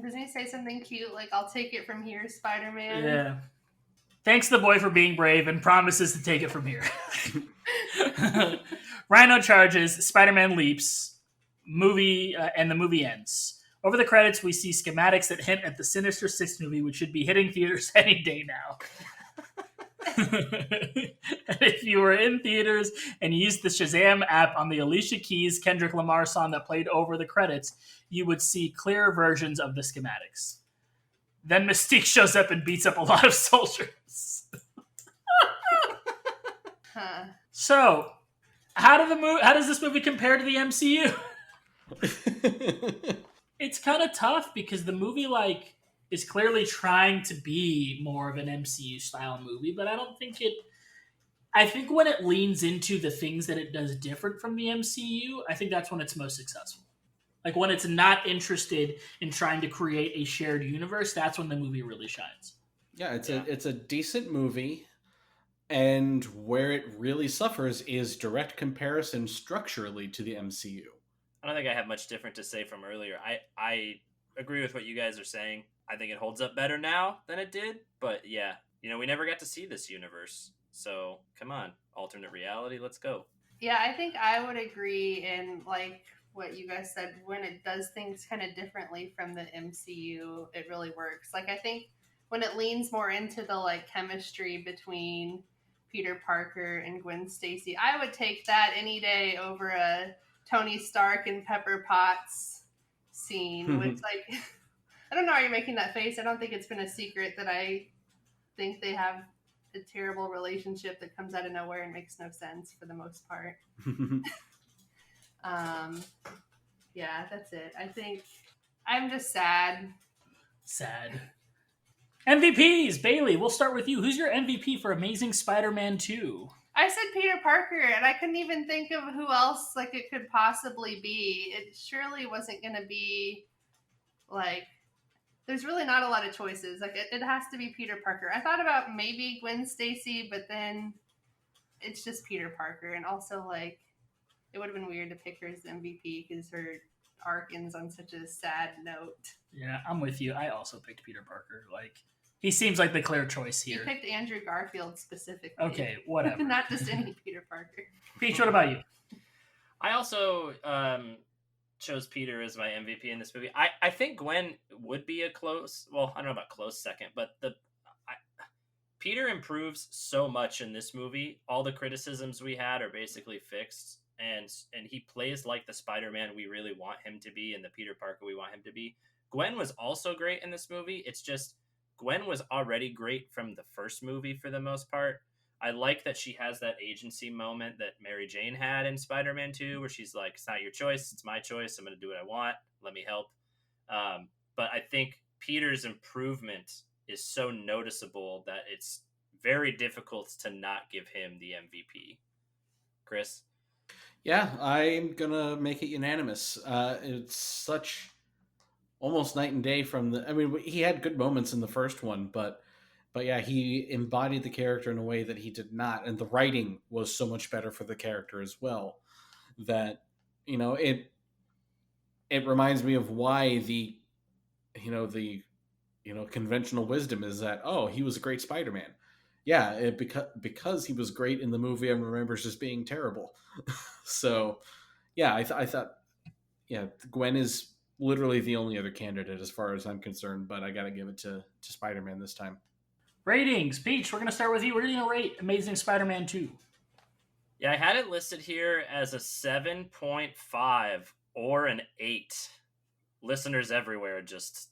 Doesn't he say something cute like, "I'll take it from here, Spider-Man"? Yeah. Thanks the boy for being brave and promises to take it from here. Rhino charges, Spider-Man leaps, and the movie ends. Over the credits, we see schematics that hint at the Sinister Six movie, which should be hitting theaters any day now. If you were in theaters and used the Shazam app on the Alicia Keys Kendrick Lamar song that played over the credits, you would see clearer versions of the schematics. Then Mystique shows up and beats up a lot of soldiers. Huh. So, how does this movie compare to the MCU? It's kind of tough because the movie is clearly trying to be more of an MCU style movie, but I don't think it. I think when it leans into the things that it does different from the MCU, I think that's when it's most successful. Like when it's not interested in trying to create a shared universe, that's when the movie really shines. Yeah, it's a decent movie, and where it really suffers is direct comparison structurally to the MCU. I don't think I have much different to say from earlier. I agree with what you guys are saying. I think it holds up better now than it did, but yeah, we never got to see this universe. So, come on, alternate reality, let's go. Yeah, I think I would agree in like what you guys said. When it does things kind of differently from the MCU, it really works. Like I think when it leans more into the like chemistry between Peter Parker and Gwen Stacy, I would take that any day over a Tony Stark and Pepper Potts scene, which like I don't know why you're making that face. I don't think it's been a secret that I think they have a terrible relationship that comes out of nowhere and makes no sense for the most part. Yeah, that's it. I think I'm just sad. Sad. MVPs, Bailey, we'll start with you. Who's your MVP for Amazing Spider-Man 2? I said Peter Parker, and I couldn't even think of who else like it could possibly be. It surely wasn't going to be like. There's really not a lot of choices. Like it has to be Peter Parker. I thought about maybe Gwen Stacy, but then it's just Peter Parker, and also like it would have been weird to pick her as MVP because her arc ends on such a sad note. Yeah, I'm with you. I also picked Peter Parker. Like he seems like the clear choice You here. picked Andrew Garfield specifically. Okay, whatever. Not just any Peter Parker. Peach, what about you? I also chose Peter as my MVP in this movie. I think Gwen would be a close, well, I don't know about close second, but Peter improves so much in this movie. All the criticisms we had are basically fixed, and he plays like the Spider-Man we really want him to be and the Peter Parker we want him to be. Gwen was also great in this movie. It's just Gwen was already great from the first movie for the most part. I like that she has that agency moment that Mary Jane had in Spider-Man 2, where she's like, it's not your choice, it's my choice. I'm going to do what I want. Let me help. But I think Peter's improvement is so noticeable that it's very difficult to not give him the MVP. Chris? Yeah, I'm going to make it unanimous. It's such almost night and day from the... I mean, he had good moments in the first one, but yeah, he embodied the character in a way that he did not, and the writing was so much better for the character as well. That it reminds me of why the conventional wisdom is that he was a great Spider-Man. Yeah, because he was great in the movie, and remembers just being terrible. So yeah, I thought Gwen is literally the only other candidate as far as I'm concerned, but I got to give it to Spider-Man this time. Ratings. Peach, we're going to start with you. What are you going to rate Amazing Spider-Man 2? Yeah, I had it listed here as a 7.5 or an 8. Listeners everywhere just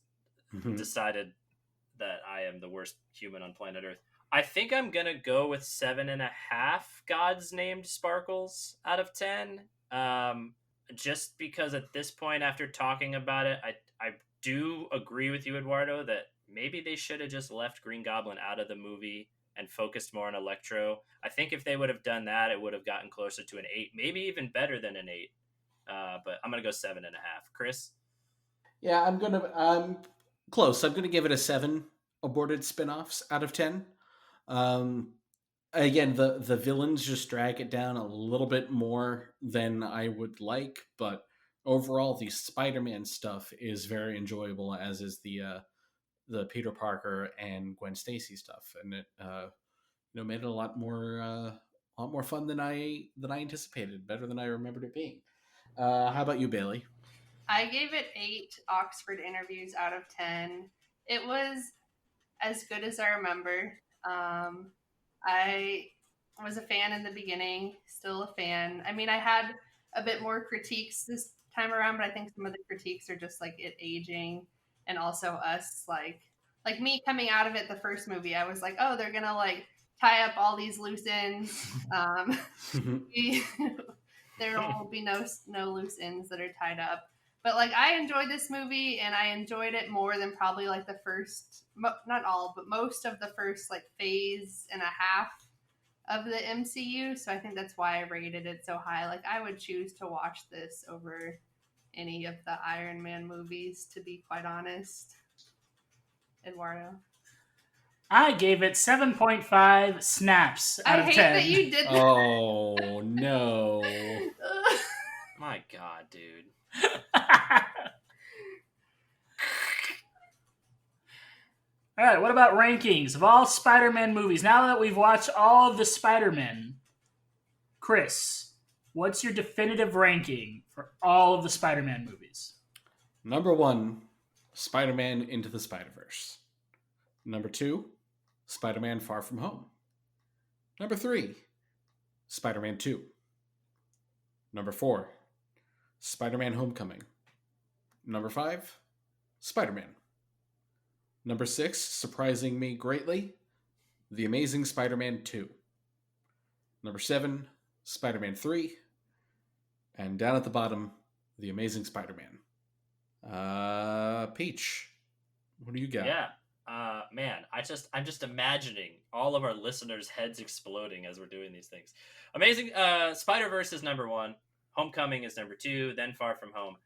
decided that I am the worst human on planet Earth. I think I'm gonna go with 7.5 God's named sparkles out of 10. Just because at this point, after talking about it, I do agree with you, Eduardo, that maybe they should have just left Green Goblin out of the movie and focused more on Electro. I think if they would have done that, it would have gotten closer to an 8, maybe even better than an 8. But I'm gonna go 7.5. Chris? Yeah, I'm close. I'm gonna give it a 7 aborted spin-offs out of 10. Um, Again, the villains just drag it down a little bit more than I would like, but overall, the Spider-Man stuff is very enjoyable, as is the Peter Parker and Gwen Stacy stuff, and it made it a lot more fun than I anticipated, better than I remembered it being. How about you, Bailey? I gave it 8 Oxford interviews out of 10. It was as good as I remember. I was a fan in the beginning, still a fan. I mean, I had a bit more critiques this time around, but I think some of the critiques are just like it aging, and also us like me coming out of it the first movie. I was like, oh, they're gonna like tie up all these loose ends. There will be no loose ends that are tied up. But like I enjoyed this movie, and I enjoyed it more than probably like the first, not all, but most of the first like phase and a half of the MCU. So I think that's why I rated it so high. Like I would choose to watch this over any of the Iron Man movies, to be quite honest. Eduardo? I gave it 7.5 snaps out I of hate 10. that you did that. Oh no! My God, dude. All right, what about rankings of all Spider-Man movies? Now that we've watched all of the Spider-Man, Chris, what's your definitive ranking for all of the Spider-Man movies? Number 1, Spider-Man Into the Spider-Verse. Number 2, Spider-Man Far From Home. Number 3, Spider-Man 2. Number 4, Spider-Man Homecoming. Number 5, Spider-Man. Number 6, surprising me greatly, The Amazing Spider-Man 2. Number 7, Spider-Man 3. And down at the bottom, The Amazing Spider-Man. Peach, what do you got? Yeah. Man, I'm just imagining all of our listeners' heads exploding as we're doing these things. Amazing. Spider-Verse is number 1. Homecoming is number 2. Then Far From Home.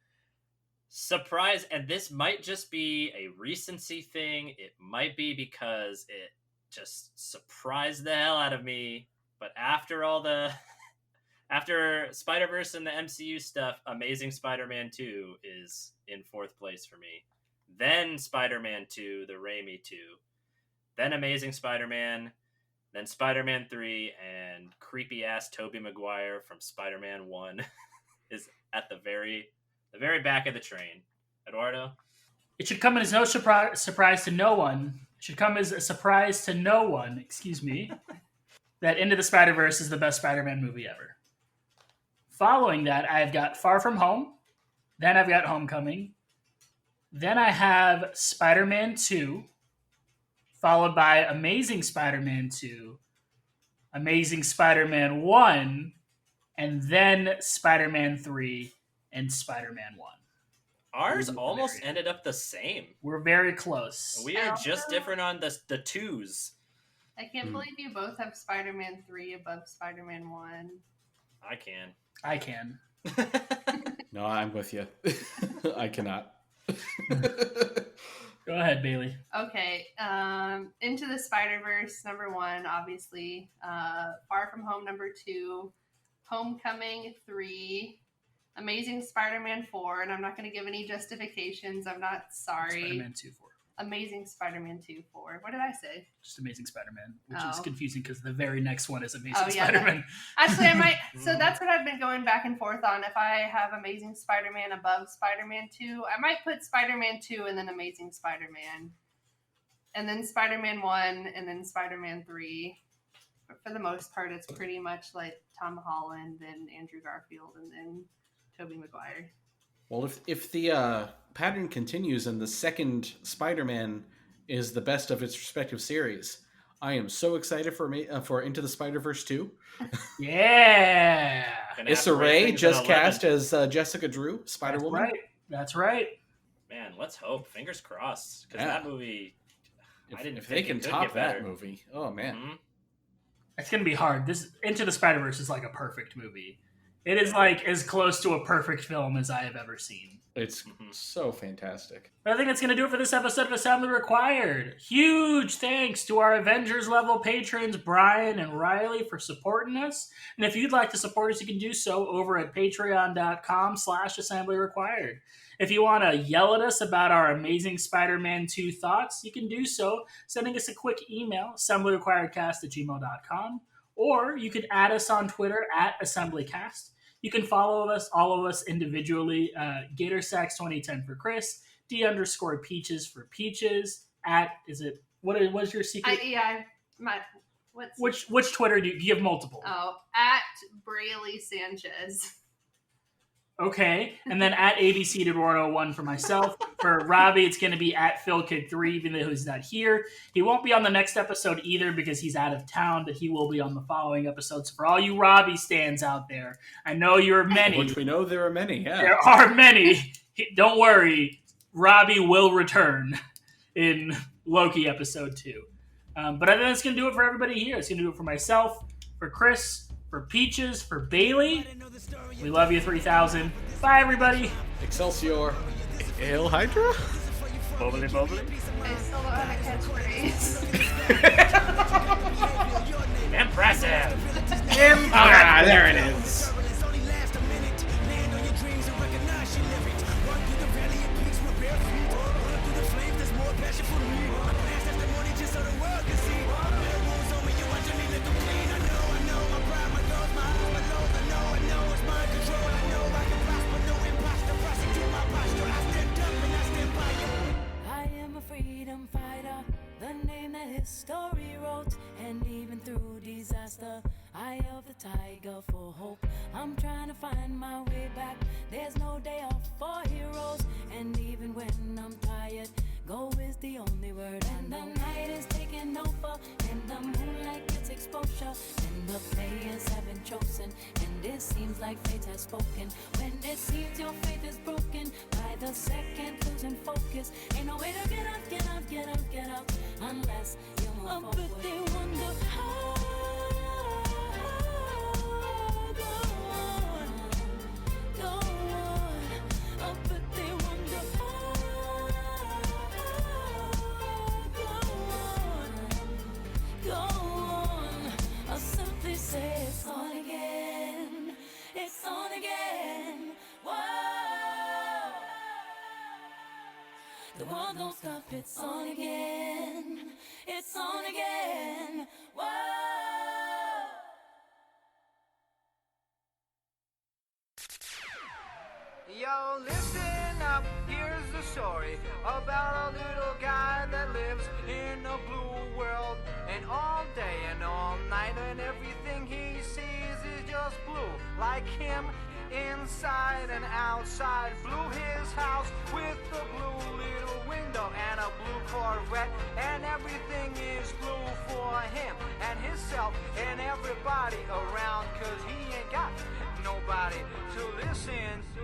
Surprise, and this might just be a recency thing. It might be because it just surprised the hell out of me. But after Spider-Verse and the MCU stuff, Amazing Spider-Man 2 is in 4th place for me. Then Spider-Man 2, the Raimi 2. Then Amazing Spider-Man. Then Spider-Man 3, and creepy-ass Tobey Maguire from Spider-Man 1 is at the very back of the train. Eduardo? It should come as no surprise to no one. It should come as a surprise to no one, that Into the Spider-Verse is the best Spider-Man movie ever. Following that, I've got Far From Home. Then I've got Homecoming. Then I have Spider-Man 2, followed by Amazing Spider-Man 2, Amazing Spider-Man 1, and then Spider-Man 3 and Spider-Man 1. Ours almost ended up the same. We're very close. We are just different on the twos. I can't believe you both have Spider-Man 3 above Spider-Man 1. I can. No, I'm with you. I cannot. Go ahead, Bailey. Okay. Into the Spider-Verse, number 1, obviously. Far From Home, number 2. Homecoming, 3. Amazing Spider-Man 4, and I'm not going to give any justifications. I'm not sorry. Spider-Man 2, 4. Amazing Spider-Man 2, 4. What did I say? Just Amazing Spider-Man, which is confusing because the very next one is Amazing yeah, Spider-Man. Actually, I might. So that's what I've been going back and forth on. If I have Amazing Spider-Man above Spider-Man 2, I might put Spider-Man 2 and then Amazing Spider-Man. And then Spider-Man 1 and then Spider-Man 3. But for the most part, it's pretty much like Tom Holland and Andrew Garfield and then Tobey Maguire. Well, if the pattern continues and the second Spider-Man is the best of its respective series, I am so excited for Into the Spider-Verse 2. Yeah. Issa Rae just cast as Jessica Drew, Spider-Woman. That's right. Man, let's hope. Fingers crossed. Because that movie, if they can top that movie, oh man. Mm-hmm. It's going to be hard. This Into the Spider-Verse is like a perfect movie. It is like as close to a perfect film as I have ever seen. It's so fantastic. But I think that's going to do it for this episode of Assembly Required. Huge thanks to our Avengers level patrons, Brian and Riley, for supporting us. And if you'd like to support us, you can do so over at patreon.com/Assembly Required. If you want to yell at us about our amazing Spider-Man 2 thoughts, you can do so sending us a quick email, assemblyrequiredcast@gmail.com, or you could add us on Twitter @AssemblyCast. You can follow us, all of us individually, GatorSax2010 for Chris, D_Peaches for Peaches, what's your secret? Which Twitter do you have multiple? Oh, @Brayley Sanchez. Okay, and then @ABC Eduardo 1 for myself. For Robbie, it's going to be @PhilKid3, even though he's not here. He won't be on the next episode either because he's out of town, but he will be on the following episodes. For all you Robbie stands out there, I know you're many. Which we know there are many, yeah. There are many. Don't worry, Robbie will return in Loki episode 2. But I think that's going to do it for everybody here. It's going to do it for myself, for Chris, for Peaches, for Bailey. We love you, 3000. Bye, everybody. Excelsior. Hail Hydra? Bubbly, bubbly. I still don't have a catchphrase. Impressive. There it is. Story wrote, and even through disaster, eye of the tiger for hope. I'm trying to find my way back. There's no day off for heroes, and even when I'm tired, go is the only word. And the night is taking over, and the moonlight gets exposure, and the players have been chosen, and it seems like fate has spoken. When it seems your faith is broken, by the second losing focus, ain't no way to get out, get out, get out, get out, unless you move forward. But they wonder how. Go on, go on. But they wonder how. Go on. I'll simply say it's on again. It's on again. Whoa. The world don't stop. It's on again. It's on again. Whoa. Yo, listen up, here's the story about a little guy that lives in a blue world. And all day and all night, and everything he sees is just blue. Like him, inside and outside. Blue his house with a blue little window and a blue Corvette. And everything is blue for him and himself and everybody around. 'Cause he ain't got nobody to listen to.